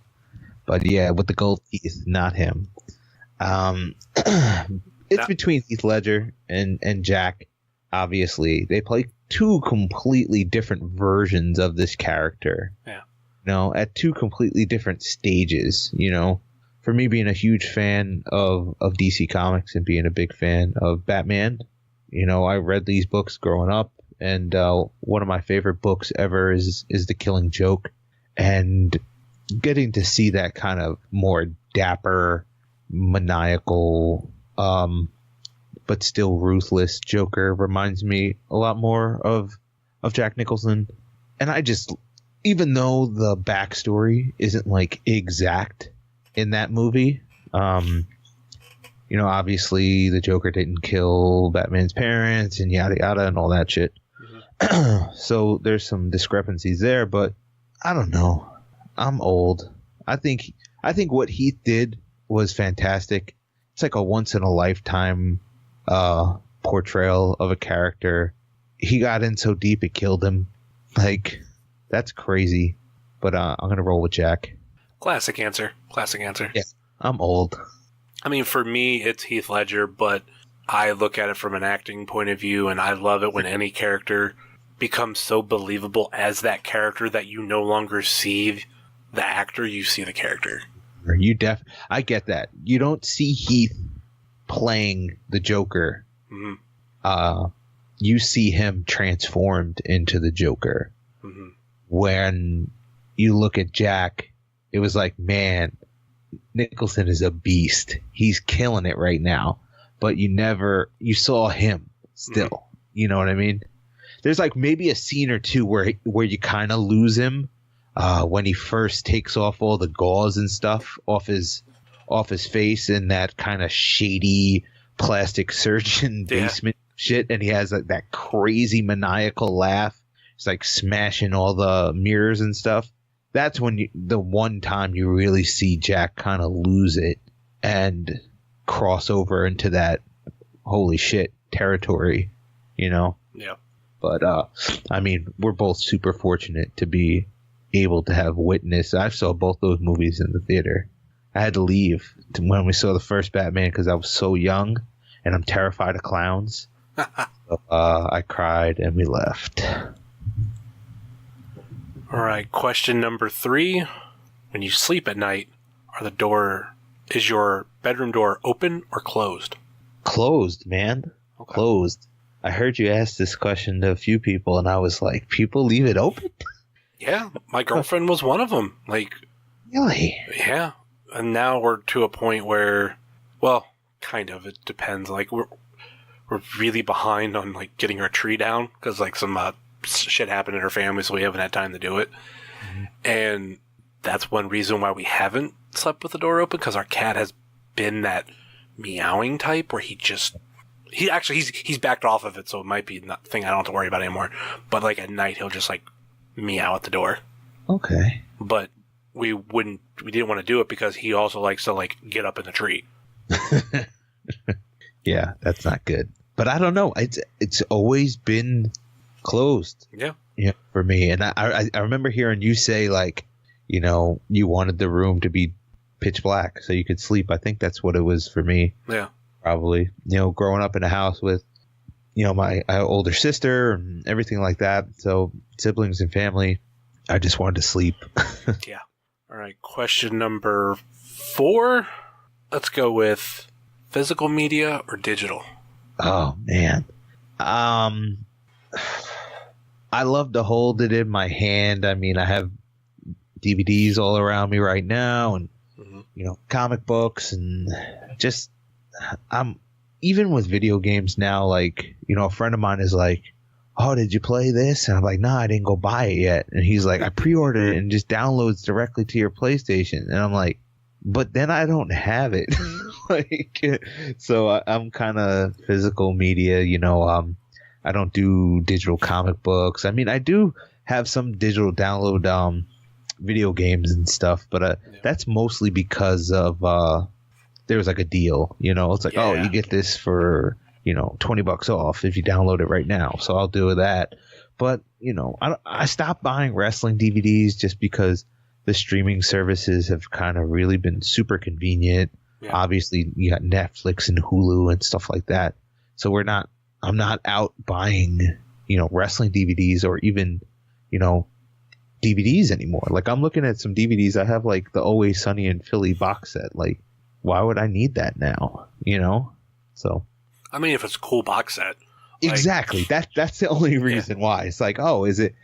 But yeah, with the gold teeth, not him. It's between Heath Ledger and Jack. Obviously, they play two completely different versions of this character. Yeah. At two completely different stages. For me, being a huge fan of DC Comics and being a big fan of Batman, I read these books growing up, and one of my favorite books ever is The Killing Joke, and getting to see that kind of more dapper, maniacal, but still ruthless Joker reminds me a lot more of Jack Nicholson. And I just, even though the backstory isn't exact in that movie, obviously the Joker didn't kill Batman's parents and yada yada and all that shit. Mm-hmm. So there's some discrepancies there, but I don't know. I'm old. I think what Heath did was fantastic. It's like a once in a lifetime portrayal of a character. He got in so deep it killed him. That's crazy. But I'm gonna roll with Jack. Classic answer. Yeah, I'm old. I mean, for me, it's Heath Ledger, but I look at it from an acting point of view, and I love it when any character becomes so believable as that character that you no longer see the actor, you see the character. I get that. You don't see Heath playing the Joker. Mm-hmm. You see him transformed into the Joker. Mm-hmm. When you look at Jack, it was like, man, Nicholson is a beast. He's killing it right now. But you saw him still. Mm-hmm. You know what I mean? There's maybe a scene or two where you kind of lose him when he first takes off all the gauze and stuff off his face in that kind of shady plastic surgeon basement shit, and he has that crazy maniacal laugh. It's smashing all the mirrors and stuff. That's when the one time you really see Jack kind of lose it and cross over into that holy shit territory, Yeah. But I mean, we're both super fortunate to be able to have witnessed. I saw both those movies in the theater. I had to leave when we saw the first Batman because I was so young and I'm terrified of clowns. So, I cried and we left. All right, question number 3. When you sleep at night, is your bedroom door open or closed? Closed, man. Okay. Closed. I heard you ask this question to a few people, and I was like, people leave it open? Yeah, my girlfriend was one of them. Really? Yeah. And now we're to a point where, well, kind of, it depends. We're really behind on getting our tree down because some shit happened in her family, so we haven't had time to do it. Mm-hmm. And that's one reason why we haven't slept with the door open, because our cat has been that meowing type where he's backed off of it, so it might be a thing I don't have to worry about anymore. But at night he'll just meow at the door. Okay. But we didn't want to do it because he also likes to get up in the tree. Yeah, that's not good. But I don't know. It's always been closed. Yeah. Yeah, for me. And I remember hearing you say you wanted the room to be pitch black so you could sleep. I think that's what it was for me. Yeah. Probably, growing up in a house with, my older sister and everything like that. So siblings and family, I just wanted to sleep. Yeah. All right. Question number 4. Let's go with physical media or digital. Oh, man. I love to hold it in my hand. I mean, I have DVDs all around me right now and, comic books and just, even with video games now, like, a friend of mine is like, oh, did you play this? And I'm like, no, I didn't go buy it yet. And he's like, I pre-ordered it and just downloads directly to your PlayStation. And I'm like, but then I don't have it. So I'm kind of physical media, I don't do digital comic books. I mean, I do have some digital download video games and stuff, but that's mostly because of there was like a deal, it's like, oh, you get this for, $20 off if you download it right now. So I'll do that. But, I stopped buying wrestling DVDs just because the streaming services have kind of really been super convenient. Yeah. Obviously, you got Netflix and Hulu and stuff like that. So I'm not out buying, wrestling DVDs or even, DVDs anymore. Like, I'm looking at some DVDs. I have like the Always Sunny in Philly box set. Like, why would I need that now? So. I mean, if it's a cool box set. Exactly. That's the only reason why. It's like, oh, is it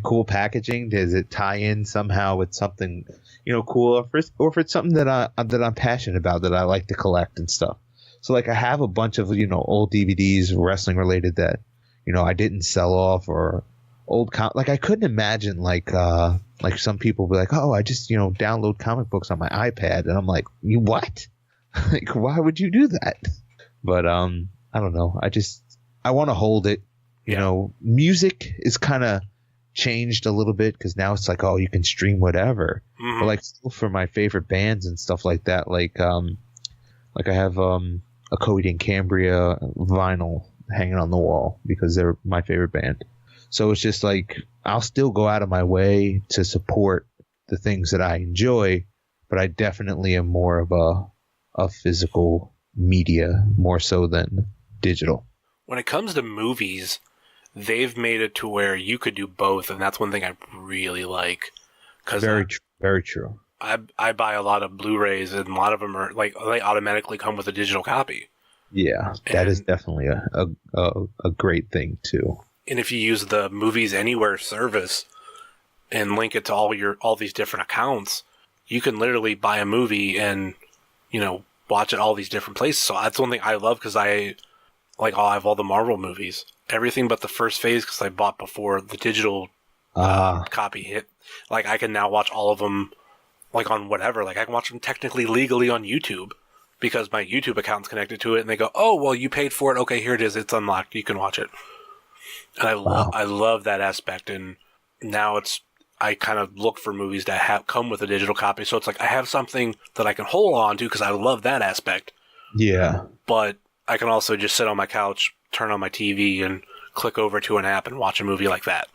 cool packaging? Does it tie in somehow with something, cool? Or if it's something that I'm passionate about, that I like to collect and stuff. So like I have a bunch of, old DVDs wrestling related that, I didn't sell off, or old like I couldn't imagine like some people be like, oh, I just, download comic books on my iPad. And I'm like, you what? Like, why would you do that? But I don't know. I want to hold it. Music is kind of changed a little bit because now it's like, oh, you can stream whatever. Mm-hmm. But like still for my favorite bands and stuff like that, like I have a Coheed and Cambria vinyl hanging on the wall because they're my favorite band. So it's just like I'll still go out of my way to support the things that I enjoy, but I definitely am more of a physical media more so than digital. When it comes to movies, they've made it to where you could do both, and that's one thing I really like. Very true. I buy a lot of Blu-rays, and a lot of them are like they automatically come with a digital copy. Yeah, that is definitely a great thing too. And if you use the Movies Anywhere service and link it to all these different accounts, you can literally buy a movie and watch it all these different places. So that's one thing I love because I have all the Marvel movies, everything but the first phase because I bought before the digital copy hit. Like I can now watch all of them like on whatever. Like I can watch them technically legally on YouTube because my YouTube account's connected to it, and they go, "Oh, well, you paid for it. Okay, here it is. It's unlocked. You can watch it." And I love that aspect. And now I kind of look for movies that come with a digital copy. So it's like I have something that I can hold on to because I love that aspect. Yeah. But I can also just sit on my couch, turn on my TV, and click over to an app and watch a movie like that.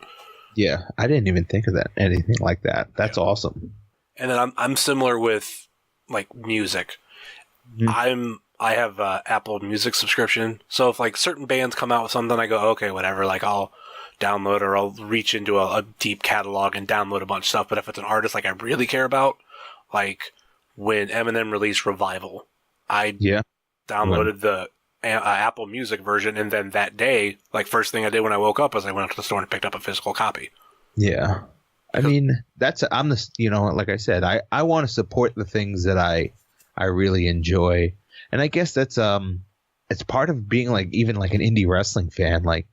Yeah, I didn't even think of that. Anything like that. That's awesome. And then I'm similar with like music. Mm-hmm. I have Apple Music subscription, so if like certain bands come out with something, I go, okay, whatever. Like I'll download or I'll reach into a deep catalog and download a bunch of stuff. But if it's an artist like I really care about, like when Eminem released Revival, I downloaded the Apple Music version, and then that day, like first thing I did when I woke up was I went up to the store and picked up a physical copy. Yeah. I mean, I'm the, like I said, I want to support the things that I really enjoy. And I guess that's, it's part of being like, even like an indie wrestling fan. Like,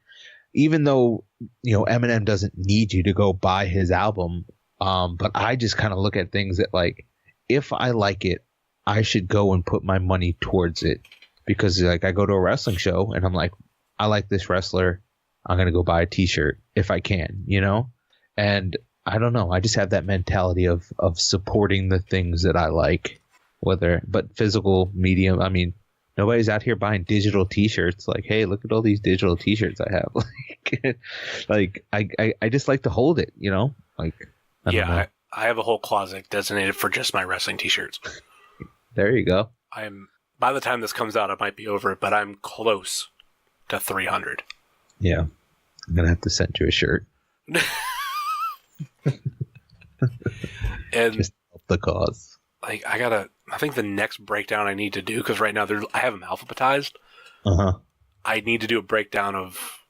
even though, Eminem doesn't need you to go buy his album. But I just kind of look at things that like, if I like it, I should go and put my money towards it. Because like I go to a wrestling show and I'm like, I like this wrestler. I'm going to go buy a t-shirt if I can, and I don't know. I just have that mentality of supporting the things that I like, but physical medium. I mean, nobody's out here buying digital t-shirts. Like, hey, look at all these digital t-shirts I have. Like I just like to hold it, like, I don't know. I have a whole closet designated for just my wrestling t-shirts. There you go. By the time this comes out, I might be over it, but I'm close to 300. Yeah. I'm going to have to send you a shirt. And just help the cause. Like, I think the next breakdown I need to do, because right now I have them alphabetized. Uh-huh. I need to do a breakdown of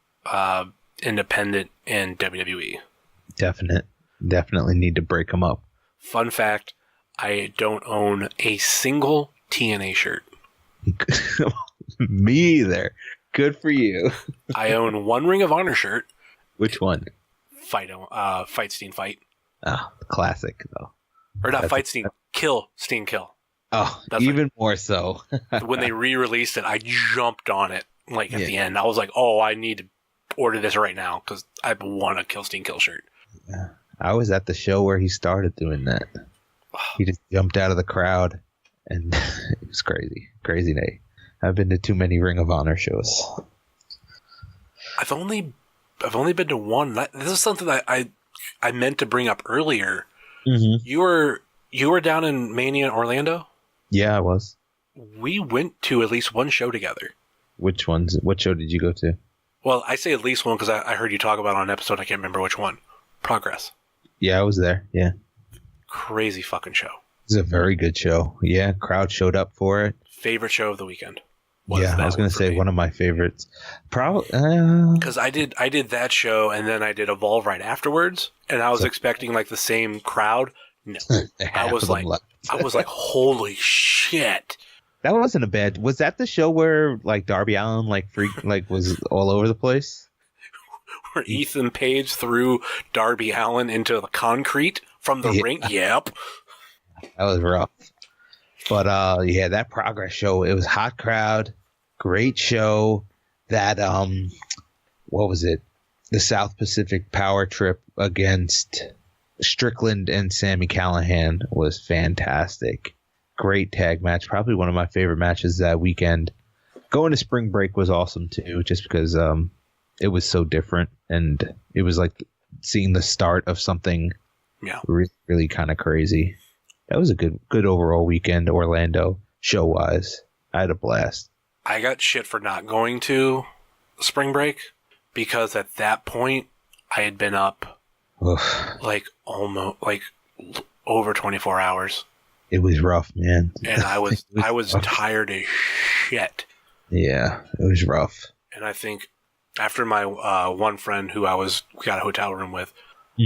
Independent and WWE. Definitely need to break them up. Fun fact, I don't own a single TNA shirt. Me either. Good for you. I own one Ring of Honor shirt. Which one? Fight Steen Fight. Oh, classic though. Or not Fight Steen, Kill Steen Kill. Oh, that's even more so. When they re-released it, I jumped on it at the end. I was like, oh, I need to order this right now because I want a Kill Steen Kill shirt. Yeah. I was at the show where he started doing that. He just jumped out of the crowd, and it was crazy. Crazy day. I've been to too many Ring of Honor shows. I've only been to one. This is something that I meant to bring up earlier. Mm-hmm. You were down in Mania in Orlando? Yeah, I was. We went to at least one show together. Which ones? What show did you go to? Well, I say at least one because I heard you talk about it on an episode. I can't remember which one. Progress. Yeah, I was there. Yeah. Crazy fucking show. It was a very good show. Yeah, crowd showed up for it. Favorite show of the weekend. Yeah, I was going to say one of my favorites. Probably because I did that show and then I did Evolve right afterwards, and I was expecting like the same crowd. No, I was like, holy shit. That wasn't a bad. Was that the show where like Darby Allin was all over the place? Where Ethan Page threw Darby Allin into the concrete from the ring. Yep, that was rough. But that Progress show, it was hot crowd, great show. That what was it? The South Pacific Power Trip against Strickland and Sami Callihan was fantastic. Great tag match, probably one of my favorite matches that weekend. Going to Spring Break was awesome too, just because it was so different, and it was like seeing the start of something really kind of crazy. That was a good overall weekend, Orlando, show-wise. I had a blast. I got shit for not going to Spring Break because at that point I had been up almost over 24 hours. It was rough, man. And I was tired as shit. Yeah, it was rough. And I think after my one friend who we got a hotel room with,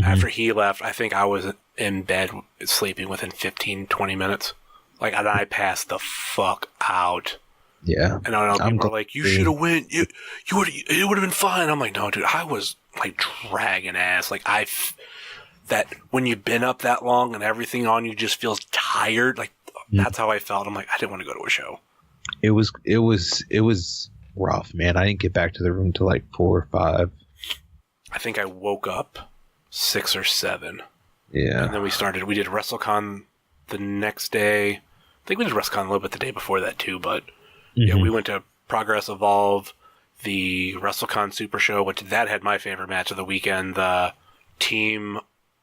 after he left, I think I was in bed sleeping within 15, 20 minutes. And I passed the fuck out. Yeah. And I know people are like, you should have went. It would have been fine. I'm like, no, dude, I was dragging ass. That when you've been up that long and everything on you just feels tired. That's how I felt. I'm like, I didn't want to go to a show. It was rough, man. I didn't get back to the room till 4 or 5. I think I woke up 6 or 7. Yeah. And then we did WrestleCon the next day. I think we did WrestleCon a little bit the day before that too, but we went to Progress Evolve, the WrestleCon Super Show, which that had my favorite match of the weekend, the Team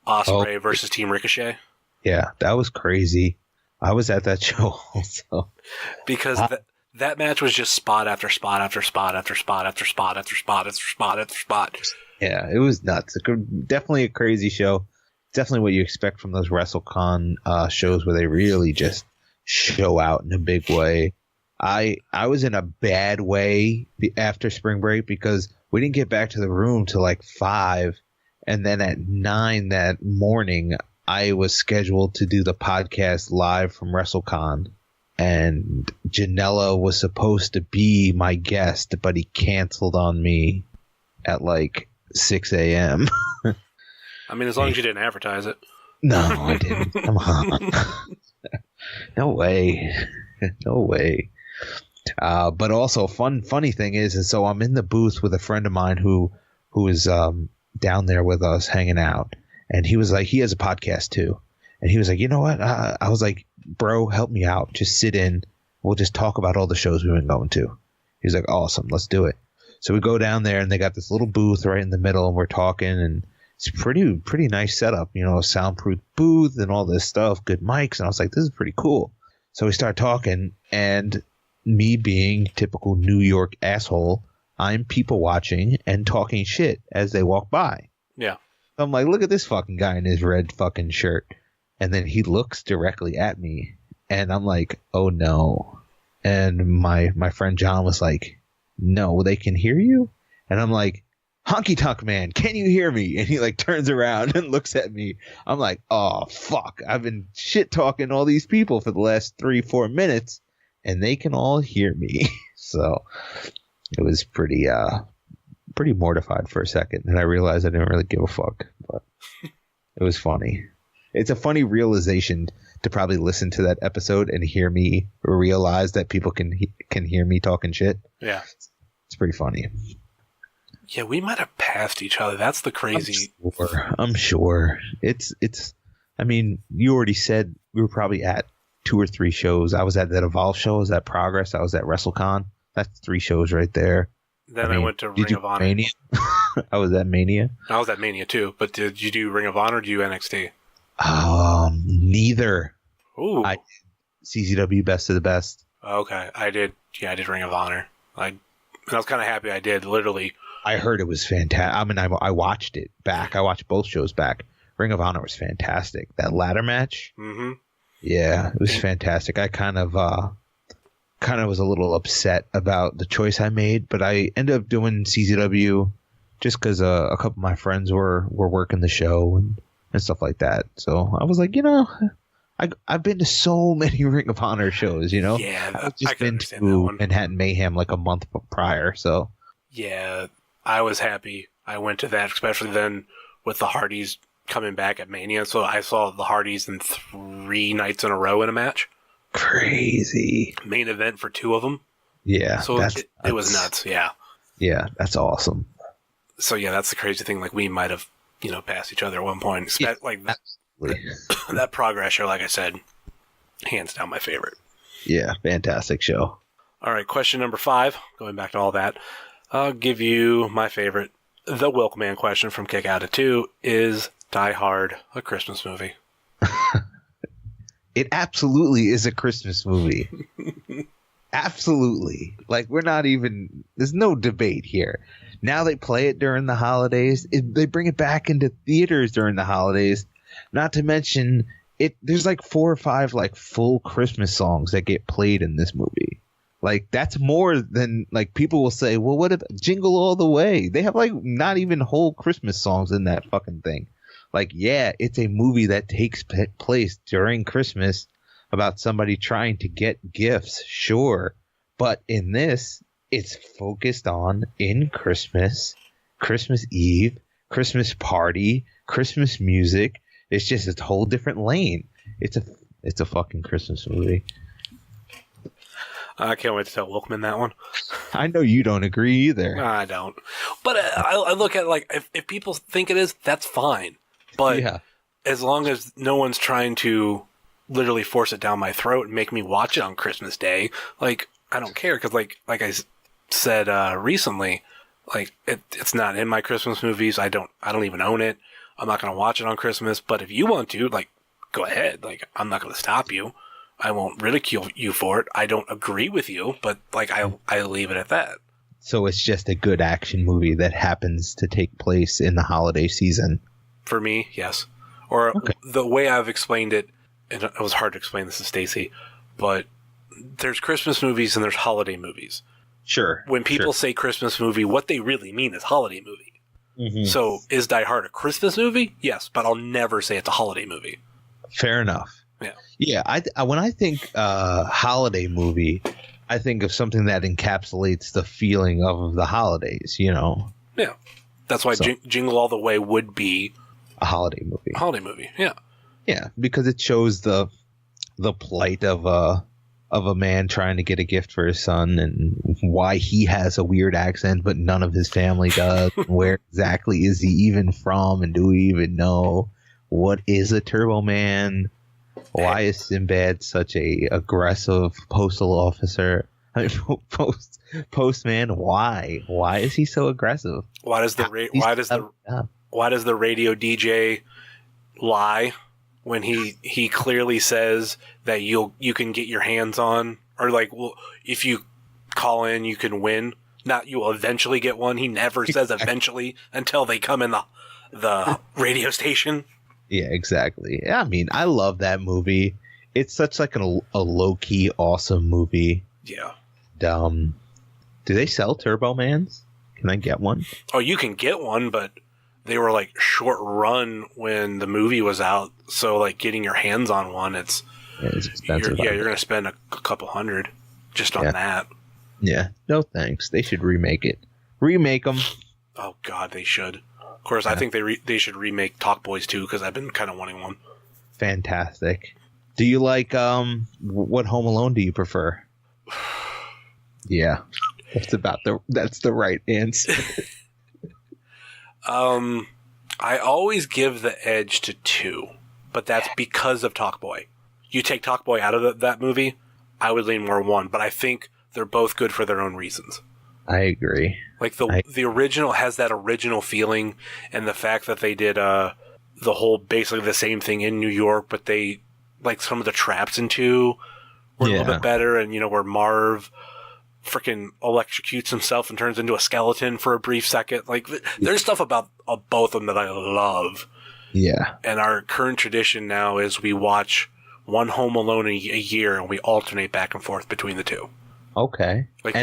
Ospreay versus Team Ricochet. Yeah, that was crazy. I was at that show also. Because that match was just spot after spot after spot after spot after spot after spot after spot after spot. Yeah, it was nuts. Definitely a crazy show. Definitely what you expect from those WrestleCon shows where they really just show out in a big way. I was in a bad way after Spring Break because we didn't get back to the room till 5, and then at 9 that morning I was scheduled to do the podcast live from WrestleCon, and Janela was supposed to be my guest, but he canceled on me at 6 a.m. I mean, as long as you didn't advertise it. No, I didn't. Come on. No way. No way. But also, funny thing is so I'm in the booth with a friend of mine who is down there with us hanging out. And he was like, he has a podcast too. And he was like, you know what? I was like, bro, help me out. Just sit in. We'll just talk about all the shows we've been going to. He's like, awesome. Let's do it. So we go down there and they got this little booth right in the middle and we're talking and it's pretty nice setup, you know, a soundproof booth and all this stuff, good mics. And I was like, this is pretty cool. So we start talking, and me being typical New York asshole, I'm people watching and talking shit as they walk by. Yeah. I'm like, look at this fucking guy in his red fucking shirt. And then he looks directly at me, and I'm like, oh no. And my friend John was like, no, they can hear you? And I'm like, honky tonk man, can you hear me? And he like turns around and looks at me. I'm like, oh fuck, I've been shit talking all these people for the last 3-4 minutes, and they can all hear me. So it was pretty mortified for a second, and I realized I didn't really give a fuck, but it was funny. It's a funny realization to probably listen to that episode and hear me realize that people can hear me talking shit. Yeah. It's pretty funny. Yeah, we might have passed each other. That's the crazy. I'm sure. It's. I mean, you already said we were probably at 2 or 3 shows. I was at that Evolve show. I was at Progress. I was at WrestleCon. That's 3 shows right there. Then I went to Ring of Honor. Mania? I was at Mania. I was at Mania too. But did you do Ring of Honor or did you do NXT? Neither. Ooh. I CZW Best of the Best. Okay, I did. Yeah, I did Ring of Honor. And I was kind of happy I did. Literally, I heard it was fantastic. I mean, I watched it back. I watched both shows back. Ring of Honor was fantastic. That ladder match. Mm-hmm. Yeah, it was fantastic. I kind of was a little upset about the choice I made, but I ended up doing CZW just because a couple of my friends were working the show and stuff like that. So I was like, you know, I've been to so many Ring of Honor shows, you know. Yeah, I've just been to Manhattan Mayhem like a month prior. So yeah, I was happy I went to that, especially then with the Hardys coming back at Mania. So I saw the Hardys in 3 nights in a row in a match. Crazy. Main event for 2 of them. Yeah. So it was nuts. Yeah. Yeah, that's awesome. So yeah, that's the crazy thing. Like we might have, you know, passed each other at one point. Yeah, like that Progress show, like I said, hands down my favorite. Yeah, fantastic show. All right, question number 5. Going back to all that, I'll give you my favorite. The Wilkman question from Kick Out of 2 is Die Hard a Christmas movie? It absolutely is a Christmas movie. Absolutely. Like, we're not even, there's no debate here. Now they play it during the holidays. They bring it back into theaters during the holidays. Not to mention, there's like 4 or 5 like full Christmas songs that get played in this movie. Like, that's more than, like, people will say, well, what about Jingle All the Way? They have like not even whole Christmas songs in that fucking thing. Like, yeah, it's a movie that takes place during Christmas about somebody trying to get gifts, sure. But in this, it's focused on in Christmas, Christmas Eve, Christmas party, Christmas music. It's just a whole different lane. It's a fucking Christmas movie. I can't wait to tell Wilkman that one. I know you don't agree either. I don't. But I look at it like, if people think it is, that's fine. But yeah, as long as no one's trying to literally force it down my throat and make me watch it on Christmas Day, like, I don't care. Because like I said recently, like, it's not in my Christmas movies. I don't even own it. I'm not going to watch it on Christmas. But if you want to, like, go ahead. Like, I'm not going to stop you. I won't ridicule you for it. I don't agree with you, but like I leave it at that. So it's just a good action movie that happens to take place in the holiday season. For me, yes. Or okay. The way I've explained it, and it was hard to explain this to Stacy, but there's Christmas movies and there's holiday movies. Sure. When people say Christmas movie, what they really mean is holiday movie. Mm-hmm. So is Die Hard a Christmas movie? Yes, but I'll never say it's a holiday movie. Fair enough. Yeah. Yeah. When I think holiday movie, I think of something that encapsulates the feeling of the holidays, you know? Yeah. That's why Jingle All the Way would be a holiday movie. A holiday movie, yeah. Yeah, because it shows the plight of a man trying to get a gift for his son and why he has a weird accent but none of his family does. Where exactly is he even from, and do we even know what is a Turbo Man? Why is Sinbad such a aggressive postal officer? I mean, postman. Why is he so aggressive? Why does why does the radio DJ lie when he clearly says that you can get your hands on, or like, well, if you call in, you can win. Not you will eventually get one. He never says eventually until they come in the radio station. Yeah, exactly. Yeah, I mean, I love that movie. It's such like a low-key awesome movie. Yeah. Do they sell Turbo Mans? Can I get one? Oh, you can get one, but they were like short run when the movie was out. So like getting your hands on one, it's expensive. You're going to spend a couple $100 just on that. Yeah. No thanks. They should remake it. Remake them. Oh God, they should. Of course, I think they should remake Talk Boys too, because I've been kind of wanting one. Fantastic. Do you like what Home Alone do you prefer? Yeah, that's the right answer. I always give the edge to 2, but that's because of Talk Boy. You take Talk Boy out of that movie, I would lean more 1, but I think they're both good for their own reasons. I agree. Like the original has that original feeling, and the fact that they did the whole basically the same thing in New York, but they like some of the traps in 2 were a little bit better, and where Marv freaking electrocutes himself and turns into a skeleton for a brief second. Like there's stuff about both of them that I love. Yeah. And our current tradition now is we watch one Home Alone a year, and we alternate back and forth between the 2. Okay. Like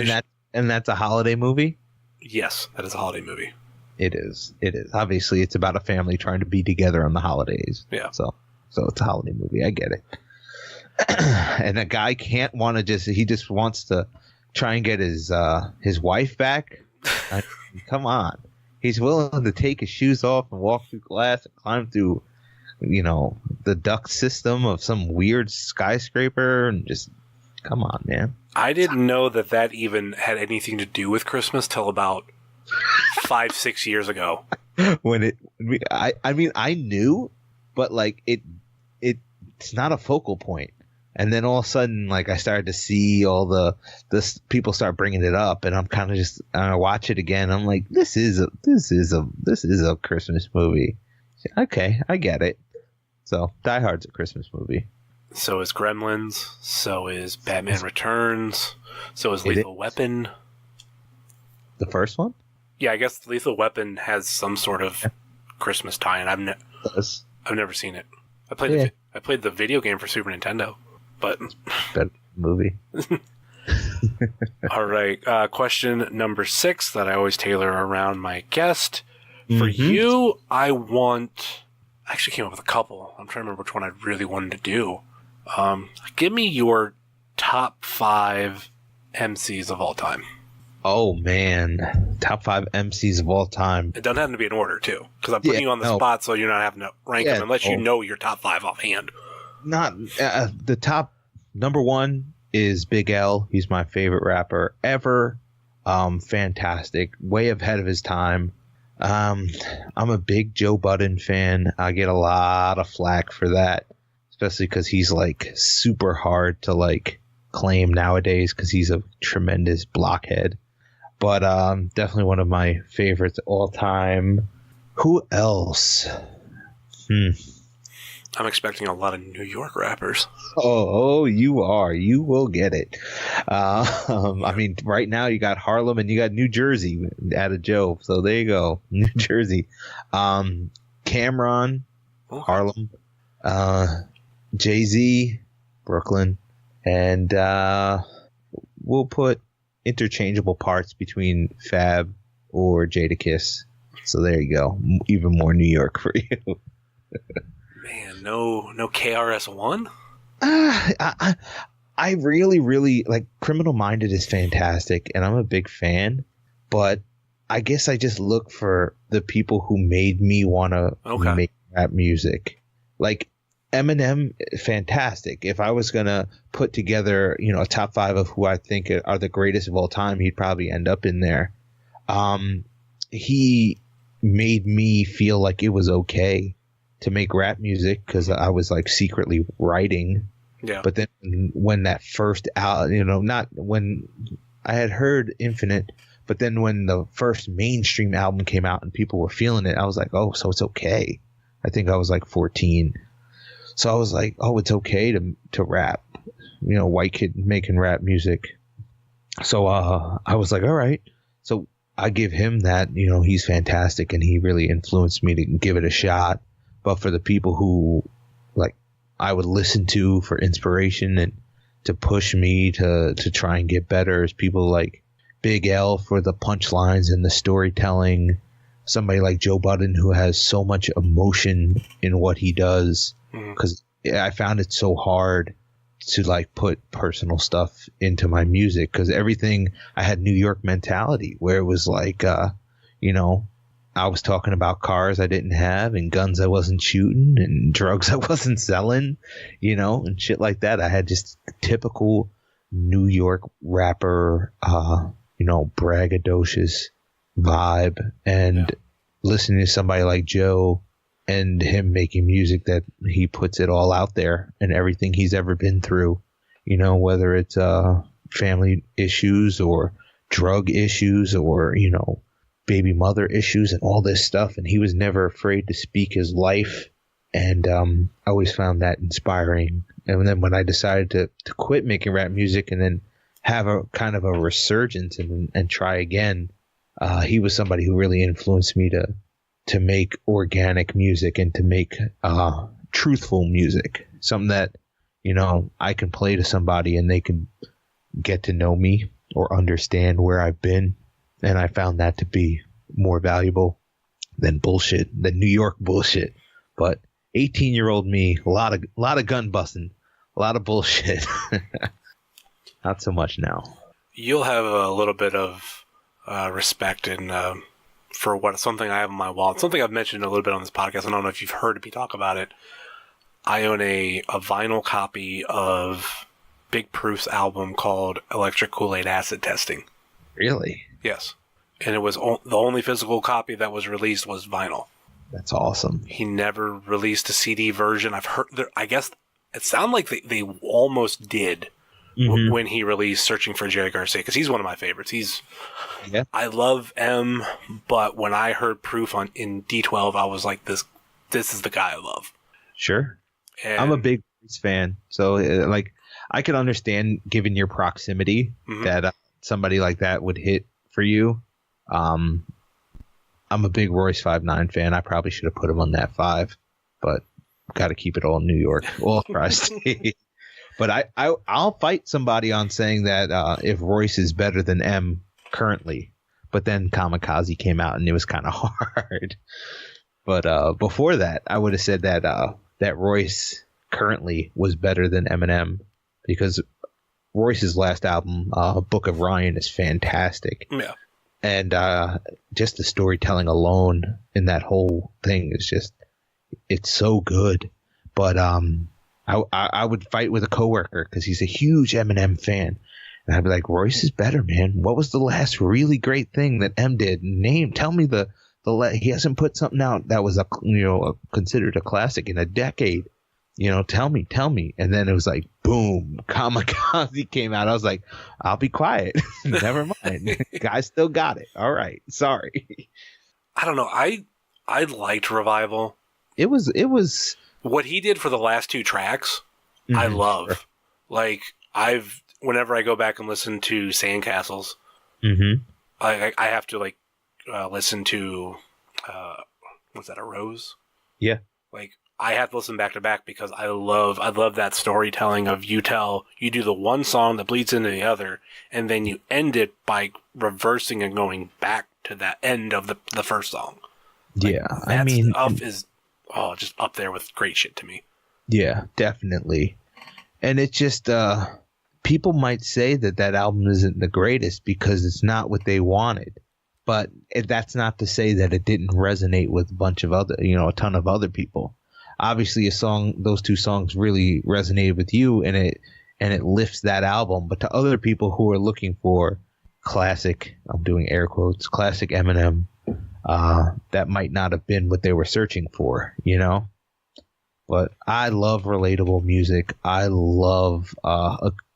and that's a holiday movie? Yes, that is a holiday movie. It is. Obviously, it's about a family trying to be together on the holidays. Yeah. So it's a holiday movie. I get it. And a guy can't want to he just wants to try and get his wife back. Come on. He's willing to take his shoes off and walk through glass and climb through, the duct system of some weird skyscraper, and just come on, man. I didn't know that even had anything to do with Christmas till about 5-6 years ago. I knew, but like it's not a focal point. And then all of a sudden, like I started to see all this people start bringing it up, and I'm kind of just I watch it again. I'm like, this is a Christmas movie. Okay, I get it. So Die Hard's a Christmas movie. So is Gremlins. So is Batman Returns. So is Lethal Weapon. The first one? Yeah, I guess Lethal Weapon has some sort of Christmas tie-in. I've never seen it. I played the video game for Super Nintendo, but better movie. All right. Question number 6 that I always tailor around my guest. For you, I actually came up with a couple. I'm trying to remember which one I really wanted to do. Give me your top 5 MCs of all time. Oh, man. Top 5 MCs of all time. It doesn't have to be in order, too, because I'm putting you on the spot, so you're not having to rank them unless you know your top 5 offhand. Not the top number 1 is Big L. He's my favorite rapper ever. Fantastic. Way ahead of his time. I'm a big Joe Budden fan. I get a lot of flack for that, especially because he's like super hard to like claim nowadays because he's a tremendous blockhead. But definitely one of my favorites all time. Who else? I'm expecting a lot of New York rappers. Oh, you are. You will get it. I mean, right now you got Harlem and you got New Jersey out of Joe. So there you go. New Jersey. Cameron, Harlem. Jay-Z, Brooklyn. And we'll put interchangeable parts between Fab or Jadakiss. So there you go. Even more New York for you. Man, no KRS-One? I really, really like Criminal Minded is fantastic, and I'm a big fan. But I guess I just look for the people who made me want to make rap music. Like Eminem, fantastic. If I was gonna put together, a top 5 of who I think are the greatest of all time, he'd probably end up in there. He made me feel like it was okay to make rap music because I was like secretly writing. Yeah. But then when that first out, not when I had heard Infinite, But then when the first mainstream album came out and people were feeling it, I was like, oh, so it's okay. I think I was like 14. So I was like, oh, it's okay to rap. You know, white kid making rap music. So I was like, all right. So I give him that, you know, he's fantastic and he really influenced me to give it a shot. But for the people who like I would listen to for inspiration and to push me to try and get better is people like Big L for the punchlines and the storytelling. Somebody like Joe Budden who has so much emotion in what he does, because I found it so hard to like put personal stuff into my music, because everything I had New York mentality where it was like, you know, I was talking about cars I didn't have and guns I wasn't shooting and drugs I wasn't selling, you know, and shit like that. I had just typical New York rapper, you know, braggadocious vibe, and listening to somebody like Joe and him making music that he puts it all out there and everything he's ever been through, you know, whether it's family issues or drug issues or, you know, baby mother issues and all this stuff. And he was never afraid to speak his life. And I always found that inspiring. And then when I decided to quit making rap music and then have a kind of a resurgence and try again, he was somebody who really influenced me to make organic music and to make truthful music, something that, you know, I can play to somebody and they can get to know me or understand where I've been. And I found that to be more valuable than bullshit, than New York bullshit. But 18-year-old me, a lot of gun busting, a lot of bullshit. Not so much now. You'll have a little bit of respect and for what something I have in my wallet, something I've mentioned a little bit on this podcast. I don't know if you've heard me talk about it. I own a vinyl copy of Big Proof's album called Electric Kool-Aid Acid Testing. Really? Yes. And it was the only physical copy that was released was vinyl. That's awesome. He never released a CD version. I've heard, I guess it sounded like they almost did when he released Searching for Jerry Garcia, because he's one of my favorites. I love M, but when I heard Proof in D12, I was like, this is the guy I love. Sure. And I'm a big Bruce fan, so like I can understand, given your proximity, that somebody like that would hit for you. I'm a big Royce 5'9" fan. I probably should have put him on that 5, but got to keep it all New York, all Tri-State. But I'll fight somebody on saying that if Royce is better than M currently, but then Kamikaze came out and it was kind of hard. But before that, I would have said that that Royce currently was better than Eminem, because Royce's last album, Book of Ryan, is fantastic. Yeah. And just the storytelling alone in that whole thing is just, it's so good. But I would fight with a coworker because he's a huge Eminem fan. And I'd be like, Royce is better, man. What was the last really great thing that M did? Tell me he hasn't put something out that was considered a classic in a decade. Tell me. And then it was like, boom, Kamikaze came out. I was like, I'll be quiet. Never mind. Guy still got it. All right. Sorry. I don't know. I liked Revival. It was what he did for the last 2 tracks. I love. Sure. Like, whenever I go back and listen to Sandcastles, I have to listen to what's that, A Rose? Yeah. Like, I have to listen back to back because I love that storytelling of you do the one song that bleeds into the other, and then you end it by reversing and going back to that end of the first song. Like, yeah, that stuff is just up there with great shit to me. Yeah, definitely. And it's just people might say that album isn't the greatest because it's not what they wanted, but that's not to say that it didn't resonate with a bunch of other, a ton of other people. Obviously, those 2 songs really resonated with you, and it lifts that album. But to other people who are looking for classic, I'm doing air quotes, classic Eminem, that might not have been what they were searching for, But I love relatable music. I love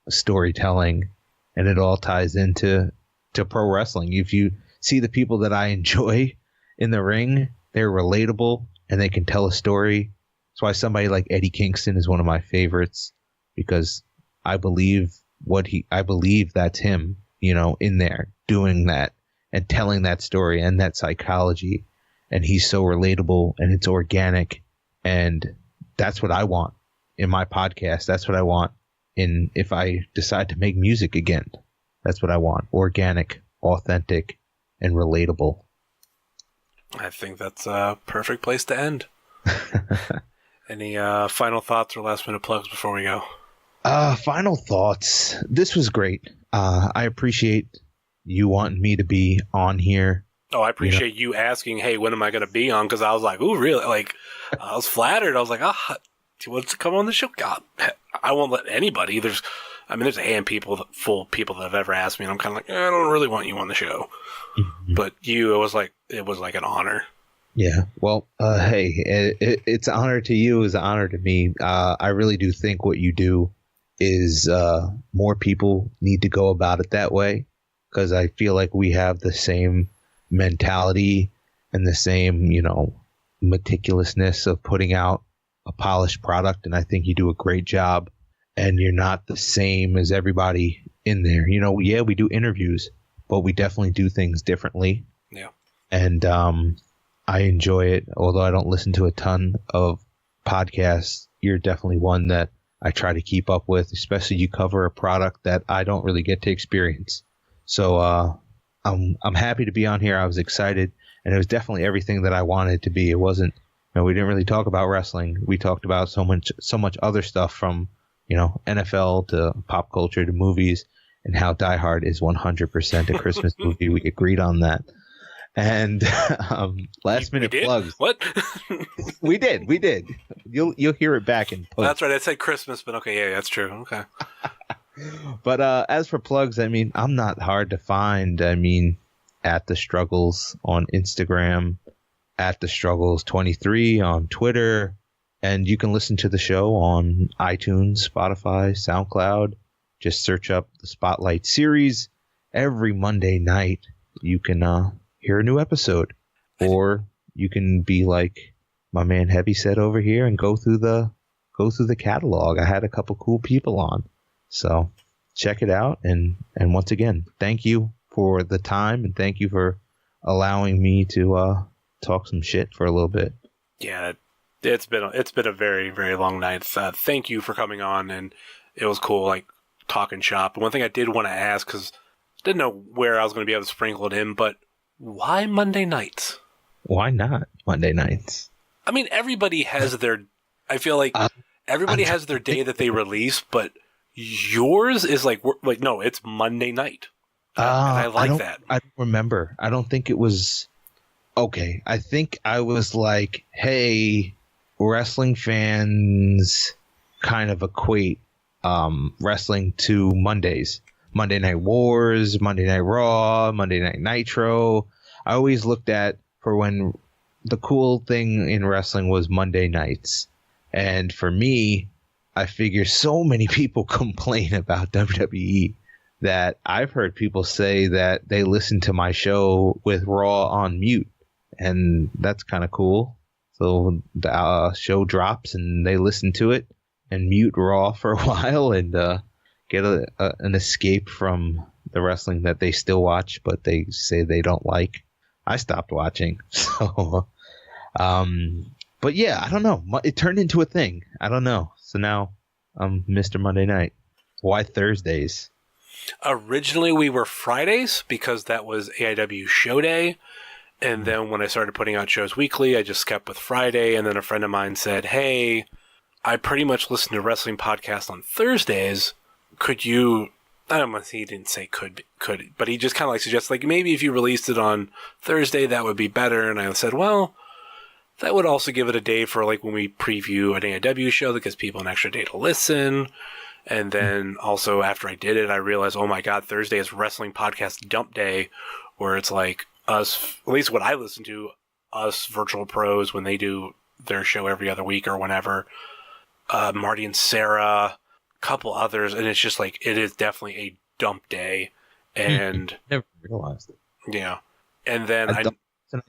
storytelling, and it all ties into to pro wrestling. If you see the people that I enjoy in the ring, they're relatable and they can tell a story. That's why somebody like Eddie Kingston is one of my favorites, because I believe that's him, in there doing that and telling that story and that psychology. And he's so relatable and it's organic. And that's what I want in my podcast. That's what I want if I decide to make music again. That's what I want. Organic, authentic, and relatable. I think that's a perfect place to end. Any final thoughts or last minute plugs before we go? Final thoughts. This was great. I appreciate you wanting me to be on here. Oh, I appreciate you asking, hey, when am I going to be on? Because I was like, ooh, really? Like, I was flattered. I was like, he wants to come on the show? God, I won't let anybody. There's a handful of people that have ever asked me, and I'm kind of like, I don't really want you on the show. Mm-hmm. But it was like an honor. Yeah. Well, hey, it's an honor to you. It's an honor to me. I really do think what you do is more people need to go about it that way, because I feel like we have the same mentality and the same, meticulousness of putting out a polished product. And I think you do a great job, and you're not the same as everybody in there. Yeah, we do interviews, but we definitely do things differently. Yeah. And I enjoy it. Although I don't listen to a ton of podcasts, you're definitely one that I try to keep up with, especially you cover a product that I don't really get to experience. So I'm happy to be on here. I was excited, and it was definitely everything that I wanted it to be. It wasn't, we didn't really talk about wrestling. We talked about so much other stuff, from, NFL to pop culture to movies, and how Die Hard is 100% a Christmas movie. We agreed on that. And last minute plugs. What? We did. You'll hear it back in post. That's right. I said Christmas, but okay, yeah, that's true. Okay. But as for plugs, I'm not hard to find. At The Struggles on Instagram, at The Struggles 23 on Twitter, and you can listen to the show on iTunes, Spotify, SoundCloud. Just search up the Spotlight series. Every Monday night, you can hear a new episode, or you can be like my man Heavy said over here and go through the catalog. I had a couple cool people on, so check it out. And once again, thank you for the time, and thank you for allowing me to talk some shit for a little bit. Yeah, it's been a very, very long night. Thank you for coming on, and it was cool, like, talking shop. One thing I did want to ask, because I didn't know where I was going to be able to sprinkle it in, but why Monday nights? Why not Monday nights? Everybody has their, I feel like everybody has their day that they release, but yours is like no, it's Monday night. And I like that. I don't remember. I don't think it was. Okay. I think I was like, hey, wrestling fans kind of equate wrestling to Mondays. Monday Night Wars, Monday Night Raw, Monday Night Nitro. I always looked at for when the cool thing in wrestling was Monday nights. And for me, I figure so many people complain about WWE that I've heard people say that they listen to my show with Raw on mute. And that's kind of cool. So the show drops and they listen to it and mute Raw for a while and get an escape from the wrestling that they still watch, but they say they don't like. I stopped watching. So, but yeah, I don't know. It turned into a thing. I don't know. So now I'm Mr. Monday Night. Why Thursdays? Originally we were Fridays because that was AIW show day. And then when I started putting out shows weekly, I just kept with Friday. And then a friend of mine said, hey, I pretty much listen to wrestling podcasts on Thursdays. Could you, I don't know, he didn't say could, but he just kind of like suggests, like, maybe if you released it on Thursday, that would be better. And I said, well, that would also give it a day for, like, when we preview an AIW show, that gives people an extra day to listen. And then also after I did it, I realized, oh my God, Thursday is wrestling podcast dump day, where it's like us, at least what I listen to, us virtual pros when they do their show every other week or whenever, Marty and Sarah, couple others, and it's just like, it is definitely a dump day. And never realized it. Yeah. And then I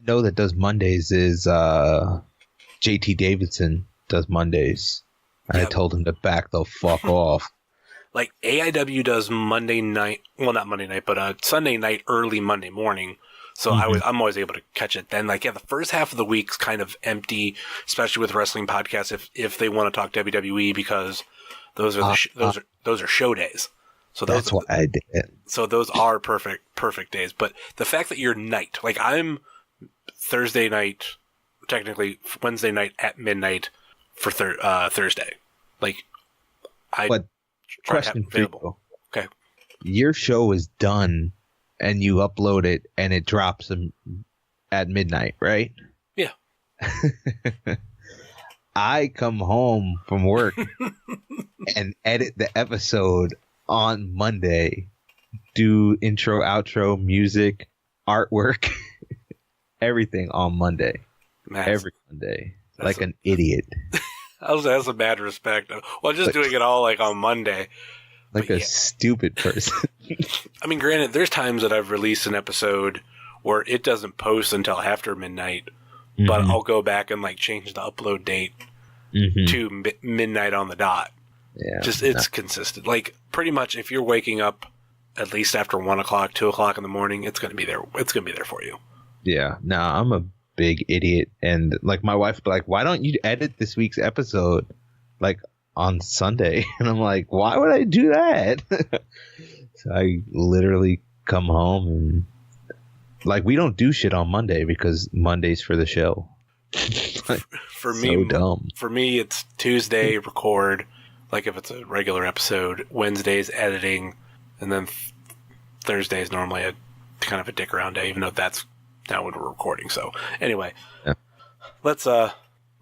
know that does Mondays is JT Davidson does Mondays. I told him to back the fuck off. Like AIW does Monday night, well, not Monday night, but Sunday night, early Monday morning. So I'm always able to catch it then. Like, the first half of the week's kind of empty, especially with wrestling podcasts if they want to talk WWE, because those are those are show days. So that's what I did. So those are perfect days. But the fact that you're night, like I'm Thursday night, technically Wednesday night at midnight for Thursday. Like question for you. Okay. Your show is done and you upload it and it drops at midnight, right? Yeah. I come home from work and edit the episode on Monday, do intro, outro, music, artwork, everything on Monday. Every Monday. Like an idiot. That's a bad respect. Well, just doing it all like on Monday. Like a stupid person. I mean, granted, there's times that I've released an episode where it doesn't post until after midnight, but I'll go back and like change the upload date to midnight on the dot. Yeah, it's consistent. Like pretty much, if you're waking up at least after 1 o'clock, 2 o'clock in the morning, it's gonna be there. It's gonna be there for you. Yeah. No, I'm a big idiot, and like my wife be like, "Why don't you edit this week's episode like on Sunday?" And I'm like, "Why would I do that?" So I literally come home and like we don't do shit on Monday because Monday's for the show. Like, for me, so dumb. For me, it's Tuesday record. Like if it's a regular episode, Wednesday's editing, and then Thursday is normally a kind of a dick around day, even though that's now when we're recording. So anyway, let's let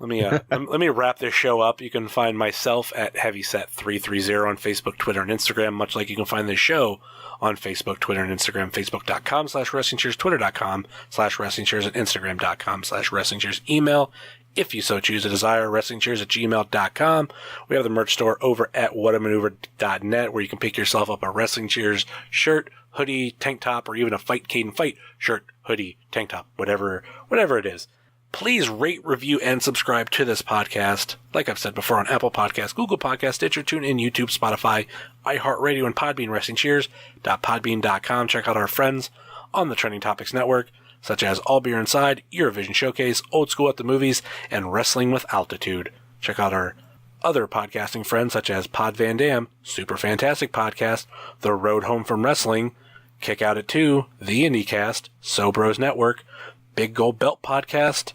me wrap this show up. You can find myself at Heavyset330 on Facebook, Twitter, and Instagram, much like you can find this show on Facebook, Twitter, and Instagram, facebook.com/WrestlingCheers, twitter.com/WrestlingCheers, and instagram.com/WrestlingCheers. Email, if you so choose to desire, WrestlingCheers@gmail.com. We have the merch store over at whatamaneuver.net, where you can pick yourself up a Wrestling Cheers shirt, hoodie, tank top, or even a Fight Caden Fight shirt, hoodie, tank top, whatever it is. Please rate, review, and subscribe to this podcast. Like I've said before, on Apple Podcasts, Google Podcasts, Stitcher, TuneIn, YouTube, Spotify, iHeartRadio, and Podbean, WrestlingCheers.podbean.com. Check out our friends on the Trending Topics Network, such as All Beer Inside, Eurovision Showcase, Old School at the Movies, and Wrestling with Altitude. Check out our other podcasting friends, such as Pod Van Dam, Super Fantastic Podcast, The Road Home from Wrestling, Kick Out at 2, The IndieCast, Sobros Network, Big Gold Belt Podcast,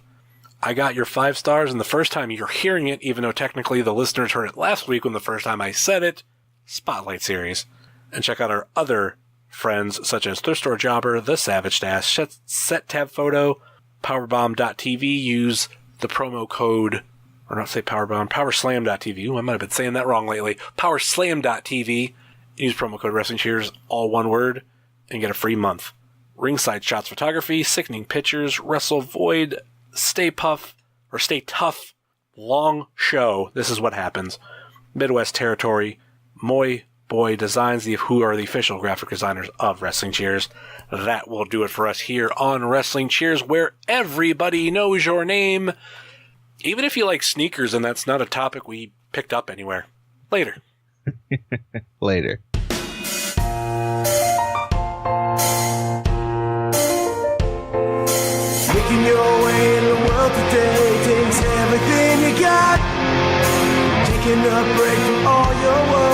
I Got Your 5 Stars, and the first time you're hearing it, even though technically the listeners heard it last week when the first time I said it, Spotlight Series. And check out our other friends, such as Thrift Store Jobber, The Savage Stash, Set Tab Photo, Powerbomb.tv. Use the promo code, or not say Powerbomb, Powerslam.tv. Ooh, I might have been saying that wrong lately. Powerslam.tv. Use promo code Wrestling Cheers, all one word, and get a free month. Ringside Shots Photography, Sickening Pictures, Wrestle Void, Stay Tough, Long Show. This is what happens. Midwest Territory, Moy Boy Designs, who are the official graphic designers of Wrestling Cheers. That will do it for us here on Wrestling Cheers, where everybody knows your name. Even if you like sneakers and that's not a topic we picked up anywhere. Later. Later. Making your way in the world today takes everything you got. Taking a break from all your work.